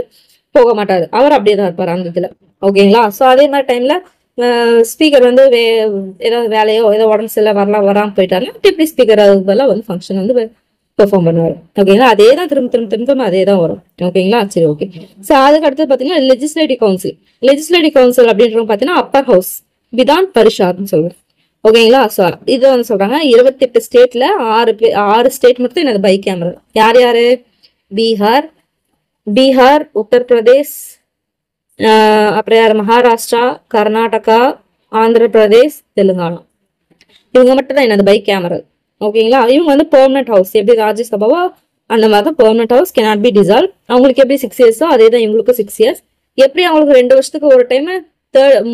போக மாட்டாரு, அவர் அப்படியே தான் இருப்பாரு அந்த இதுல. ஓகேங்களா? ஸோ அதே மாதிரி டைம்ல ஸ்பீக்கர் வந்து ஏதாவது வேலையோ ஏதோ உடம்பு சில வராமல் போயிட்டாருன்னா டெப்டி ஸ்பீக்கர் அதுபோல வந்து ஃபங்க்ஷன் வந்து பெர்ஃபார்ம் பண்ணுவார். ஓகேங்களா? அதே தான் திரும்ப அதே தான் வரும். ஓகேங்களா? சரி, ஓகே. ஸோ அதுக்கு அடுத்து பார்த்தீங்கன்னா லெஜிஸ்லேட்டிவ் கவுன்சில் அப்படின்றவங்க பார்த்தீங்கன்னா அப்பர் ஹவுஸ் விதான் பரிஷாத்னு சொல்லுவாங்க. ஓகேங்களா? ஸோ இதை வந்து சொல்றாங்க 28 ஸ்டேட்ல 6 ஸ்டேட் மட்டும் எனக்கு பை கேமரா. யாரு? பீகார், உத்தரப்பிரதேஷ், அப்புறம் யார், மகாராஷ்டிரா, கர்நாடகா, ஆந்திர பிரதேஷ், தெலுங்கானா. இவங்க மட்டும் தான் என்னது பை கேமரா. ஓகேங்களா? இவங்க வந்து பெர்மனன்ட் ஹவுஸ், எப்படி ராஜ்யசபாவோ அந்த மாதிரி தான் permanent house, cannot be dissolve. அவங்களுக்கு எப்படி 6 years அதே தான் இவங்களுக்கும் 6 years. எப்படி அவங்களுக்கு 2 வருஷத்துக்கு ஒரு டைம்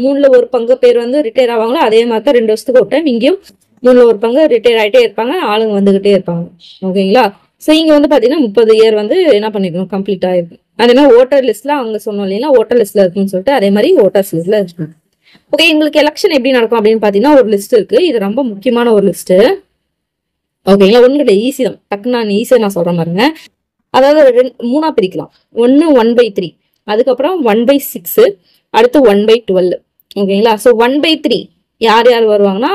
3ல ஒரு பங்கு பேர் வந்து ரிட்டையர் ஆவாங்களோ அதே மாதிரி தான் 2 வருஷத்துக்கு ஒரு டைம் இங்கேயும் 3ல ஒரு பங்கு ரிட்டையர் ஆகிட்டே இருப்பாங்க, ஆளுங்க வந்துகிட்டே இருப்பாங்க. ஓகேங்களா? ஸோ இங்க வந்து பாத்தீங்கன்னா 30 year வந்து என்ன பண்ணிருக்கணும், கம்ப்ளீட் ஆயிருக்கு. அதே மாதிரி ஓட்டர் லிஸ்ட்ல அவங்க சொன்னோம் இல்லைன்னா ஓட்டர் லிஸ்ட்ல இருக்குன்னு சொல்லிட்டு அதே மாதிரி ஓட்டர்ஸ் லிஸ்ட்ல இருக்கணும். ஓகே, எங்களுக்கு எலெக்ஷன் எப்படி நடக்கும் அப்படின்னு பாத்தீங்கன்னா ஒரு லிஸ்ட் இருக்கு. இது ரொம்ப முக்கியமான ஒரு லிஸ்ட். ஓகேங்களா? ஒண்ணு ஈஸி தான், டக்குன்னு நான் ஈஸியா நான் சொல்ற மாதிரிங்க. அதாவது 3ஆ பிரிக்கலாம். 1/3, அதுக்கப்புறம் 1/6, அடுத்து 1/12. ஓகேங்களா? ஸோ 1/3 யார் வருவாங்கன்னா,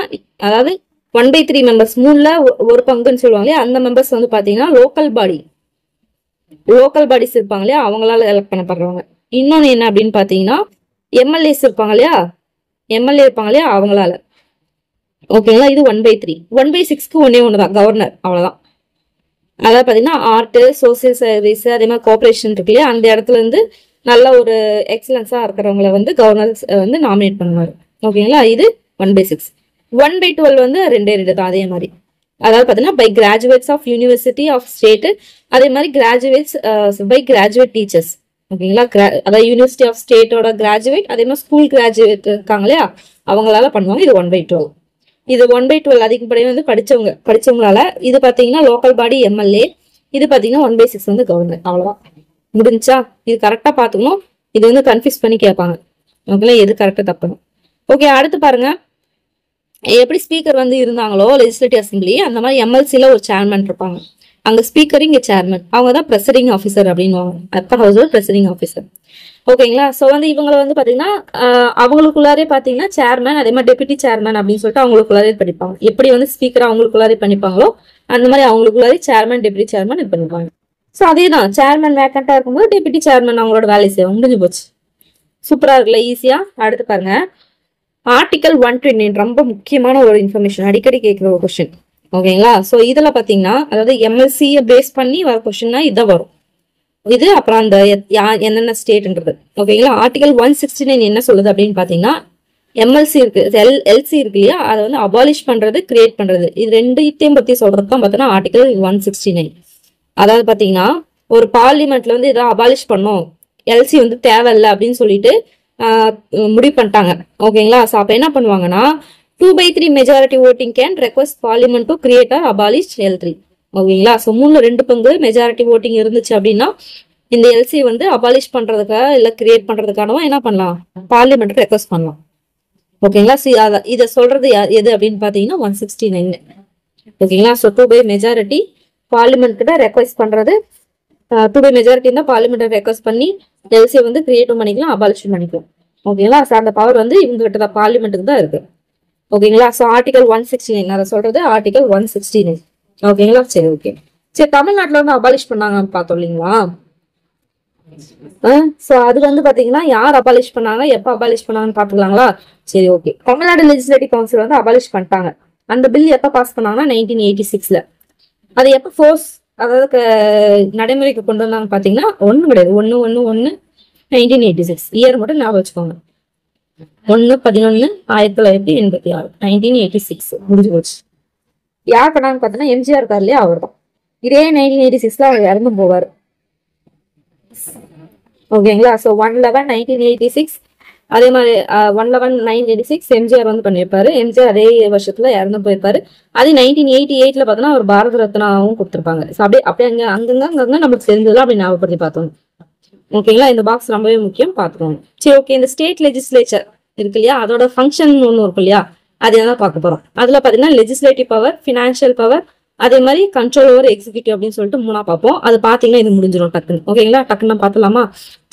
அதாவது 1/3 மெம்பர்ஸ், 3ல ஒரு பங்குன்னு சொல்லுவாங்க அந்த மெம்பர்ஸ் வந்து பாத்தீங்கன்னா லோக்கல் பாடிஸ் இருப்பாங்க இல்லையா, அவங்களால எலெக்ட் பண்ணப்படுறவங்க. இன்னொன்னு என்ன அப்படின்னு பாத்தீங்கன்னா எம்எல்ஏஸ் இருப்பாங்க இல்லையா, அவங்களால. ஓகேங்களா? இது 1/3. 1/6க்கு ஒண்ணுதான், கவர்னர், அவ்வளவுதான். அதாவது பாத்தீங்கன்னா ஆர்ட், சோசியல் சர்வீஸ், அதே மாதிரி கோஆபரேஷன் இருக்கு இல்லையா, அந்த இடத்துல இருந்து நல்ல ஒரு எக்ஸலன்ஸா இருக்கிறவங்கள வந்து கவர்னர் வந்து நாமினேட் பண்ணுவாரு. ஓகேங்களா, இது 1/6. 1/12 வந்து 2 தான் அதே மாதிரி. அதாவது பார்த்தீங்கன்னா by graduates of university of state, அதே மாதிரி கிராஜுவேட்ஸ் பை கிராஜுவேட் டீச்சர்ஸ். ஓகேங்களா, அதாவது யூனிவர்சிட்டி ஆஃப் ஸ்டேட்டோட கிராஜுவேட், அதே மாதிரி ஸ்கூல் கிராஜுவேட் இருக்காங்க இல்லையா, அவங்களால பண்ணுவாங்க. இது 1/12. இது 1/12 அதிகப்படி வந்து படிச்சவங்களால. இது பார்த்தீங்கன்னா லோக்கல் பாடி எம்எல்ஏ. இது பார்த்தீங்கன்னா 1/6 வந்து கவர்னர். அவ்வளோதான், முடிஞ்சா. இது கரெக்டாக பார்த்துக்கணும். இது வந்து கன்ஃபியூஸ் பண்ணி கேட்பாங்க. ஓகேங்களா, எது கரெக்டாக தப்புணும். ஓகே, அடுத்து பாருங்க, எப்படி ஸ்பீக்கர் வந்து இருந்தாங்களோ லெஜிஸ்லேட்டிவ் அசம்பிளி, அந்த மாதிரி எம்எல்சில ஒரு சேர்மன் இருப்பாங்க. அங்க ஸ்பீக்கர், இங்க சேர்மன். அவங்க தான் ப்ரெசிடிங் ஆஃபீஸர் அப்படின்வாங்க. அப்பர் ஹவுஸோட ப்ரெசிடிங் ஆஃபீஸர். ஓகேங்களா, ஸோ வந்து இவங்களை வந்து பாத்தீங்கன்னா அவங்களுக்குள்ளாரே பாத்தீங்கன்னா சேர்மன், அதே மாதிரி டெபுட்டி சேர்மன் அப்படின்னு சொல்லிட்டு அவங்களுக்குள்ளாரே படிப்பாங்க. எப்படி வந்து ஸ்பீக்கர் அவங்களுக்குள்ளாரே பண்ணிப்பாங்களோ அந்த மாதிரி அவங்களுக்குள்ளாரே சேர்மன், டெபுட்டி சேர்மன் இது பண்ணிப்பாங்க. ஸோ அதே தான், சேர்மன் வேக்கண்டா இருக்கும்போது டெபுட்டி சேர்மன் அவங்களோட வேலையை செய்வாங்க. முடிஞ்சு போச்சு. சூப்பரா இருக்குல்ல, ஈஸியா. அடுத்து பாருங்க, ஆர்டிகல் 129 ரொம்ப முக்கியமான ஒரு இன்ஃபர்மேஷன், அடிக்கடி கேட்குற ஒரு கொஸ்டின். ஓகேங்களா, ஸோ இதுல பாத்தீங்கன்னா அதாவது எம்எல்சியை பேஸ் பண்ணி வர கொஸ்டின்னா இதான் வரும். இது அப்புறம் அந்த என்னென்ன ஸ்டேட்ன்றது. ஓகேங்களா, ஆர்டிகல் 169 என்ன சொல்லுது அப்படின்னு பாத்தீங்கன்னா, எம்எல்சி இருக்கு, எல்சி இருக்கு இல்லையா, அதை வந்து அபாலிஷ் பண்றது, கிரியேட் பண்றது, இது ரெண்டுத்தையும் பத்தி சொல்றது தான் பார்த்தோன்னா ஆர்டிகல் 169. அதாவது பாத்தீங்கன்னா ஒரு பார்லிமெண்ட்ல வந்து இதை அபாலிஷ் பண்ணும், எல்சி வந்து தேவையில்லை அப்படின்னு சொல்லிட்டு முடிவு பண்ணிட்டாங்க. ஓகேங்களா, ஸோ அப்போ என்ன பண்ணுவாங்கன்னா 2/3 majority voting can request parliament to create R abolish L3. ஓகேங்களா, ஸோ 3/2 மெஜாரிட்டி ஓட்டிங் இருந்துச்சு அப்படின்னா இந்த எல்சி வந்து அபாலிஷ் பண்றதுக்காக இல்ல கிரியேட் பண்றதுக்கானவா என்ன பண்ணலாம், பார்லிமெண்ட் ரெக்வஸ்ட் பண்ணலாம். ஓகேங்களா, இதை சொல்றது எது அப்படின்னு பாத்தீங்கன்னா 169. ஓகேங்களா, ஸோ 2/3 மெஜாரிட்டி பார்லிமெண்ட் கிட்ட ரெக்வஸ்ட் பண்றது, 2/3 மெஜாரிட்டி தான் பார்லிமெண்ட் ரெக்வஸ்ட் பண்ணி எல்சியை வந்து கிரியேட்டும் பண்ணிக்கலாம், அபாலிஷும் பண்ணிக்கலாம். ஓகேங்களா, ஸோ அந்த பவர் வந்து இவங்க கிட்ட தான், பார்லிமெண்ட்டுக்கு தான் இருக்கு. ஓகேங்களா, ஸோ ஆர்டிகல் 169 அதை சொல்றது ஆர்டிகல் 169. ஓகேங்களா, சரி ஓகே. சரி, தமிழ்நாட்டில் வந்து அபாலிஷ் பண்ணாங்கன்னு பார்த்தோம் இல்லைங்களா. ஸோ அது வந்து பாத்தீங்கன்னா யார் அபாலிஷ் பண்ணாங்க, எப்போ அபாலிஷ் பண்ணாங்கன்னு பாத்துக்கலாங்களா. சரி ஓகே, தமிழ்நாடு லெஜிஸ்லேட்டிவ் கவுன்சில் வந்து அபாலிஷ் பண்ணிட்டாங்க. அந்த பில் எப்போ பாஸ் பண்ணாங்கன்னா 1986ல. அது எப்போ ஃபோர்ஸ், அதாவது நடைமுறைக்கு கொண்டு வந்தாங்க பாத்தீங்கன்னா ஒன்றும் கிடையாது, 1/1/1986 இயர் மட்டும் ஞாபகம் வச்சுக்கோங்க. 1/11/1986 1986 முடிஞ்சு போச்சு. யார் பண்ணாங்க பார்த்தீங்கன்னா எம்ஜிஆர் இருக்கார் இல்லையா, அவர் தான். இதே 1986ல அவர் இறந்து போவார். ஓகேங்களா, ஸோ 1/11/1986 அதே மாதிரி 1/11/1986 எம்ஜிஆர் வந்து பண்ணியிருப்பாரு. எம்ஜிஆர் அதே வருஷத்துல இறந்து போயிருப்பாரு. அது 1988ல பார்த்தோன்னா அவர் பாரத ரத்னாவும் கொடுத்துருப்பாங்க. ஸோ அப்படியே அங்கங்க நம்மளுக்கு தெரிஞ்சதுல அப்படி ஞாபகப்படுத்தி பார்த்தோம். ஓகேங்களா, இந்த பாக்ஸ் ரொம்பவே முக்கியம், பார்த்துக்கோங்க. சரி ஓகே, இந்த ஸ்டேட் லெஜிஸ்லேச்சர் இருக்கு இல்லையா, அதோட ஃபங்க்ஷன் ஒன்று இருக்கும் இல்லையா, அதை தான் பார்க்க போறோம். அதுல பாத்தீங்கன்னா லெஜிஸ்லேட்டிவ் பவர், ஃபினான்ஷியல் பவர், அதே மாதிரி கண்ட்ரோல் ஓவர் எக்ஸிக்யூட்டிவ் அப்படின்னு சொல்லிட்டு 3 பார்ப்போம். அது பாத்தீங்கன்னா இது முடிஞ்சிடும் டக்குன்னு. ஓகேங்களா, டக்குன்னு பார்த்தலாமா.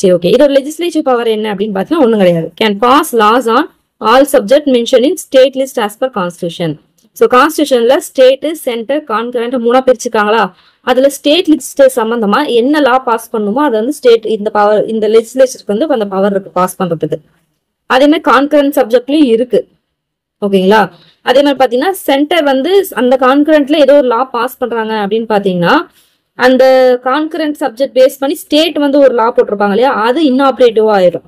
சரி ஓகே, இதோட லெஜிஸ்லேட்டிவ் பவர் என்ன அப்படின்னு பார்த்தீங்கன்னா ஒன்றும் கிடையாது. Can pass laws on all subject mention in state list as per constitution. So கான்ஸ்டியூஷன்ல ஸ்டேட், சென்டர், கான்கரண்ட் 3 பிரிச்சுக்காங்களா. அதுல ஸ்டேட் லிஸ்ட் சம்பந்தமா என்ன லா பாஸ் பண்ணுமோ அது வந்து ஸ்டேட், இந்த பவர், இந்த லெஜிஸ்லேச்சருக்கு வந்து அந்த பவர் இருக்கு பாஸ் பண்றதுக்கு. அதே மாதிரி கான்கரண்ட் சப்ஜெக்ட்லயும் இருக்கு. ஓகேங்களா, அதே மாதிரி பாத்தீங்கன்னா சென்டர் வந்து அந்த கான்கரண்ட்ல ஏதோ ஒரு லா பாஸ் பண்றாங்க அப்படின்னு பாத்தீங்கன்னா அந்த கான்கரண்ட் சப்ஜெக்ட் பேஸ் பண்ணி ஸ்டேட் வந்து ஒரு லா போட்டிருப்பாங்க இல்லையா, அது இன்னாபரேட்டிவா ஆயிடும்.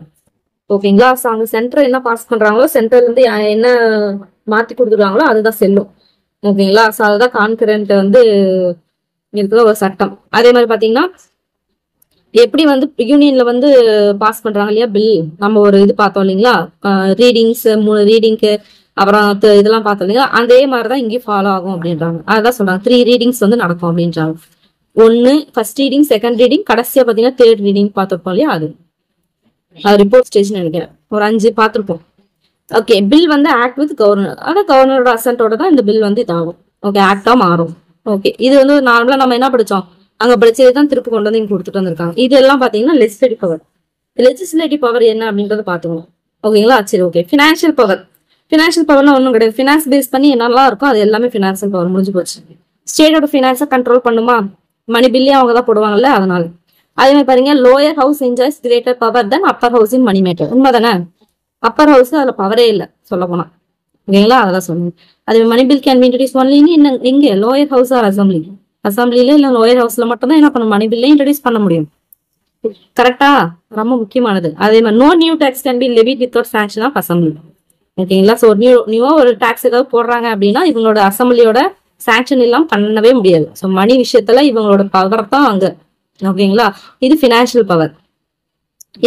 ஓகேங்களா, ஸோ அங்க சென்டர் என்ன பாஸ் பண்றாங்களோ, சென்டர்ல இருந்து என்ன மாத்தி கொடுத்துருவாங்களோ அதுதான் செல்லும். ஓகேங்களா, ஸோ அதுதான் கான்கரண்ட் வந்து இருக்கிற ஒரு சட்டம். அதே மாதிரி பாத்தீங்கன்னா எப்படி வந்து யூனியன்ல வந்து பாஸ் பண்றாங்க இல்லையா பில், நம்ம ஒரு இது பார்த்தோம் இல்லைங்களா, ரீடிங்ஸ் 3 ரீடிங்க்கு அப்புறம் இதெல்லாம் பார்த்தோம் இல்லைங்களா, அதே மாதிரிதான் இங்கேயும் ஃபாலோ ஆகும் அப்படின்றாங்க. அதான் சொல்றாங்க 3 ரீடிங்ஸ் வந்து நடக்கும் அப்படின்றாங்க. 1 ஃபர்ஸ்ட் ரீடிங், செகண்ட் ரீடிங், கடைசியா பாத்தீங்கன்னா 3rd ரீடிங் பார்த்துருப்போம் இல்லையா, அது ரிப்போர்ட் ஸ்டேஜ் நினைக்கிறேன், ஒரு 5 பார்த்துருப்போம். ஓகே, பில் வந்து ஆக்ட் வித் கவர்னர், அதான் கவர்னரோட அசன்ட்டோட தான் இந்த பில் வந்து இதாகும். ஓகே, ஆக்டா மாறும். ஓகே, இது வந்து நார்மலா நம்ம என்ன படிச்சோம், அங்க படிச்சது தான் திருப்பி கொண்டு வந்து இங்க கொடுத்துட்டு வந்திருக்காங்க. இதெல்லாம் பாத்தீங்கன்னா லெஜிஸ்லேட்டிவ் பவர். லெஜிஸ்லேட்டிவ் பவர் என்ன அப்படின்றத பாத்துக்கணும். ஓகேங்களா, சரி ஓகே. ஃபினான்ஷியல் பவர், ஃபினான்ஷியல் பவர்னா ஒன்றும் கிடையாது, ஃபினான்ஸ் பேஸ் பண்ணி என்னெல்லாம் இருக்கும் அது எல்லாமே ஃபினான்ஷியல் பவர், முடிஞ்சு போச்சு. ஸ்டேட்டோட ஃபினான்ஸை கண்ட்ரோல் பண்ணுமா, மணி பில்லே அவங்க தான் போடுவாங்கல்ல, அதனால. அதே மாதிரி பாருங்க, lower house enjoys greater power than upper house in money matter. உண்மைதானே, அப்பர் ஹவுஸ் அதுல பவரே இல்லை சொல்ல போனா. ஓகேங்களா, அதெல்லாம் சொல்லுங்க. அதே money bill can be introduce only in எங்க லோயர் ஹவுஸ் ஆர் அசம்பிளி. அசம்பிளில இல்ல லோயர் ஹவுஸ்ல மட்டும் தான் என்ன பண்ண மணி பில்ல இன்ட்ரோடியூஸ் பண்ண முடியும். கரெக்டா? ரொம்ப முக்கியமானது. அதே மாதிரி no new tax can be levied without sanction of assembly. ஓகேங்களா? ஸோ நியூவா ஒரு டாக்ஸ் ஏதாவது போடுறாங்க அப்படின்னா இவங்களோட அசம்பிளியோட சாங்ஷன் எல்லாம் பண்ணவே முடியாது. ஸோ மணி விஷயத்துல இவங்களோட பவர் தான் அங்க. ஓகேங்களா? இது ஃபினான்ஷியல் பவர்.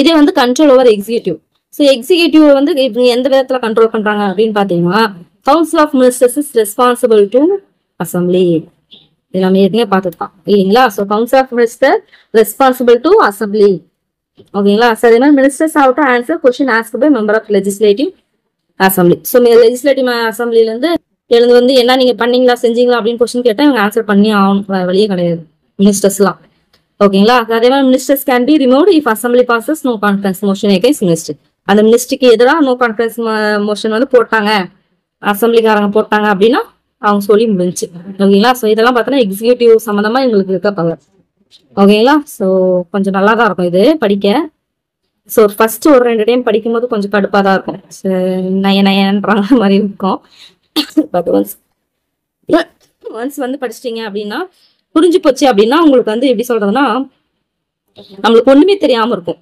இதே வந்து control over executive. So executive வந்து இவங்க எந்த விதத்துல கண்ட்ரோல் பண்றாங்க அப்படின்னு பாத்தீங்கன்னா council of ministers is responsible to assembly. இது நம்ம ஏற்கனவே பார்த்துருக்கோம் இல்லைங்களா? So council of minister responsible to assembly. ஓகேங்களா? ஸோ அதே மாதிரி ministers have to answer question asked by member of legislative assembly. So legislative அசம்பிளில இருந்து எழுந்து வந்து என்ன நீங்க பண்ணீங்களா செஞ்சீங்களா அப்படின்னு கொஸ்டின் கேட்டா இவங்க ஆன்சர் பண்ணி ஆகணும், வழியே கிடையாது மினிஸ்டர்ஸ்லாம். ஓகேங்களா? அதே மாதிரி ministers can be removed if assembly passes no confidence motion against minister. அந்த மினிஸ்டருக்கு எதிராக நோ கான்ஃபிடன்ஸ் மோஷன் வந்து போட்டாங்க, அசம்பிளிக்காரங்க போட்டாங்க அப்படின்னா அவங்க சொல்லி முடிஞ்சு. ஓகேங்களா? ஸோ இதெல்லாம் பார்த்தோன்னா எக்ஸிக்யூட்டிவ் சம்மந்தமா எங்களுக்கு இருக்க பவர். ஓகேங்களா? ஸோ கொஞ்சம் நல்லா தான் இருக்கும் இது படிக்க. ஸோ ஃபர்ஸ்ட் ஒரு 2 டைம் படிக்கும்போது கொஞ்சம் கடுப்பாக தான் இருக்கும், நயன்ற மாதிரி இருக்கும். பட் ஒன்ஸ் வந்து படிச்சிட்டிங்க அப்படின்னா புரிஞ்சு போச்சு அப்படின்னா உங்களுக்கு வந்து எப்படி சொல்றதுன்னா நம்மளுக்கு ஒண்ணுமே தெரியாம இருக்கும்.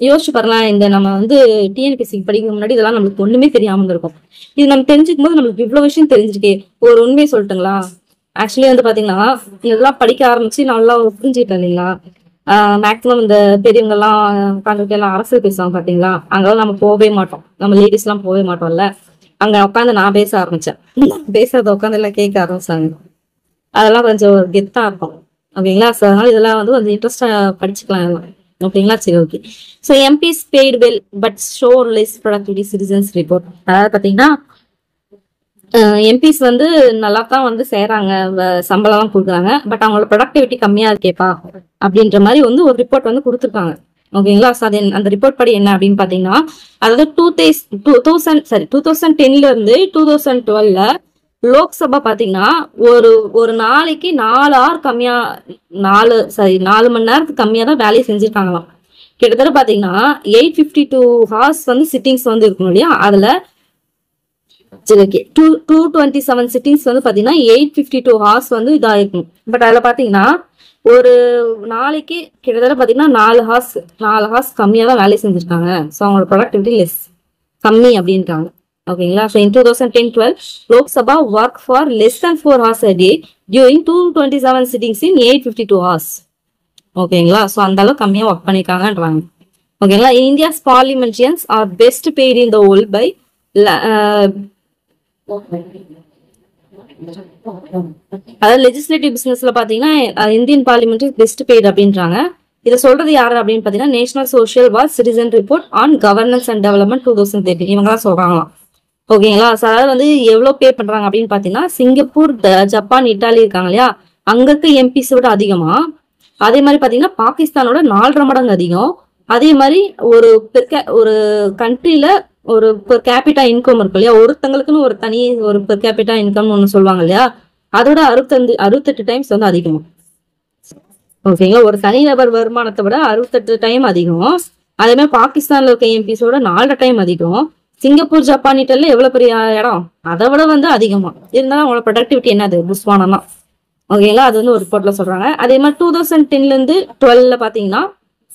யோசிச்சு பாருங்களேன், இந்த நம்ம வந்து டிஎன்பிஎஸ்சி படிக்க முன்னாடி இதெல்லாம் நம்மளுக்கு ஒண்ணுமே தெரியாம இருக்கும். இது நம்ம தெரிஞ்சுக்கும் போது நம்மளுக்கு இவ்வளவு விஷயம் தெரிஞ்சிருக்கே. ஒரு உண்மையை சொல்லட்டுங்களா? ஆக்சுவலி வந்து பாத்தீங்கன்னா இதெல்லாம் படிக்க ஆரம்பிச்சு நல்லா புரிஞ்சுக்கிட்டேன் இல்லைங்களா? மேக்ஸிமம் இந்த பெரியவங்க எல்லாம் உட்காந்துட்டு எல்லாம் அரசியல் பேசுவாங்க பாத்தீங்களா? அங்கெல்லாம் நம்ம போகவே மாட்டோம், நம்ம லேடிஸ் எல்லாம் போகவே மாட்டோம்ல. அங்க உட்காந்து நான் பேச ஆரம்பிச்சேன், பேசுறத உட்காந்து எல்லாம் கேட்க ஆரம்பிச்சாங்க. அதெல்லாம் கொஞ்சம் கெத்தா இருக்கும். ஓகேங்களா? ஸோ அதனால இதெல்லாம் வந்து கொஞ்சம் இன்ட்ரெஸ்டா படிச்சுக்கலாம். ஓகேங்களா? சரி, okay. So MPs paid well but show less productivity citizens report. அதாவது பார்த்தீங்கன்னா எம்பிஸ் வந்து நல்லா தான் வந்து செய்யறாங்க, சம்பளம் கொடுக்குறாங்க, பட் அவங்களோட ப்ரொடக்டிவிட்டி கம்மியா இருக்கேப்பா அப்படின்ற மாதிரி வந்து ஒரு ரிப்போர்ட் வந்து கொடுத்துருக்காங்க. ஓகேங்களா? ஸோ அது அந்த ரிப்போர்ட் படி என்ன அப்படின்னு பார்த்தீங்கன்னா அதாவது 2010ல இருந்து 2012 லோக்சபா பாத்தீங்கன்னா ஒரு நாளைக்கு 4 hour கம்மியா 4 மணி நேரத்துக்கு கம்மியா தான் வேலையை செஞ்சிருக்காங்களாம். கிட்டத்தட்ட பாத்தீங்கன்னா 852 hours வந்து சிட்டிங்ஸ் வந்து இருக்கணும் இல்லையா? அதுல 227 சிட்டிங்ஸ் வந்து பாத்தீங்கன்னா 852 hours வந்து இதா இருக்கும். பட் அதுல பாத்தீங்கன்னா ஒரு நாளைக்கு கிட்டத்தட்ட பாத்தீங்கன்னா 4 hours கம்மியா தான் வேலையை செஞ்சிருக்காங்க. ஸோ அவங்களோட ப்ரொடக்டிவிட்டி லெஸ், கம்மி அப்படின்றாங்க. ஓகேங்களா? So in 2010-12 Lok Sabha work for less than 4 hours a day during 227 sittings in 852 hours. ஓகேங்களா? ஸோ அந்த அளவுக்கு கம்மியா ஒர்க் பண்ணிருக்காங்கன்றாங்க. ஓகேங்களா? India's parliamentarians are best paid in the world by அதாவது லெஜிஸ்லேட்டிவ் பிசினஸ்ல பாத்தீங்கன்னா இந்தியன் பார்லிமெண்ட் பெஸ்ட் பெய்டு அப்படின்றாங்க. இதை சொல்றது யாரு அப்படின்னு பாத்தீங்கன்னா national social war citizen report on governance and development 2013 இவங்க தான் சொல்றாங்களாம். ஓகேங்களா? அதாவது வந்து எவ்வளவு பே பண்றாங்க அப்படின்னு பாத்தீங்கன்னா சிங்கப்பூர், ஜப்பான், இட்டாலி இருக்காங்க இல்லையா, அங்க இருக்க எம்பிஸ் விட அதிகமா. அதே மாதிரி பாத்தீங்கன்னா பாகிஸ்தானோட 4.5 மடங்கு அதிகம். அதே மாதிரி ஒரு கண்ட்ரில ஒரு பெர் கேபிட்டா இன்கம் இருக்கு இல்லையா, ஒருத்தங்களுக்குன்னு ஒரு தனி ஒரு பெர் கேபிட்டா இன்கம் ஒண்ணு சொல்லுவாங்க இல்லையா, அதோட 68 டைம்ஸ் வந்து அதிகம். ஓகேங்களா? ஒரு தனிநபர் வருமானத்தை விட 68 டைம் அதிகம். அதே மாதிரி பாகிஸ்தான்ல இருக்க எம்பிஸோட 4 டைம் அதிகம். சிங்கப்பூர், ஜப்பான், இட்டல்ல எவ்வளவு பெரிய இடம், அதை விட வந்து அதிகமா இருந்தாலும் அவங்களோட ப்ரொடக்டிவிட்டி என்னது புஸ்வானம் தான். ஓகேங்களா? அது வந்து ஒரு ரிப்போர்ட்ல சொல்றாங்க. அதே மாதிரி 2010ல இருந்து 12 பாத்தீங்கன்னா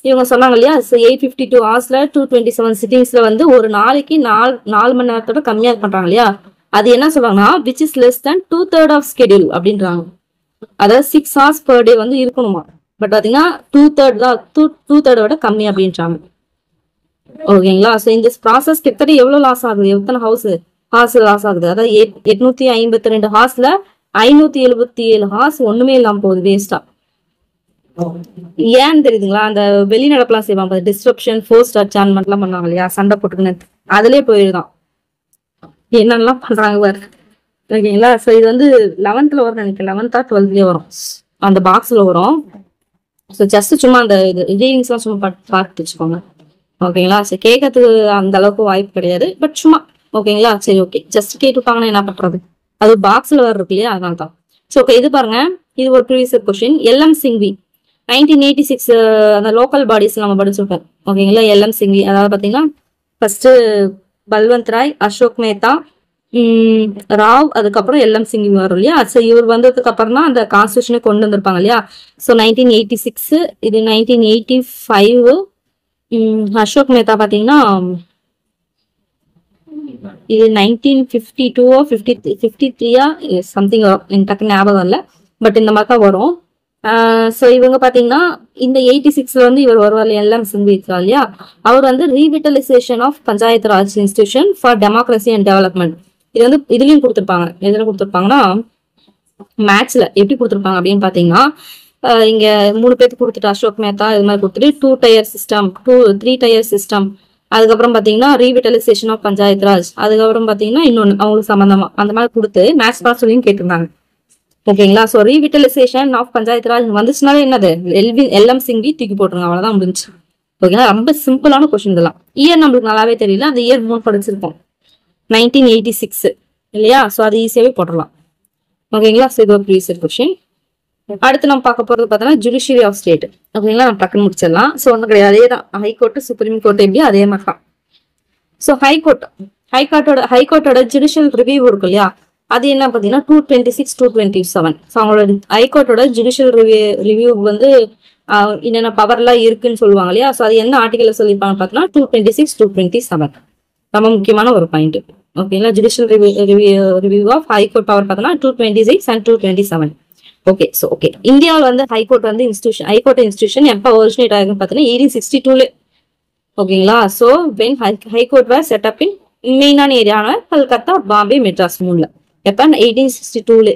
இவங்க சொன்னாங்க இல்லையா 852 hours 227 சிட்டிங்ஸ்ல வந்து ஒரு நாளைக்கு 4 மணி நேரத்தோட கம்மியா பண்றாங்க இல்லையா, அது என்ன சொல்றாங்கன்னா which is less than 2/3 of schedule அப்படின்றாங்க. அதாவது 6 hours per day வந்து இருக்கணுமா, பட் பாத்தீங்கன்னா 2/3 விட கம்மி அப்படின்றாங்க. ஓகேங்களா? ஸோ இந்த ப்ராசஸ் கிட்டத்தட்ட எவ்வளவு லாஸ் ஆகுது, எத்தனை ஹவுஸ் லாஸ் ஆகுது. அதாவது 852 hours 577 hours ஒண்ணுமே இல்லாம போகுது, வேஸ்டா. ஏன்னு தெரியுதுங்களா? அந்த வெளிநடப்பெல்லாம் செய்வாங்க, டிஸ்ட்ரப்ஷன், ஃபோர்ஸ்ட் அச்சான்மெண்ட் எல்லாம் பண்ணுவாங்க இல்லையா, சண்டை போட்டுக்குன்னு, அதுலயே போயிருதான் என்னென்னலாம் பண்றாங்க பாரு. ஓகேங்களா? ஸோ இது வந்து 11th வரும் நினைக்கிறேன், 11th or 12th வரும், அந்த பாக்ஸ்ல வரும். ஸோ ஜஸ்ட் சும்மா அந்த ரீடிங்ஸ் எல்லாம் சும்மா பார்த்து வச்சுக்கோங்க. ஓகேங்களா? சரி, கேட்கறதுக்கு அந்த அளவுக்கு வாய்ப்பு கிடையாது, பட் சும்மா. ஓகேங்களா? சரி, ஓகே. ஜஸ்ட் கேட்டுட்டாங்கன்னா என்ன பண்றது, அது பாக்ஸ்ல வர இருக்கு இல்லையா, அதனால தான். ஸோ ஓகே, இது பாருங்க, இது ஒரு ப்ரீவியஸ் கொஸ்டின். LM சிங்வி 1986 அந்த லோக்கல் பாடிஸ் நம்ம படிச்சிருக்கோம். ஓகேங்களா? LM சிங்வி அதாவது பாத்தீங்கன்னா ஃபர்ஸ்ட் பல்வந்த் ராய், அசோக் மேத்தா, ராவ் அதுக்கப்புறம் எல்எம் சிங் வரும் இல்லையா. ஸோ இவர் வந்ததுக்கு அப்புறம் தான் அந்த கான்ஸ்டியூஷனை கொண்டு வந்திருப்பாங்க இல்லையா. ஸோ 1986 இது 1985. அசோக் மேத்தா பார்த்தீங்கன்னா இது 1952 53 சம்திங் வரும், எனக்கு டக்கு ஞாபகம் இல்லை, பட் இந்த மாதிரி தான் வரும். ஸோ இவங்க பார்த்தீங்கன்னா இந்த 86 வந்து இவர் வருவார் எல்எம் சிங் இருக்கா இல்லையா. அவர் வந்து revitalisation of Panchayat Raj institution for democracy and development. இது வந்து இதுலயும் கொடுத்துருப்பாங்க. எதுல கொடுத்துருப்பாங்கன்னா மேட்ச்ல எப்படி கொடுத்துருப்பாங்க அப்படின்னு பாத்தீங்கன்னா இங்க 3 பேருக்கு கொடுத்துட்டு அசோக் மேத்தா இது மாதிரி கொடுத்துட்டு 2 டயர் சிஸ்டம் 3 டயர் சிஸ்டம், அதுக்கப்புறம் பாத்தீங்கன்னா ரீவிட்டலைசேஷன் ஆஃப் பஞ்சாயத்து ராஜ், அதுக்கப்புறம் பாத்தீங்கன்னா இன்னொன்னு அவங்களுக்கு சம்பந்தமா அந்த மாதிரி கொடுத்து மேட்ச் பாஸ் சொல்லியும் கேட்டிருந்தாங்க. ஓகேங்களா. ஸோ ரீவிட்டலைசேஷன் ஆஃப் பஞ்சாயத்து ராஜ் வந்துச்சுனாலே என்னது எல்எம் சிங்கி தூக்கி போட்டுருங்க, அவ்வளவுதான் முடிஞ்சு. ஓகேங்களா. ரொம்ப சிம்பிளான கொஸ்டின் இதெல்லாம். இயர் நம்மளுக்கு நல்லாவே தெரியல, அந்த இயர் 3 படிச்சிருப்போம் 1986 இல்லையா. ஸோ அது ஈஸியாவே போடலாம். ஓகேங்களா. ஸோ இது ஒரு ப்ரீவியஸ் கொஸ்டின். அடுத்து நம்ம பார்க்க போறது பார்த்தோம்னா ஜுடிஷியரி ஆஃப் ஸ்டேட். ஓகேங்களா. நம்ம டக்குன்னு முடிச்சிடலாம். ஸோ ஒன்றும் கிடையாது, அதே தான் ஹைகோர்ட் சுப்ரீம் கோர்ட் எப்படியோ அதே மாதிரி தான். ஸோ ஹைகோர்ட்டோட ஜுடிஷியல் ரிவ்யூ இருக்கு இல்லையா, அது என்ன பார்த்தீங்கன்னா 226 227. ஸோ அவங்களோட ஹைகோர்ட்டோட ஜுடிஷியல் ரிவ்யூ வந்து என்னென்ன பவர்லாம் இருக்குன்னு சொல்லுவாங்க இல்லையா. ஸோ அது என்ன ஆர்டிகல்ல சொல்லியிருப்பாங்க பார்த்தோம்னா 226 227 ரொம்ப முக்கியமான ஒரு பாயிண்ட். ஓகேங்களா. Judicial review of high court power பார்த்தோம்னா 226 and 227. ஓகே. ஸோ ஓகே, இந்தியாவில் வந்து ஹைகோர்ட் வந்து ஹைகோர்ட் இன்ஸ்டிடியூஷன் எப்போ ஒரிஜினேட் ஆகுதுன்னு பார்த்தீங்கன்னா 1862. ஓகேங்களா. So when high court were set up in மெயினான ஏரியானா கல்கத்தா, பாம்பே, மெட்ராஸ் 3ல எப்போ 1862.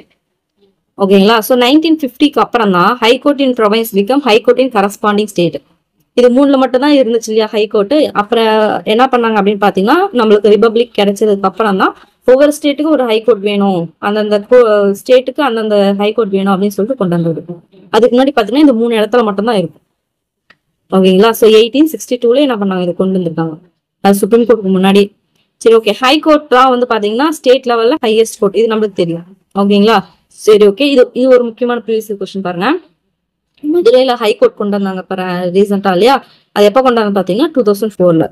ஓகேங்களா. ஸோ 1950க்கு அப்புறம் தான் ஹைகோர்ட் இன் ப்ரொவின்ஸ் பிகம் ஹைகோர்ட் இன் கரஸ்பாண்டிங் ஸ்டேட். இது 3ல மட்டும் தான் இருந்துச்சு இல்லையா ஹைகோர்ட். அப்புறம் என்ன பண்ணாங்க அப்படின்னு பாத்தீங்கன்னா நம்மளுக்கு ரிபப்ளிக் கிடைச்சதுக்கு அப்புறம் தான் ஒவ்வொரு ஸ்டேட்டுக்கும் ஒரு ஹைகோர்ட் வேணும், அந்தந்த ஸ்டேட்டுக்கு அந்தந்த ஹைகோர்ட் வேணும் அப்படின்னு சொல்லிட்டு கொண்டு வந்தது. அதுக்கு முன்னாடி பாத்தீங்கன்னா இந்த 3 இடத்துல மட்டும் தான் இருக்கும். ஓகேங்களா. ஸோ 1862 என்ன பண்ணாங்க, இதை கொண்டு வந்துருக்காங்க. அது சுப்ரீம் கோர்ட்டுக்கு முன்னாடி. சரி ஓகே. ஹைகோர்ட் தான் வந்து பாத்தீங்கன்னா ஸ்டேட் லெவல்ல ஹையஸ்ட் கோர்ட், இது நம்மளுக்கு தெரியும். ஓகேங்களா. சரி ஓகே. இது ஒரு முக்கியமான ப்ரீவியஸ் கொஸ்டின் பாருங்க. மதுரையில ஹைகோர்ட் கொண்டு வந்தாங்க ரீசெண்டா இல்லையா. அது எப்ப கொண்டாங்க பாத்தீங்கன்னா 2004ல.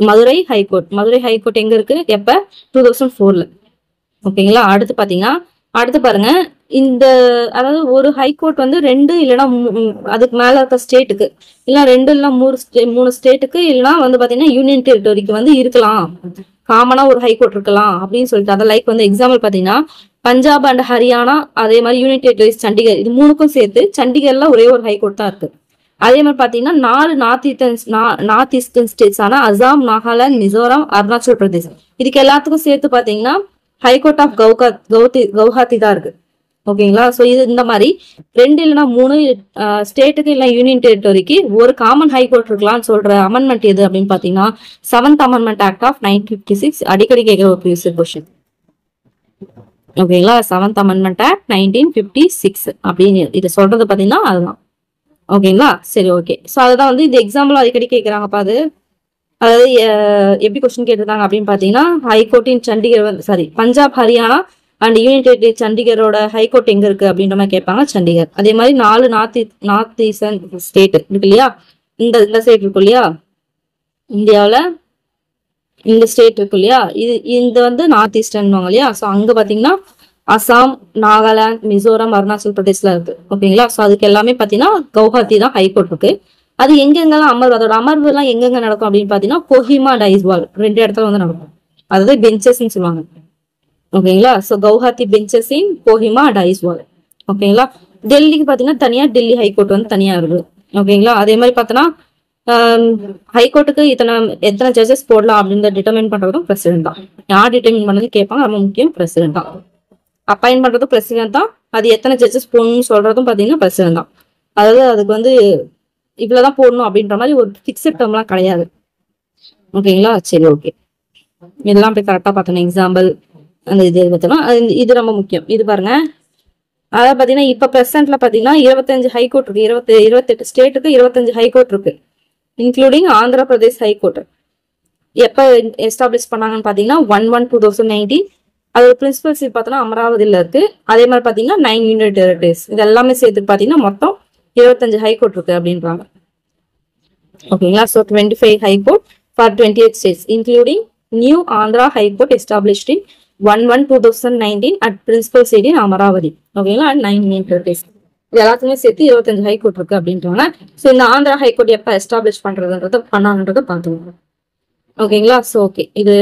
மதுரை ஹைகோர்ட் எங்க இருக்கு, எப்ப 2004ல. ஓகேங்களா. அடுத்து பாருங்க, இந்த அதாவது ஒரு ஹைகோர்ட் வந்து 2 இல்லைன்னா அதுக்கு மேல இருக்க ஸ்டேட்டுக்கு, இல்ல 2 இல்லைன்னா 3 ஸ்டேட்டுக்கு, இல்லைன்னா வந்து பாத்தீங்கன்னா யூனியன் டெரிட்டரிக்கு வந்து இருக்கலாம், காமனா ஒரு ஹைகோர்ட் இருக்கலாம் அப்படின்னு சொல்லிட்டு. அதை லைக் வந்து எக்ஸாம்பிள் பாத்தீங்கன்னா பஞ்சாப் அண்ட் ஹரியானா, அதே மாதிரி யூனியன் டெரிட்டரிஸ் சண்டிகர், இது 3க்கும் சேர்த்து சண்டிகர்ல ஒரே ஒரு ஹைகோர்ட் தான் இருக்கு. அதே மாதிரி பாத்தீங்கன்னா 4 நார்த் ஈஸ்டர்ன் ஸ்டேட்ஸ் ஆனா அசாம், நாகாலாந்து, மிசோரம், அருணாச்சல் பிரதேஷ், இதுக்கு எல்லாத்துக்கும் சேர்த்து பாத்தீங்கன்னா ஹைகோர்ட் ஆஃப் கவுஹாத்தி தான் இருக்கு. ஓகேங்களா. ஸோ இது இந்த மாதிரி 2 இல்லைன்னா 3 ஸ்டேட்டுக்கு இல்லை யூனியன் டெரிட்டரிக்கு ஒரு காமன் ஹைகோர்ட் இருக்கலாம்னு சொல்ற அமெண்ட்மெண்ட் எது அப்படின்னு பாத்தீங்கன்னா 7th அமெண்ட்மெண்ட் ஆக்ட் ஆஃப் 1956. அடிக்கடி கேட்கிற ஒரு ப்ரீவியஸ் கொஸ்டின். ஓகேங்களா. 7th அமெண்ட்மெண்ட் ஆக்ட் 1956 அப்படின்னு இதை சொல்றது பாத்தீங்கன்னா அதுதான். ஓகேங்களா. சரி ஓகே. ஸோ அதுதான் வந்து இந்த எக்ஸாம்பிள் அடிக்கடி கேட்குறாங்கப்பா. அதாவது எப்படி கொஸ்டின் கேட்டிருக்காங்க அப்படின்னு பாத்தீங்கன்னா ஹைகோர்ட் இன் சண்டிகர் வந்து Punjab, Haryana and union territory சண்டிகரோட ஹைகோர்ட் எங்க இருக்கு அப்படின்ற மாதிரி கேட்பாங்க, சண்டிகர். அதே மாதிரி 4 நார்த் ஈஸ்டர்ன் ஸ்டேட் இருக்கு இல்லையா, இந்த ஸ்டேட் இருக்கு இல்லையா, இந்தியாவில் இந்த ஸ்டேட் இருக்கு இல்லையா, இந்த வந்து நார்த் ஈஸ்டர்ன் இல்லையா. ஸோ அங்க பாத்தீங்கன்னா அசாம், நாகாலாந்து, மிசோரம், அருணாச்சல் பிரதேஷ்ல இருக்கு. ஓகேங்களா. ஸோ அதுக்கு எல்லாமே பாத்தீங்கன்னா கவுஹாத்தி தான் ஹைகோர்ட் இருக்கு. அது எங்கெங்கெல்லாம் அதோட அமர்வு எல்லாம் எங்கெங்க நடக்கும் அப்படின்னு பாத்தீங்கன்னா கோஹிமா அண்ட் ஐஸ்வால் 2 இடத்துல வந்து நடக்கும். அதாவது பெஞ்சஸ்ன்னு சொல்லுவாங்க. ஓகேங்களா. So Guwahati benches in Kohima and Aizawl. ஓகேங்களா. டெல்லிக்கு பாத்தீங்கன்னா தனியா டெல்லி ஹைகோர்ட் வந்து தனியா இருக்கு. ஓகேங்களா. அதே மாதிரி பார்த்தோன்னா ஹைகோர்ட்டுக்கு எத்தனை ஜட்ஜஸ் போடலாம் அப்படின்னு டிட்டர்மைன் பண்றதும் பிரசிடென்ட் தான். யார் டிட்டர்மின் பண்ணது கேட்பாங்க, ரொம்ப முக்கியம், பிரசிடென்ட் தான். அப்பாயின் பண்றதும் பிரசிடென்ட் தான். அது எத்தனை ஜட்ஜஸ் போடணும்னு சொல்றதும் பாத்தீங்கன்னா பிரசிடென்ட் தான். அதாவது அதுக்கு வந்து இவ்வளவுதான் போடணும் அப்படின்ற மாதிரி ஒரு பிக்சட் டேர்ம்லாம் கிடையாது. ஓகேங்களா. சரி ஓகே. இதெல்லாம் போய் கரெக்டா பார்த்தோம். எக்ஸாம்பிள் அந்த இது பார்த்தோம்னா இது ரொம்ப முக்கியம். இது பாருங்க, அதாவது பாத்தீங்கன்னா இப்ப பிரசன்ட்ல பாத்தீங்கன்னா 25 ஹைகோர்ட் இருக்கு. 28 ஸ்டேட்டுக்கு 25 ஹைகோர்ட் இருக்கு, இன்க்ளூடிங் ஆந்திர பிரதேஷ் ஹைகோர்ட். எப்ப எஸ்டாப்ளிஷ் பண்ணாங்கன்னு பாத்தீங்கன்னா 1/1/2019. அதோட பிரின்சிபல் சீட் பார்த்தோம்னா அமராவதியில இருக்கு. அதே மாதிரி பாத்தீங்கன்னா 9 யூனியன் டெரிட்டரிஸ், இது எல்லாமே சேர்த்து பாத்தீங்கன்னா மொத்தம் 25 ஹைகோர்ட் இருக்கு அப்படின்றாங்க. ஓகேங்களா. So 25 high court for 28 states including new Andhra high court established in 1/1/2019 at principal seat in Amaravati. ஓகேங்களா, 9 days. இது எல்லாத்துக்குமே சேர்த்து 25 ஹைகோர்ட் இருக்கு அப்படின்றாங்க. ஸோ இந்த ஆந்திரா ஹைகோர்ட் எப்போ எஸ்டாப்ளிஷ் பண்றதுன்றத பண்ணாங்கன்றத பார்த்துக்கோங்க. ஓகேங்களா, ஸோ ஓகே, இது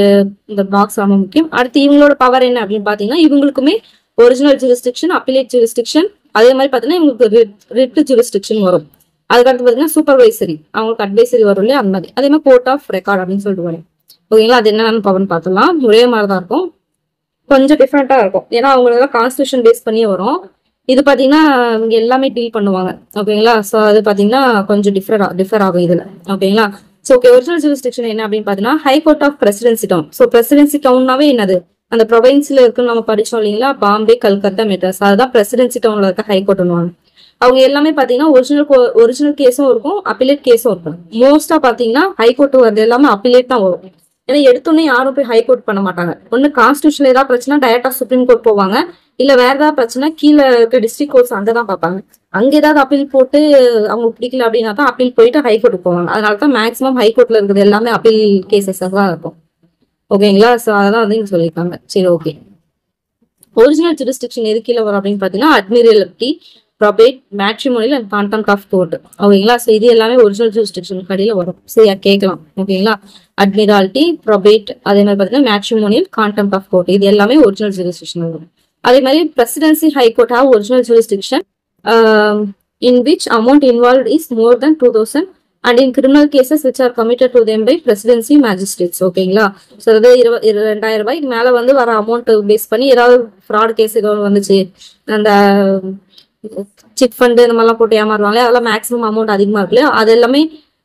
இந்த பாக்ஸ் ரொம்ப முக்கியம். அடுத்து இவங்களோட பவர் என்ன அப்படின்னு பாத்தீங்கன்னா, இவங்களுக்குமே ஒரிஜினல் ஜூரிஸ்டிக்ஷன், அப்பீலேட் ஜூரிஸ்டிக்ஷன், அதே மாதிரி பாத்தீங்கன்னா இவங்களுக்கு ரிட் ஜூரிஸ்டிக்ஷன் வரும். அதுக்கடுத்து பாத்தீங்கன்னா சூப்பர்வைசரி, அவங்களுக்கு அட்வைசரி வரும் இல்லையா, அந்த மாதிரி. அதே மாதிரி கோர்ட் ஆஃப் ரெக்கார்ட் அப்படின்னு சொல்லிட்டு வரும். ஓகேங்களா, அது என்னென்னு பவர்னு பார்த்துலாம். ஒரே மாதிரி தான் இருக்கும், கொஞ்சம் டிஃப்ரெண்டா இருக்கும். ஏன்னா அவங்களுக்கு கான்ஸ்டியூஷன் பேஸ் பண்ணியே வரும். இது பாத்தீங்கன்னா இவங்க எல்லாமே டீல் பண்ணுவாங்க. ஓகேங்களா, ஸோ அது பாத்தீங்கன்னா கொஞ்சம் டிஃபர் ஆகும் இதுல. ஓகேங்களா, ஸோ ஓகே, ஒரிஜினல் ஜூரிஸ்டிக்ஷன் என்ன அப்படின்னு பாத்தீங்கன்னா high court of presidency town. So presidency டவுன்னாவே என்னது, அந்த ப்ரொவின்ஸ்ல இருக்குன்னு நம்ம படிச்சோம் இல்லைங்களா, பாம்பே, கல்கத்தா, மெட்ராஸ், அதுதான் பிரசிடென்சி டவுன்ல இருக்க ஹைகோர்ட்னுவாங்க. அவங்க எல்லாமே பாத்தீங்கன்னா ஒரிஜினல் கேஸும் இருக்கும், அப்பீலேட் கேஸும் இருக்கும். மோஸ்டா பாத்தீங்கன்னா ஹைகோர்ட் வருது எல்லாமே அப்பீலேட் தான் வரும். ஏன்னா எடுத்தோன்னே யாரும் போய் ஹைகோர்ட் பண்ண மாட்டாங்க. ஒன்னு கான்ஸ்டியூஷன்ல ஏதாவது பிரச்சனை டைரக்டா சுப்ரீம் கோர்ட் போவாங்க, இல்ல வேற ஏதாவது பிரச்சனை கீழே இருக்க டிஸ்ட்ரிக்ட் கோர்ட்ஸ் அங்கதான் பார்ப்பாங்க. அங்க ஏதாவது அப்பீல் போட்டு அவங்களுக்கு பிடிக்கல அப்படின்னா தான் அப்பீல் போயிட்டு ஹைகோர்ட்டுக்கு போவாங்க. அதனாலதான் மேக்ஸிமம் ஹைகோர்ட்ல இருக்கிறது எல்லாமே அப்பீல் கேசஸ் தான் இருக்கும். ஓகேங்களா, ஸோ அதெல்லாம் வந்து இங்க சொல்லியிருக்காங்க. சரி, ஓகே. ஒரிஜினல் ஜூரிஸ்டிக்ஷன் எது கீழே வரும் அப்படின்னு பாத்தீங்கன்னா admiralty, ப்ராபேட், matrimonial and கான்டெம்ப்ட் of court. ஓகேங்களா, ஸோ இது எல்லாமே ஒரிஜினல் ஜூரிஸ்டிக்ஷன் கடையில வரும். சரியா, கேட்கலாம். ஓகேங்களா, அட்மிரால்டி, ப்ராபேட், அதே மாதிரி பாத்தீங்கன்னா மேட்ரிமோனியல், கான்டெம்ப்ட் ஆஃப் கோர்ட், இது எல்லாமே ஒரிஜினல் ஜூரிஸ்டிக்ஷன் வரும். அதே மாதிரி presidency high court have original jurisdiction in which amount involved is more than 2000 and in criminal cases which are committed to them by presidency magistrates. ஓகேங்களா, ஸோ அதாவது 2000 ரூபாய்க்கு மேல வந்து வர அமௌண்ட் பேஸ் பண்ணி ஏதாவது ஃப்ராட் கேஸ் ஏதாவது வந்துச்சு, அந்த சிட் ஃபண்ட் இந்த மாதிரிலாம் போட்டு ஏமாறுவாங்களே, அதெல்லாம் மேக்ஸிமம் அமௌண்ட் அதிகமா இருக்கு இல்லையா, அது எல்லாமே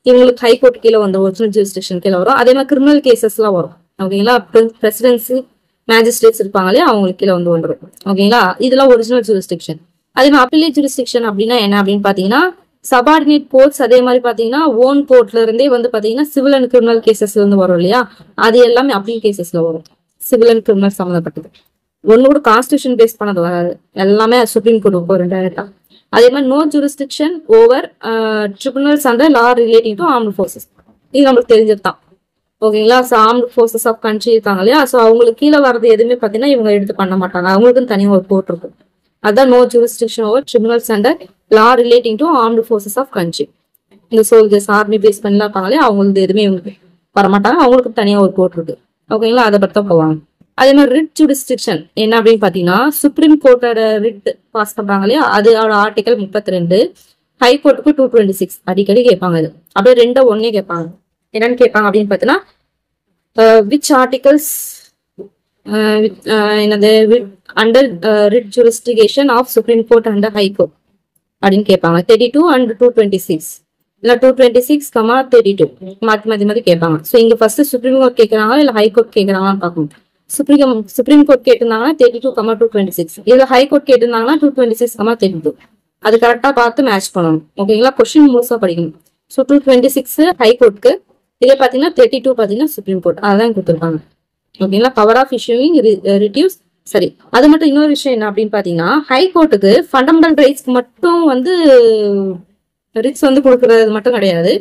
இவங்களுக்கு ஹைகோர்ட் கீழே வந்து ஒரிஜினல் ஜூரிஸ்டிக்ஷன் கீழே வரும். அதே மாதிரி கிரிமினல் கேசஸ் எல்லாம் வரும். ஓகேங்களா, பிரசிடென்சி மேஜிஸ்ட்ரேட்ஸ் இருப்பாங்க இல்லையா, அவங்களுக்கு கீழே வந்து வந்துடும். ஓகேங்களா, இதெல்லாம் ஒரிஜினல் ஜூரிஸ்டிக்ஷன். அதே மாதிரி அப்பீலேட் ஜூரிஸ்டிக்ஷன் அப்படின்னா என்ன அப்படின்னு பாத்தீங்கன்னா சபார்டினேட் கோர்ட்ஸ், அதே மாதிரி பாத்தீங்கன்னா ஓன் கோர்ட்ல இருந்தே வந்து பாத்தீங்கன்னா சிவில் அண்ட் கிரிமினல் கேசஸ்ல இருந்து வரும் இல்லையா, அது எல்லாமே அப்பீல் கேசஸ்ல வரும். சிவில் அண்ட் கிரிமினல் சம்மந்தப்பட்டது ஒன்னோட கான்ஸ்டியூஷன் பேஸ் பண்ணது வராது, எல்லாமே சுப்ரீம் கோர்ட் போறோம் டைரக்டா. அதே மாதிரி no jurisdiction over tribunals under law relating to armed forces, இது நம்மளுக்கு தெரிஞ்சதுதான். ஓகேங்களா, so armed forces of country இருக்காங்க இல்லையா, ஸோ அவங்களுக்கு கீழே வர்றது எதுவுமே பாத்தீங்கன்னா இவங்க எடுத்து பண்ண மாட்டாங்க, அவங்களுக்குன்னு தனியாக ஒரு கோர்ட் இருக்கும். அதான் no jurisdiction over tribunals under law relating to armed forces of country. இந்த சோல்ஜர்ஸ் ஆர்மி பேஸ் பண்ணலாம் இருப்பாங்களே, அவங்களுக்கு எதுவுமே இவங்களுக்கு வரமாட்டாங்க, அவங்களுக்கு தனியாக ஒரு கோர்ட் இருக்கு. ஓகேங்களா, அதை பற்றி தான் போவாங்க. அதே மாதிரி ரிட் ஜூரிஸ்டிக்ஷன் என்ன அப்படின்னு பாத்தீங்கன்னா சுப்ரீம் கோர்ட்டோட ரிட் பாஸ் பண்றாங்க இல்லையா, அதோட ஆர்டிகல் 32, ஹைகோர்ட்டுக்கு 226 அடிக்கடி கேட்பாங்க. இது அப்படியே 2 கேட்பாங்க. என்னன்னு கேட்பாங்க அப்படின்னு பாத்தீங்கன்னா விச் ஆர்டிகல்ஸ் என்னது under writ jurisdiction of supreme court under high court அப்படின்னு கேட்பாங்க. 32 and 226 இல்ல 226, 32 மாத்தி கேட்பாங்க. ஸோ இங்க ஃபர்ஸ்ட் சுப்ரீம் கோர்ட் கேட்கறாங்களா இல்ல ஹைகோர்ட் கேட்கறாங்களான்னு பார்க்கணும். சுப்ரீம் கோர்ட் கேட்டிருந்தாங்கன்னா 32, 226, இதுல ஹைகோர்ட் கேட்டிருந்தாங்கன்னா 226, 32. அது கரெக்டா பார்த்து மேட்ச் பண்ணணும். ஓகேங்களா, கொஸ்டின் முழுசா படிக்கணும். ஸோ 226 ஹைகோர்ட்க்கு, இதே பாத்தீங்கன்னா 32 பாத்தீங்கன்னா சுப்ரீம் கோர்ட், அதான் கொடுத்துருப்பாங்க. ஓகேங்களா, பவர் ஆஃப் இஷ்யூவிங் ரிடியூஸ். சரி, அது மட்டும் இன்னொரு விஷயம் என்ன அப்படின்னு பாத்தீங்கன்னா ஹைகோர்ட்டுக்கு ஃபண்டமெண்டல் ரைட்ஸ்க்கு மட்டும் வந்து ரிட்ஸ் வந்து கொடுக்கறது மட்டும் கிடையாது,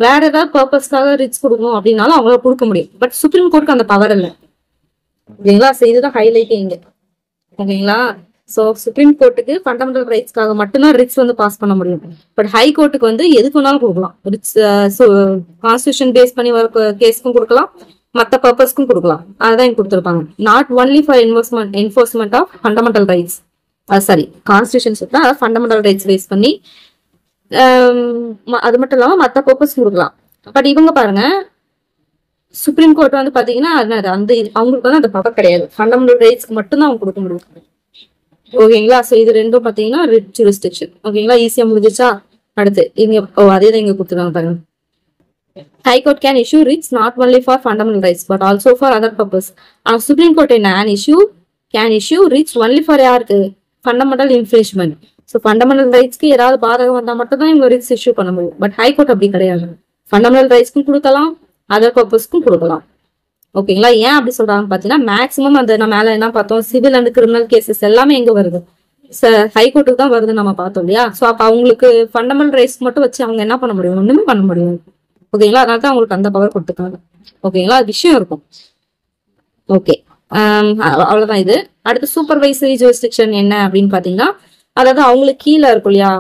வேற ஏதாவது பர்பஸ்க்காக ரிட்ஸ் கொடுக்கணும் அப்படின்னாலும் அவங்களால கொடுக்க முடியும். பட் சுப்ரீம் கோர்ட்டுக்கு அந்த பவர் இல்லை. ஓகேங்களா, ஸோ இதுதான் ஹைலைட்டே இங்க. ஓகேங்களா, ஸோ சுப்ரீம் கோர்ட்டுக்கு ஃபண்டமெண்டல் ரைட்ஸ்க்காக மட்டும்தான் ரிட்ஸ் வந்து பாஸ் பண்ண முடியும். பட் ஹை கோர்ட்டுக்கு வந்து எதுக்கு வேணாலும் கொடுக்கலாம். ரிட்ஸ் கான்ஸ்டியூஷன் பேஸ் பண்ணி வர கேஸ்க்கும் கொடுக்கலாம், மற்ற பர்பஸ்க்கும் கொடுக்கலாம். அதுதான் இங்க கொடுத்துருப்பாங்க. Not only for enforcement of fundamental rights, sorry constitution fundamental rights base பண்ணி அது மட்டும் இல்லாம மற்ற பர்பஸ் கொடுக்கலாம். பட் இவங்க பாருங்க, சுப்ரீம் கோர்ட் வந்து பாத்தீங்கன்னா அந்த அவங்களுக்கு வந்து அந்த பவர் கிடையாது, ஃபண்டமெண்டல் ரைட்ஸ்க்கு மட்டும்தான் அவங்க கொடுக்க முடியும். ஓகேங்களா, ஸோ இது ரெண்டும் பாத்தீங்கன்னா ரிட் ஜூரிஸ்டிக்ஷன். ஓகேங்களா, ஈஸியா முடிஞ்சிச்சா. அடுத்து இங்க அதே தான் இங்க கொடுத்துருக்காங்க பாருங்க. High Court can issue writs not only for fundamental rights but also for other purpose. And Supreme Court can issue writs only for யாருக்கு fundamental infringement. So fundamental rights-க்கு ஏதாவது பாதகம் வந்தா மட்டும் தான் இவங்க writs issue பண்ண முடியும். பட் ஹை கோர்ட் அப்படி கிடையாது, fundamental rights-க்கும் கொடுக்கலாம், அதர் பர்பஸ்க்கும் கொடுக்கலாம். ஓகேங்களா, ஏன் அப்படி சொல்றாங்க பாத்தீங்கன்னா மேக்ஸிமம் அந்த நம்ம மேல என்ன பார்த்தோம், சிவில் அண்ட் கிரிமினல் கேசஸ் எல்லாமே எங்க வருது, ஹை கோர்ட்டுக்கு தான் வருது நம்ம பார்த்தோம் இல்லையா. ஸோ அப்ப அவங்களுக்கு ஃபண்டமெண்டல் ரைட்ஸ் மட்டும் வச்சு அவங்க என்ன பண்ண முடியும், ஒண்ணுமே பண்ண முடியும். ஓகேங்களா, அதனால தான் அவங்களுக்கு அந்த பவர் கொடுத்துருக்காங்க. ஓகேங்களா, விஷயம் இருக்கும். ஓகே, அவ்வளவுதான் இது. அடுத்து சூப்பர்வைசரி ஜூரிஸ்டிக்ஷன் என்ன அப்படின்னு பாத்தீங்கன்னா, அதாவது அவங்களுக்கு கீழே இருக்கும் இல்லையா,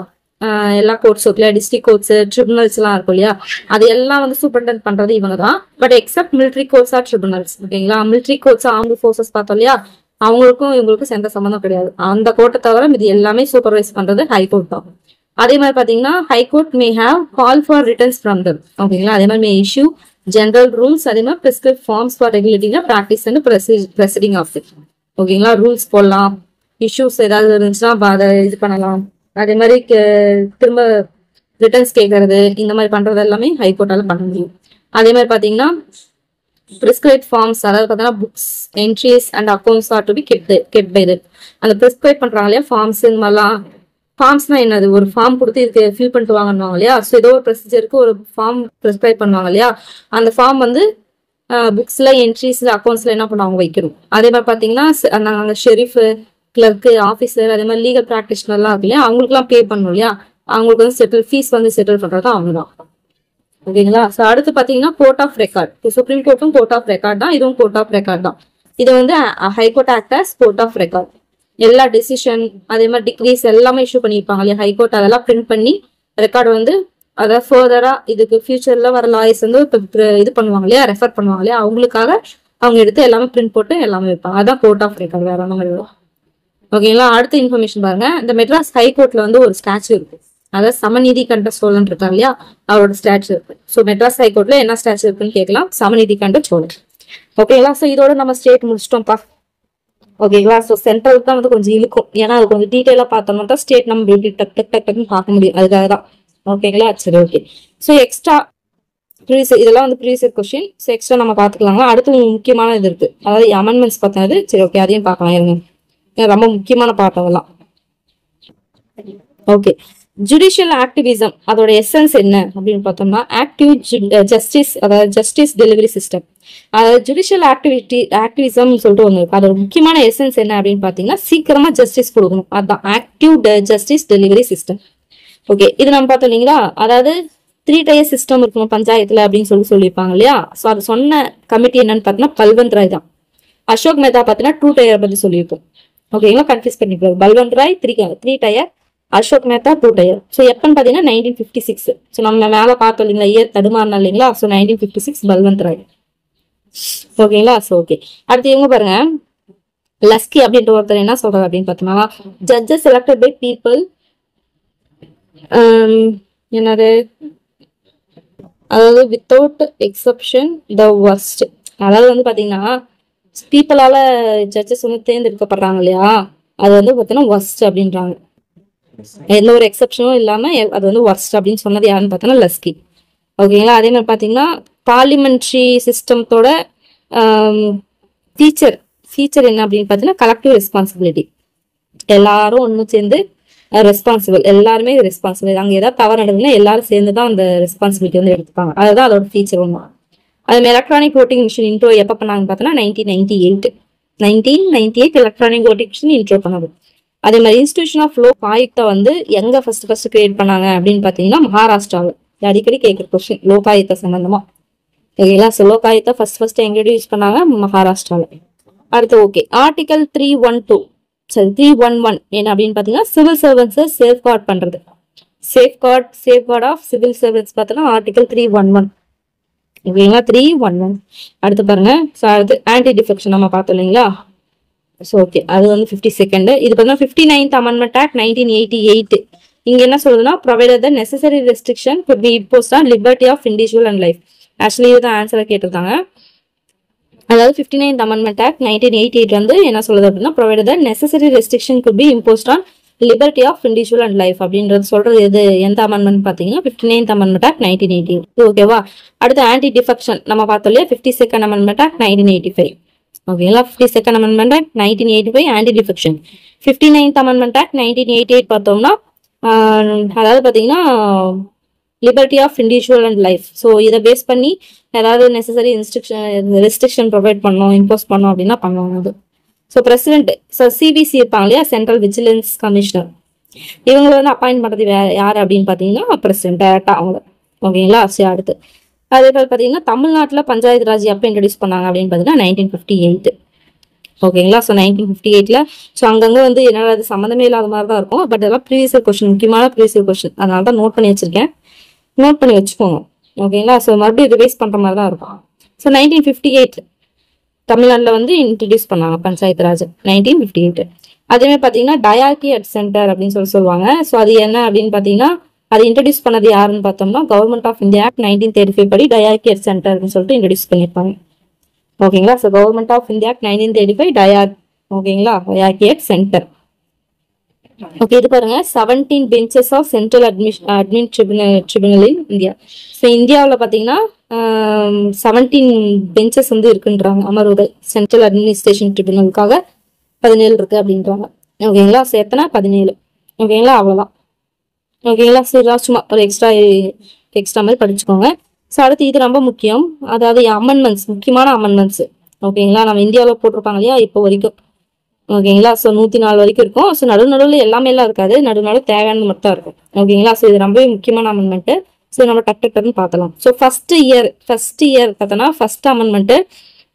எல்லா கோர்ட்ஸ் இருக்கு இல்லையா, டிஸ்ட்ரிக்ட் கோர்ட்ஸ், ட்ரிபுனல்ஸ் எல்லாம் இருக்கும் இல்லையா, அது எல்லாம் வந்து சூப்பர்டென்ட் பண்றது இவங்க தான். But except military courts or tribunals, ஓகேங்களா. மிலிட்ரி கோர்ட்ஸ், ஆர்ம்டு ஃபோர்ஸஸ் பார்த்தோம் இல்லையா, அவங்களுக்கும் இவங்களுக்கும் எந்த சம்மந்தம் கிடையாது. அந்த கோர்ட்டை தவிர இது எல்லாமே சூப்பர்வைஸ் பண்றது ஹைகோர்ட் தான். அதே மாதிரி பாத்தீங்கன்னா high court may have call for returns from them, ஓகேங்களா. அதே மாதிரி மே இஷ்யூ ஜெனரல் ரூல்ஸ், அதே மாதிரி prescribe forms for regulating practice and presiding of it, ஓகேங்களா. ரூல்ஸ் போடலாம், இஷ்யூஸ் ஏதாவது இருந்துச்சுன்னா அதை இது பண்ணலாம். அதே மாதிரி திரும்ப ரிட்டர்ன்ஸ் கேட்கறது, இந்த மாதிரி பண்றது எல்லாமே ஹைகோர்ட்டால பண்ண முடியும். அதே மாதிரி பாத்தீங்கன்னா பிரிஸ்கிரைப் ஃபார்ம்ஸ், அதாவது பார்த்தீங்கன்னா books, entries and accounts are to be kept by that. அந்த பிரிஸ்கிரைப் பண்றாங்க இல்லையா ஃபார்ம்ஸ், இந்த மாதிரிலாம். ஃபார்ம்ஸ்னா என்னது, ஒரு ஃபார்ம் கொடுத்து இதுக்கு ஃபில் பண்ணிட்டு வாங்கன்னு இல்லையா. ஸோ ஏதோ ஒரு ப்ரொசீஜருக்கு ஒரு ஃபார்ம் ப்ரிஸ்கிரைப் பண்ணுவாங்க இல்லையா, அந்த ஃபார்ம் வந்து புக்ஸ்ல, என்ட்ரிஸ்ல, அக்கௌண்ட்ஸ்ல என்ன பண்ணுவாங்க வைக்கணும். அதே மாதிரி பாத்தீங்கன்னா நாங்கள் ஷெரீஃப், கிளர்க்கு, ஆஃபீஸர், அதே மாதிரி லீகல் ப்ராக்டிஷனர்லாம் இருக்கு இல்லையா, அவங்களுக்குலாம் பே பண்ணணும் இல்லையா, அவங்களுக்கு வந்து ஃபீஸ் வந்து செட்டில் பண்றது அவங்க தான், ஓகேங்களா. ஸோ அடுத்து பாத்தீங்கன்னா கோர்ட் ஆஃப் ரெக்கார்ட். சுப்ரீம் கோர்ட்டும் கோர்ட் ஆஃப் ரெக்கார்ட் தான், இதுவும் கோர்ட் ஆஃப் ரெக்கார்ட் தான். இது வந்து high court act as court of record. எல்லா டிசிஷன், அதே மாதிரி டிகிரிஸ் எல்லாமே இஷ்யூ பண்ணியிருப்பாங்க இல்லையா ஹைகோர்ட், அதெல்லாம் பிரிண்ட் பண்ணி ரெக்கார்டு வந்து அதாவது ஃபர்தரா இதுக்கு ஃபியூச்சர்ல வர லாயர்ஸ் வந்து இது பண்ணுவாங்க இல்லையா, ரெஃபர் பண்ணுவாங்க இல்லையா, அவங்களுக்காக அவங்க எடுத்து எல்லாமே பிரிண்ட் போட்டு எல்லாமே வைப்பாங்க. அதான் கோர்ட் ஆஃப் ரெக்கார்ட், வேற ஒன்றும் கிடையாது, ஓகேங்களா. அடுத்த இன்ஃபர்மேஷன் பாருங்க. இந்த மெட்ராஸ் ஹைகோர்ட்ல வந்து ஒரு ஸ்டாச்சு இருக்கு, அதாவது சமநீதி கண்ட சோழன் இருக்காங்க இல்லையா, அவரோட ஸ்டாச்சு இருக்கு. ஸோ மெட்ராஸ் ஹைகோர்ட்ல என்ன ஸ்டாச்சு இருக்குன்னு கேட்கலாம், சமநீதி கண்ட சோழன், ஓகேங்களா. ஸோ இதோட நம்ம ஸ்டேட் முடிச்சிட்டோம்ப்பா, ஓகேங்களா. ஸோ சென்ட்ரல் தான் வந்து கொஞ்சம் இழுக்கும், ஏன்னா அது கொஞ்சம் டீட்டெயிலாக பார்த்தோம்னா தான் ஸ்டேட் நம்ம எப்படி டக் டக் டக் டக்குன்னு பார்க்க முடியும், அதுக்காக தான், ஓகேங்களா. சரி, ஓகே. ஸோ எக்ஸ்ட்ரா இதெல்லாம் வந்து ப்ரீவியஸ் கொஸ்டின். ஸோ எக்ஸ்ட்ரா நம்ம பார்த்துக்கலாங்க. அடுத்து முக்கியமான இது இருக்கு, அதாவது அமெண்ட்மெண்ட்ஸ் பார்த்தது. சரி, ஓகே, அதையும் பார்க்கலாம் இருங்க, ரொம்ப முக்கியமான பாட்டு அதெல்லாம். ஓகே, ஜுடிஷியல் ஆக்டிவிசம் அதோட எசன்ஸ் என்ன அப்படின்னு பார்த்தோம்னா ஆக்டிவ் ஜஸ்டிஸ், அதாவது ஜஸ்டிஸ் டெலிவரி சிஸ்டம். அதாவது ஜுடிஷியல் ஆக்டிவிசம் சொல்லிட்டு ஒன்று இருக்கு. அதோட முக்கியமான எசன்ஸ் என்ன அப்படின்னு பார்த்தீங்கன்னா சீக்கிரமா ஜஸ்டிஸ் கொடுக்கணும், அதுதான் active justice delivery system. Okay, இது நம்ம பார்த்தோம் இல்லைங்களா, அதாவது 3 டயர் சிஸ்டம் இருக்கணும் பஞ்சாயத்துல அப்படின்னு சொல்லியிருப்பாங்க இல்லையா. ஸோ அது சொன்ன கமிட்டி என்னன்னு பார்த்தீங்கன்னா பல்வந்த் ராய் தான். அசோக் மேத்தா பார்த்தீங்கன்னா 2 டயர் பத்தி சொல்லியிருப்போம், ஓகேங்களா. கன்ஃபியூஸ் பண்ணிக்கலாம். Balwant Rai 3 tier, Ashok Mehta 2 tier. So எப்பன்னு பார்த்தீங்கன்னா 1956. ஸோ நம்ம மேலே பார்த்தோம் இல்லைங்களா, இயர் தடுமாறினா இல்லைங்களா. ஸோ 1956 பல்வந்த் ராய், ஓகேங்களா. ஸோ ஓகே, அடுத்து இவங்க பாருங்க, லஸ்கி அப்படின்ற ஒருத்தர் என்ன சொல்றாரு அப்படின்னு பார்த்தோம்னா ஜட்ஜஸ் எலெக்டட் பை பீப்புள், என்னது, அதாவது வித்தவுட் எக்ஸப்ஷன் த வர்ஸ்ட். அதாவது வந்து பாத்தீங்கன்னா பீப்புளால ஜட்ஜஸ் வந்து தேர்ந்தெடுக்கப்படுறாங்க இல்லையா, அது வந்து பார்த்தீங்கன்னா வர்ஸ்ட் அப்படின்றாங்க. எந்த ஒரு எக்ஸப்ஷனும் இல்லாம அது வந்து வர்ஸ்ட் அப்படின்னு சொன்னது யாருன்னு பார்த்தோன்னா லஸ்கி, ஓகேங்களா. அதே மாதிரி பார்த்தீங்கன்னா பார்லிமெண்ட்ரி சிஸ்டத்தோட ஃபீச்சர் என்ன அப்படின்னு பார்த்தீங்கன்னா கலெக்டிவ் ரெஸ்பான்சிபிலிட்டி. எல்லாரும் ஒன்று சேர்ந்து ரெஸ்பான்சிபிள், எல்லாருமே ரெஸ்பான்சிபிள். அங்கே ஏதாவது தவறு நடக்குதுன்னா எல்லாரும் சேர்ந்து தான் அந்த ரெஸ்பான்சிபிலிட்டி வந்து எடுத்துப்பாங்க, அதுதான் அதோட ஃபீச்சர் ஒன்று. அது எலக்ட்ரானிக் ஓட்டிங் மிஷின் இன்ட்ரோ எப்போ பண்ணாங்கன்னு பார்த்தோன்னா 1998 எலக்ட்ரானிக் ஓட்டிங் மிஷின் இன்ட்ரோ பண்ணது. அதே மாதிரி இன்ஸ்டிடியூஷன் ஆஃப் லோக் ஆயுக்தா வந்து எங்க ஃபர்ஸ்ட் கிரியேட் பண்ணாங்க அப்படின்னு பார்த்தீங்கன்னா மகாராஷ்டிராவில். அடிக்கடி கேட்குற கொஸ்டின் லோகாயுக்தா சம்பந்தமா, ஓகேங்களா. ஸோ லோகாயுக்தா ஃபர்ஸ்ட் எங்க யூஸ் பண்ணாங்க, மகாராஷ்டிராவில். அடுத்து ஓகே, ஆர்டிகல் 312 சரி 311 என்ன அப்படின்னு பார்த்தீங்கன்னா சிவில் சர்வன்ஸை சேஃப்கார்ட் பண்றது, சேஃப்கார்ட் ஆஃப் சிவில் சர்வன்ஸ் பார்த்தோன்னா ஆர்டிகல் 311, ஓகேங்களா. 311 அடுத்து பாருங்க. ஸோ அடுத்து ஆன்டி டிஃபெக்ஷன் நம்ம பார்த்தோம் இல்லைங்களா. ஸோ ஓகே, அது வந்து 52. இது பார்த்தீங்கன்னா 59th அமெண்ட்மெண்ட் ஆக்ட் 1988. இங்க என்ன சொல்றதுன்னா provided the necessary restriction could be imposed on liberty of individual and life. Actually இதுதான் ஆன்சரை கேட்டிருக்காங்க. அதாவது 59th அமெண்ட்மெண்ட் ஆக்ட் 1988 வந்து என்ன சொல்றது அப்படின்னா provided the necessary restriction could be imposed on liberty of individual and life அப்படின்றது சொல்றது எது, எந்த அமெண்ட்மெண்ட் பார்த்தீங்கன்னா 59th அமெண்ட்மெண்ட் ஆக்ட் 1988, ஓகேவா. அடுத்து ஆன்டி டிஃபெக்ஷன் நம்ம பார்த்தோம் இல்லையா 52nd அமெண்ட்மெண்ட் ஆக்ட் 1985, ஓகேங்களா. 52nd amendment act 1985 anti defection. 59th amendment act 1988 பார்த்தோம்னா அதாவது பார்த்தீங்கன்னா liberty of individual and life. So இதை பேஸ் பண்ணி ஏதாவது நெசசரி ரெஸ்ட்ரிக்ஷன் ப்ரொவைட் பண்ணோம், இம்போஸ் பண்ணோம் அப்படின்னா பண்ணுவாங்க அது. ஸோ பிரசிடென்ட் சிபிசி இருப்பாங்க இல்லையா, சென்ட்ரல் விஜிலன்ஸ் கமிஷனர், இவங்களை வந்து அப்பாயின்ட் பண்ணுறது யார் அப்படின்னு பார்த்தீங்கன்னா பிரசிடென்ட் டேரக்டா அவங்க, ஓகேங்களா. சரி அடுத்து அதே மாதிரி பார்த்தீங்கன்னா தமிழ்நாட்டில் பஞ்சாயத்து ராஜ் எப்போ இன்ட்ரடியூஸ் பண்ணாங்க அப்படின்னு பார்த்தீங்கன்னா 1958. ஓகேங்களா. ஸோ 1958ல். ஸோ அங்கங்கே வந்து என்னடா அது சம்மந்தமே இல்லாத மாதிரி தான் இருக்கும். பட் அதெல்லாம் ப்ரீவியஸ் இயர் கொஸ்டின், முக்கியமான ப்ரீவியஸ் இயர் கொஸ்டின், அதனால தான் நோட் பண்ணி வச்சிருக்கேன். நோட் பண்ணி வச்சுக்கோங்க. ஓகேங்களா. ஸோ மறுபடியும் ரிவைஸ் பண்ணுற மாதிரி தான் இருக்கும். ஸோ 1958 தமிழ்நாட்டில் வந்து இன்ட்ரடியூஸ் பண்ணாங்க பஞ்சாயத்து ராஜ் 1958. அதேமாதிரி பார்த்தீங்கன்னா டயார்கி அட் சென்டர் அப்படின்னு சொல்லுவாங்க. ஸோ அது என்ன அப்படின்னு பார்த்தீங்கன்னா அது இன்ட்ரடியூஸ் பண்ணது யாருன்னு பார்த்தோம்னா கவர்மெண்ட் ஆஃப் இந்தியா ஆக்ட் 1935 படி டயார்கி அட் சென்டர் அப்படின்னு சொல்லிட்டு இன்ட்ரடியூஸ் பண்ணியிருப்பாங்க. ஓகேங்களா. So government of India act 1935 ஓகேங்களா, டயார்கி அட் சென்டர். ஓகே, இது பாருங்க 17 benches of central admin tribunal in India. So இந்தியாவில் பார்த்தீங்கன்னா 17 பெஞ்சஸ் வந்து இருக்குன்றாங்க அமர்வுகள். சென்ட்ரல் அட்மினிஸ்ட்ரேஷன் ட்ரிபியூனலுக்காக 17 இருக்கு அப்படின்றாங்க. ஓகேங்களா. ஸோ எத்தனை 17. ஓகேங்களா, அவ்வளோதான். ஓகேங்களா. சரி, சும்மா ஒரு எக்ஸ்ட்ரா மாதிரி படிச்சுக்கோங்க. ஸோ அடுத்து இது ரொம்ப முக்கியம், அதாவது அமெண்ட்மெண்ட்ஸ், முக்கியமான அமெண்ட்மெண்ட்ஸ். ஓகேங்களா, நம்ம இந்தியாவில் போட்டிருப்பாங்க இல்லையா இப்போ வரைக்கும். ஓகேங்களா. ஸோ 104 வரைக்கும் இருக்கும். ஸோ நடுவில் எல்லாமே எல்லாம் இருக்காது, நடுவில் தேவையானது மட்டும் தான் இருக்கும். ஓகேங்களா. ஸோ இது ரொம்பவே முக்கியமான அமெண்ட்மெண்ட்டு. ஸோ நம்ம டக்குன்னு பார்க்கலாம். ஸோ ஃபர்ஸ்ட் இயர் பார்த்தோன்னா ஃபர்ஸ்ட் அமெண்ட்மெண்ட்டு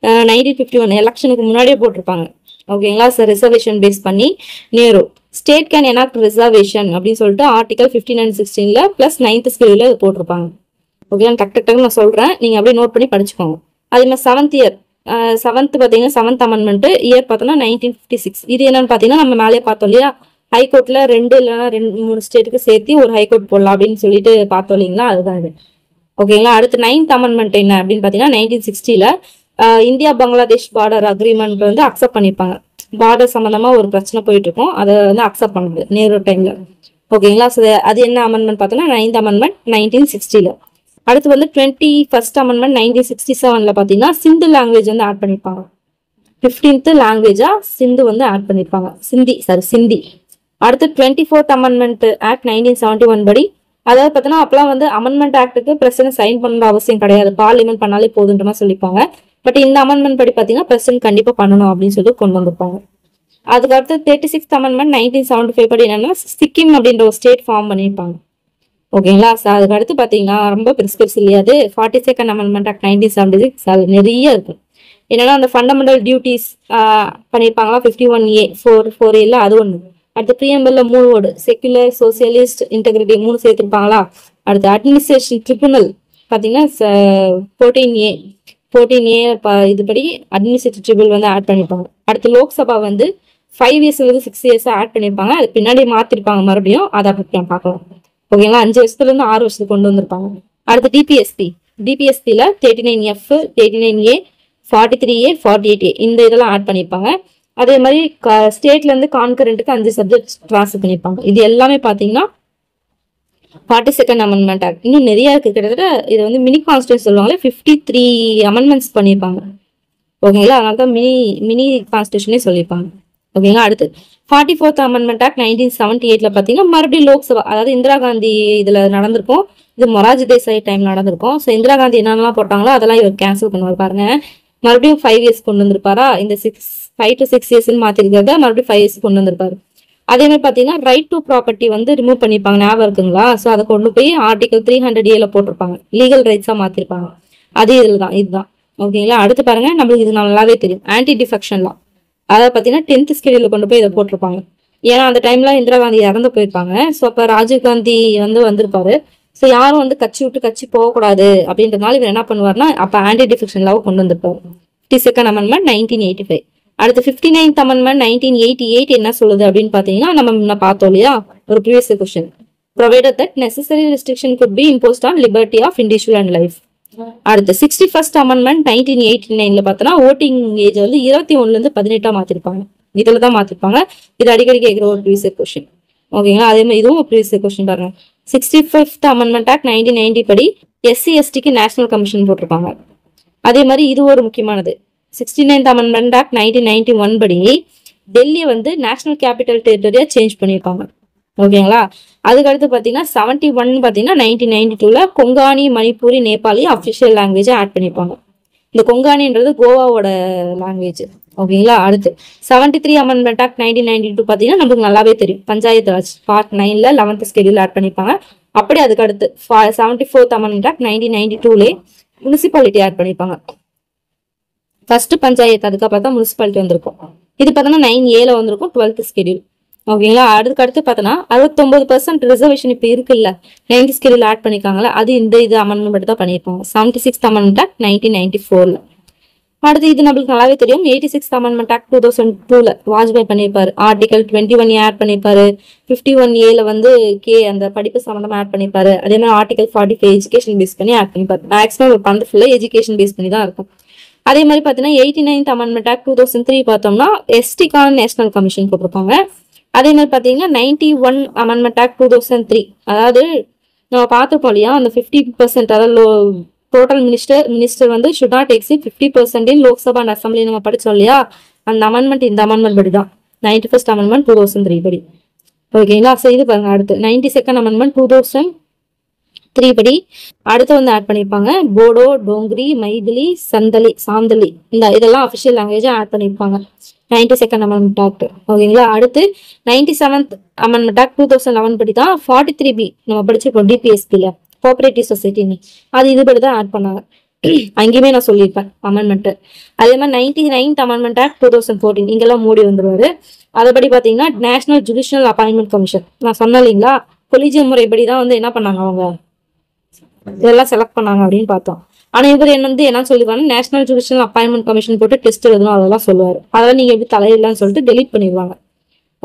1951 எலெக்ஷனுக்கு முன்னாடியே போட்டிருப்பாங்க. ஓகேங்களா. ஸோ ரிசர்வேஷன் பேஸ் பண்ணி Nehru state can enact reservation அப்படின்னு சொல்லிட்டு ஆர்டிகல் 15 and 16 ப்ளஸ் 9th ஸ்கெடியூல போட்டிருப்பாங்க. ஓகேங்களா. டக்கு நான் சொல்றேன், நீங்க அப்படியே நோட் பண்ணி படிச்சுக்கோங்க. அதே மாதிரி 7th இயர், 7th பார்த்தீங்கன்னா 7th அமெண்ட்மெண்ட் இயர் பார்த்தோன்னா 1956. இது என்னன்னு பார்த்தீங்கன்னா நம்ம மேலே பார்த்தோம் இல்லையா, ஹைகோர்ட்ல 2 இல்லைன்னா 2-3 ஸ்டேட்டுக்கு சேர்த்து ஒரு ஹைகோர்ட் போடலாம் அப்படின்னு சொல்லிட்டு பார்த்தோம் இல்லைங்களா, அதுதான் இது. ஓகேங்களா. அடுத்து 9th அமெண்ட்மெண்ட் என்ன அப்படின்னு பார்த்தீங்கன்னா 1960ல இந்தியா பங்களாதேஷ் பார்டர் அக்ரிமெண்ட் வந்து அக்செப்ட் பண்ணியிருப்பாங்க. பார்டர் சம்பந்தமா ஒரு பிரச்சனை போயிட்டு இருக்கும், அதை வந்து அக்செப்ட் பண்ணுது நேரு டைம்ல. ஓகேங்களா. ஸோ அது என்ன அமெண்ட்மெண்ட் பார்த்தோன்னா 9th அமெண்ட்மெண்ட் 1960ல. அடுத்து வந்து 21st அமெண்ட்மெண்ட் 1967ல பார்த்தீங்கன்னா சிந்து லாங்குவேஜ் வந்து ஆட் பண்ணியிருப்பாங்க. 15th லாங்குவேஜா சிந்து வந்து ஆட் பண்ணியிருப்பாங்க, சிந்தி. அடுத்து 24th அமெண்ட்மெண்ட் ஆக்ட் 1971 படி, அதாவது பார்த்தீங்கன்னா அப்பெல்லாம் வந்து அமெண்ட்மெண்ட் ஆக்டுக்கு பிரசிடென்ட் சைன் பண்ண அவசியம் கிடையாது, பார்லிமெண்ட் பண்ணாலே போதுன்ற மாதிரி சொல்லிப்பாங்க. பட் இந்த அமெண்ட்மெண்ட் படி பார்த்தீங்கன்னா பிரசிடென்ட் கண்டிப்பாக பண்ணணும் அப்படின்னு சொல்லி கொண்டு வந்திருப்பாங்க. அதுக்கடுத்து 36th அமெண்ட்மெண்ட் 1975 படி என்னன்னா சிக்கிம் அப்படின்ற ஒரு ஸ்டேட் ஃபார்ம் பண்ணியிருப்பாங்க. ஓகேங்களா. ஸோ அதுக்கு அடுத்து பார்த்தீங்கன்னா ரொம்ப பெருசு இல்லையா, அது 42nd அமெண்ட்மெண்ட் ஆக்ட் 1976. அது நிறைய இருக்கும். என்னன்னா அந்த ஃபண்டமெண்டல் டியூட்டிஸ் பண்ணியிருப்பாங்களா 51A 4A அது ஒன்று. அடுத்து ப்ரீஎம்பிள்ல 3 வேர்டு, செக்குலர், சோசியலிஸ்ட், இன்டெகிரிட்டி 3 சேர்த்துருப்பாங்களா. அடுத்து அட்மினிஸ்ட்ரேஷன் ட்ரிபியூனல் பார்த்தீங்கன்னா 14A இதுபடி அட்மினிஸ்ட்ரேட்டிவ் ட்ரிபியூனல் வந்து ஆட் பண்ணியிருப்பாங்க. அடுத்து லோக்சபா வந்து 5 years 6 years ஆட் பண்ணியிருப்பாங்க, அது பின்னாடி மாற்றிருப்பாங்க மறுபடியும், அதை அப்படி நான் பார்க்கலாம். ஓகேங்களா. 5 வருஷத்துலேருந்து 6 வருஷத்துக்கு கொண்டு வந்திருப்பாங்க. அடுத்து டிபிஎஸ்பியில் 39F 39A 43A 48A இந்த இதெல்லாம் ஆட் பண்ணியிருப்பாங்க. அதே மாதிரி ஸ்டேட்ல இருந்து கான்கரண்ட்டுக்கு 5 சப்ஜெக்ட் ட்ரான்ஸ்ஃபர் பண்ணியிருப்பாங்க. இது எல்லாமே பார்த்தீங்கன்னா 42nd அமெண்ட்மெண்ட் ஆக்ட். இன்னும் நிறைய இருக்கு, கிட்டத்தட்ட இது வந்து மினி கான்ஸ்டியூஷன் சொல்லுவாங்களே 53 அமெண்ட்மெண்ட்ஸ் பண்ணியிருப்பாங்க. ஓகேங்களா. அதனால தான் மினி கான்ஸ்டியூஷனே சொல்லியிருப்பாங்க. ஓகேங்களா. அடுத்து 44th அமெண்ட்மெண்ட் ஆக்ட் 1978ல பார்த்தீங்கன்னா மறுபடியும் லோக்சபா, அதாவது இந்திரா காந்தி இதில் நடந்திருக்கும், இது மொராஜி தேசாய் டைம் நடந்திருக்கும். ஸோ இந்திரா காந்தி என்னென்னலாம் போட்டாங்களோ அதெல்லாம் இவர் கேன்சல் பண்ணுவார் பாருங்க. மறுபடியும் 5 years கொண்டு வந்திருப்பாரா, இந்த 5 to 6 years மாத்திருக்கிறத மறுபடியும் 5 years கொண்டு வந்திருப்பாரு. அதே மாதிரி பார்த்தீங்கன்னா ரைட் டு ப்ராப்பர்ட்டி வந்து ரிமூவ் பண்ணியிருப்பாங்க, ஞாபகம் இருக்குங்களா. ஸோ அதை கொண்டு போய் ஆர்டிகல் 300A போட்டிருப்பாங்க, லீகல் ரைட்ஸா மாத்திருப்பாங்க. அது இதுதான். ஓகேங்களா. அடுத்து பாருங்க, நம்மளுக்கு இது நல்லாவே தெரியும், ஆன்டி டிஃபெக்ஷன்லாம். அதாவது பார்த்தீங்கன்னா 10th ஸ்கெடியூல கொண்டு போய் இதை போட்டிருப்பாங்க. ஏன்னா அந்த டைம்ல இந்திரா காந்தி இறந்து போயிருப்பாங்க. ஸோ அப்போ ராஜீவ் காந்தி வந்து வந்திருப்பாரு. ஸோ யாரும் வந்து கட்சி விட்டு கட்சி போகக்கூடாது அப்படின்றதுனால இவர் என்ன பண்ணுவார்னா அப்போ ஆன்டி டிஃபெக்ஷன் லாவை கொண்டு வந்திருப்பாரு. 52nd amendment 1985. அடுத்து 59th அமெண்ட்மெண்ட் 1988 என்ன சொல்லுது அப்படின்னு பார்த்தீங்கன்னா நம்ம பார்த்தோம் இல்லையா ஒரு previous question, provided that necessary restriction could be imposed on liberty of individual and life. அடுத்து 61st அமெண்ட்மெண்ட் 1989ல பார்த்தோன்னா ஓட்டிங் ஏஜ் வந்து 21 18 மாத்திருப்பாங்க. இதுல தான் மாத்திருப்பாங்க. இது அடிக்கடி கேட்கிற ஒரு ப்ரீவியஸ் கொஸ்டின். ஓகேங்களா. அதே மாதிரி இதுவும் ப்ரீவியஸ் கொஸ்டின் பாருங்க. 65th அமெண்ட்மெண்ட் ஆக்ட் 1990 படி SC/STக்கு நேஷனல் கமிஷன் போட்டிருப்பாங்க. அதே மாதிரி இது ஒரு முக்கியமானது, 69th அமெண்ட்மெண்ட் ஆக்ட் 1991 படி டெல்லியை வந்து நேஷனல் கேபிட்டல் டெரிட்டரியா சேஞ்ச் பண்ணியிருப்பாங்க. ஓகேங்களா. அதுக்கடுத்து பார்த்தீங்கன்னா 71 பார்த்தீங்கன்னா 1992ல கொங்கானி, மணிப்பூரி, நேபாளி அஃபிஷியல் லாங்குவேஜை ஆட் பண்ணியிருப்பாங்க. இந்த கொங்கானின்றது கோவாவோட லாங்குவேஜ். ஓகேங்களா. அடுத்து 73 அமெண்ட்மெண்ட் ஆக்ட் 1992 பார்த்தீங்கன்னா நமக்கு நல்லாவே தெரியும். பஞ்சாயத்து ராஜ் பார்ட் 9ல 11th ஸ்கெடியூல் ஆட் பண்ணிப்பாங்க. அப்படி அதுக்கு அடுத்து 74th அமெண்ட்மெண்ட் ஆக்ட் 1992லே முனிசிபாலிட்டி ஆட் பண்ணிப்பாங்க. ஃபர்ஸ்ட் பஞ்சாயத்து, அதுக்கப்புறம் தான் முனிசிபாலிட்டி வந்திருக்கும். இது பார்த்தோன்னா 9A வந்திருக்கும் 12th ஸ்கெடியூல். ஓகேங்களா. அதுக்கு அடுத்து பார்த்தோன்னா 69% ரிசர்வேஷன் இப்போ இருக்குல்ல, 90 ஸ்கெடியூல் ஆட் பண்ணிருக்காங்களா, அது இது அமெண்ட்மெண்ட் தான் பண்ணியிருப்பாங்க. 76th amendment act 1994ல. அடுத்து இது நம்மளுக்கு நல்லாவே தெரியும். 86th அமெண்ட்மெண்ட் ஆக்ட் 2002ல வாஜ்பாய் பண்ணியிருப்பாரு. ஆர்டிகல் 21A ஆட் பண்ணியிருப்பாரு. 51A வந்து அந்த படிப்பு சம்பந்தமா ஆட் பண்ணியிருப்பாரு. அதே மாதிரி ஆர்டிகல் 45 எஜுகேஷன் பேஸ் பண்ணி ஆட் பண்ணிப்பாரு. மேக்ஸிமம் ஒரு பண்றது ஃபுல்லா எஜுகேஷன் பேஸ் பண்ணி தான் இருக்கும். அதே மாதிரி பார்த்தீங்கன்னா 89th அமெண்ட்மெண்ட் ஆக்ட் 2003 பார்த்தோம்னா எஸ்டிக்கான நேஷனல் கமிஷன் போட்டிருப்பாங்க. அதே மாதிரி பார்த்தீங்கன்னா 91 அமெண்ட்மெண்ட் ஆக்ட் 2003, அதாவது நம்ம பார்த்துப்போம் இல்லையா, அந்த 50%, அதாவது டோட்டல் மினிஸ்டர் வந்து should not exceed 50% in Lok Sabha and assembly நம்ம படிச்சோம் இல்லையா, அந்த அமெண்ட்மெண்ட் இந்த அமெண்ட்மெண்ட் படி தான். 91st அமெண்ட்மெண்ட் 2003 படி. ஓகேங்களா. ஸோ இது பாருங்க. அடுத்து 92nd அமெண்ட்மெண்ட் 2003 படி அடுத்து வந்து ஆட் பண்ணியிருப்பாங்க. போடோ, டோங்கிரி, மைதிலி, சாந்தலி இதெல்லாம் அஃபிஷியல் லாங்குவேஜா ஆட் பண்ணியிருப்பாங்க 92nd அமெண்ட்மெண்ட் ஆக்ட். ஓகேங்களா. அடுத்து 97th அமெண்ட்மெண்ட் ஆக்ட் 2011 படி தான் 43B நம்ம படிச்சிருக்கோம் டிபிஎஸ்பில, கோஆபரேட்டிவ் சொசைட்டின்னு, அது இதுபடி தான் ஆட் பண்ணாங்க. அங்கேயுமே நான் சொல்லியிருப்பேன் அமெண்ட்மெண்ட். அதே மாதிரி 99th அமெண்ட்மெண்ட் ஆக்ட் 2014 இங்கெல்லாம் மூடி வந்துருவாரு. அதுபடி பார்த்தீங்கன்னா நேஷனல் ஜுடிஷியல் அப்பாயின்மெண்ட் கமிஷன், நான் சொன்னேன் இல்லைங்களா, கொலிஜியம் முறைப்படி தான் வந்து என்ன பண்ணாங்க, அவங்க இதெல்லாம் செலக்ட் பண்ணாங்க அப்படின்னு பார்த்தோம். ஆனா இவர் என்ன சொல்லிடுவாங்க, நேஷனல் ஜுடிஷியல் அப்பாயின்மெண்ட் கமிஷன் போட்டு டெஸ்ட் எழுதணும் அதெல்லாம் சொல்லுவாரு. அதெல்லாம் நீங்க எப்படி தலையிடலாம்னு சொல்லிட்டு டெலீட் பண்ணிடுவாங்க.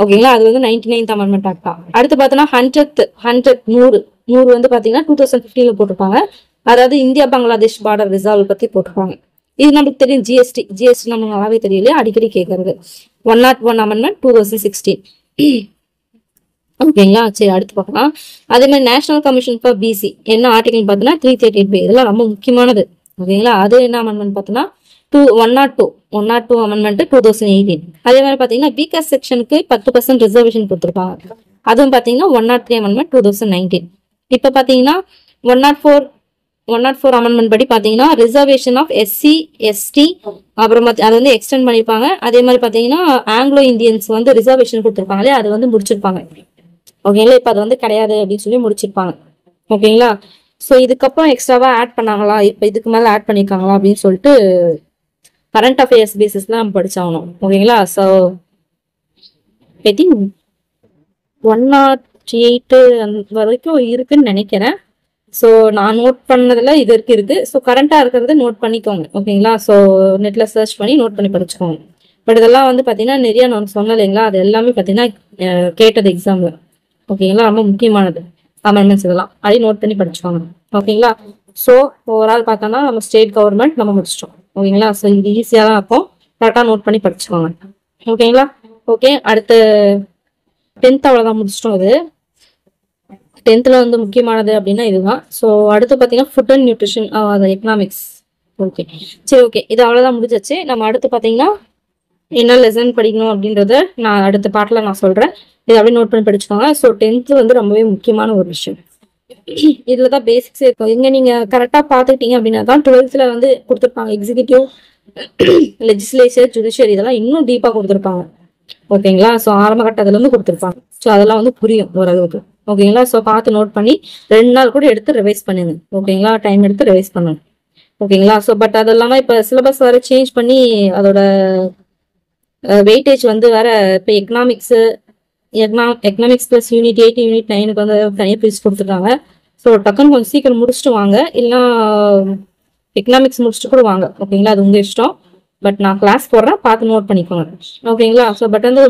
ஓகேங்களா. அது வந்து 99th அமெண்ட்மெண்ட் ஆக்ட் தான். அடுத்து பார்த்தோன்னா 100 வந்து பாத்தீங்கன்னா 2015ல போட்டிருப்பாங்க. அதாவது இந்தியா பங்களாதேஷ் பார்டர் ரிசால்வ் பத்தி போட்டிருப்பாங்க. இது நமக்கு தெரியும். ஜிஎஸ்டி நமக்கு நல்லாவே தெரியலையே, அடிக்கடி கேட்கறது. 101 அமெண்ட்மெண்ட் 2016. ஓகேங்களா. சரி, அடுத்து பார்க்கலாம். அதே மாதிரி நேஷனல் கமிஷன் ஃபார் பிசி என்ன ஆர்டிகல் பார்த்தோன்னா 338B, இதெல்லாம் ரொம்ப முக்கியமானது. ஓகேங்களா. அது என்ன அமெண்ட்மெண்ட் பார்த்தோன்னா 102 அமெண்ட்மெண்ட் 2018. அதே மாதிரி பாத்தீங்கன்னா பிகாஸ் செக்ஷனுக்கு 10% ரிசர்வேஷன் கொடுத்துருப்பாங்க. அதுவும் பாத்தீங்கன்னா 103 அமெண்ட்மெண்ட் 2019. இப்ப பாத்தீங்கன்னா 104 அமெண்ட்மெண்ட் படி பாத்தீங்கன்னா ரிசர்வேஷன் ஆஃப் எஸ்சி எஸ்டி அப்புறம் அதை வந்து எக்ஸ்டெண்ட் பண்ணிருப்பாங்க. அதே மாதிரி பாத்தீங்கன்னா ஆங்கிலோ இந்தியன்ஸ் வந்து ரிசர்வேஷன் கொடுத்துருப்பாங்களே, அது வந்து முடிச்சிருப்பாங்க. ஓகேங்களா. இப்ப அது வந்து கிடையாது அப்படின்னு சொல்லி முடிச்சிருப்பாங்க. ஓகேங்களா. ஸோ இதுக்கப்புறம் எக்ஸ்ட்ராவா ஆட் பண்ணாங்களா, இப்ப இதுக்கு மேல ஆட் பண்ணிருக்காங்களா அப்படின்னு சொல்லிட்டு கரண்ட் அஃபேர்ஸ் பேசிஸ்ல நம்ம படிச்சாகணும். ஓகேங்களா. ஸோ ஐ திங்க் 108 வரைக்கும் இருக்குன்னு நினைக்கிறேன். ஸோ நான் நோட் பண்ணதுல இது இருக்கு. ஸோ கரண்டா இருக்கிறத நோட் பண்ணிக்கோங்க. ஓகேங்களா. ஸோ நெட்ல சர்ச் பண்ணி நோட் பண்ணி படிச்சுக்கோங்க. பட் இதெல்லாம் வந்து பாத்தீங்கன்னா நிறைய நான் சொன்னேன் இல்லைங்களா, அது எல்லாமே பாத்தீங்கன்னா கேட்டது எக்ஸாம்ல. ஓகேங்களா. ரொம்ப முக்கியமானது அமெண்ட்மெண்ட்ஸ், இதெல்லாம் அதை நோட் பண்ணி படிச்சுக்கோங்க. ஓகேங்களா. ஸோ ஓவரால் பார்த்தோம்னா நம்ம ஸ்டேட் கவர்மெண்ட் நம்ம முடிச்சிட்டோம். ஓகேங்களா. ஸோ இது ஈஸியாக தான் இருக்கும், கரெக்டாக நோட் பண்ணி படிச்சுக்கோங்க. ஓகேங்களா. ஓகே, அடுத்து 10th அவ்வளோதான் முடிச்சிட்டோம். இது 10th வந்து முக்கியமானது அப்படின்னா இதுதான். ஸோ அடுத்து பார்த்தீங்கன்னா ஃபுட் அண்ட் நியூட்ரிஷன், அது எக்கனாமிக்ஸ். ஓகே, சரி, ஓகே, இது அவ்வளோதான் முடிஞ்சிச்சு. நம்ம அடுத்து பார்த்தீங்கன்னா என்ன லெசன் படிக்கணும் அப்படின்றத நான் அடுத்த பாட்டில் நான் சொல்கிறேன். இதை அப்படியே நோட் பண்ணி படிச்சுக்கோங்க. ஸோ 10th வந்து ரொம்பவே முக்கியமான ஒரு விஷயம். இதுல தான் பேசிக்ஸே இருக்கும். இங்க நீங்க கரெக்டா பாத்துக்கிட்டீங்க அப்படின்னா தான் 12th வந்து கொடுத்துருப்பாங்க. எக்ஸிகியூட்டிவ், லெஜிஸ்லேச்சர், ஜுடிஷியரி இதெல்லாம் இன்னும் டீப்பா கொடுத்துருப்பாங்க. ஓகேங்களா. ஸோ ஆரம்ப கட்டத்துல இருந்து கொடுத்துருப்பாங்க. ஸோ அதெல்லாம் வந்து புரியும் ஓரளவுக்கு. ஓகேங்களா. ஸோ பார்த்து நோட் பண்ணி 2 நாள் கூட எடுத்து ரிவைஸ் பண்ணுங்க. ஓகேங்களா. டைம் எடுத்து ரிவைஸ் பண்ணுங்க. ஓகேங்களா. ஸோ பட் அது இல்லாம இப்ப சிலபஸ் வேற சேஞ்ச் பண்ணி அதோட வெயிட்டேஜ் வந்து வேற இப்போ எக்கனாமிக்ஸ் பிளஸ் யூனிட் 8 யூனிட் 9 வந்து தனியாக பிரிச்சு கொடுத்துருக்காங்க. ஸோ டக்குன்னு கொஞ்சம் சீக்கிரம் முடிச்சுட்டு வாங்க, இல்லைன்னா எக்கனாமிக்ஸ் முடிச்சுட்டு கூட வாங்க. ஓகேங்களா. அது உங்க இஷ்டம். பட் நான் கிளாஸ் போடுறேன், பார்த்து நோட் பண்ணிக்கோங்க. ஓகேங்களா. ஸோ பட் வந்து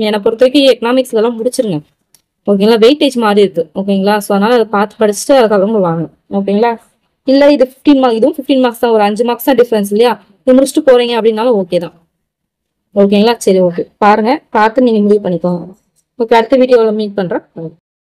என்னை பொறுத்த வரைக்கும் எக்கனாமிக்ஸ் எல்லாம் முடிச்சிருங்க. ஓகேங்களா. வெயிட்டேஜ் மாறி இருக்கு. ஓகேங்களா. ஸோ அதனால அதை பார்த்து படிச்சுட்டு அதுக்காக வாங்க. ஓகேங்களா. இல்லை இது 15 மார்க், இதுவும் 15 மார்க்ஸ் தான், ஒரு 5 மார்க்ஸ் தான் டிஃபரன்ஸ் இல்லையா. இது முடிச்சுட்டு போறீங்க அப்படின்னாலும் ஓகே தான். ஓகேங்களா. சரி, ஓகே, பாருங்க, பார்த்து நீங்க முடிவு பண்ணிக்கோங்க. ஓகே, அடுத்த வீடியோவில் மீட் பண்றேன்.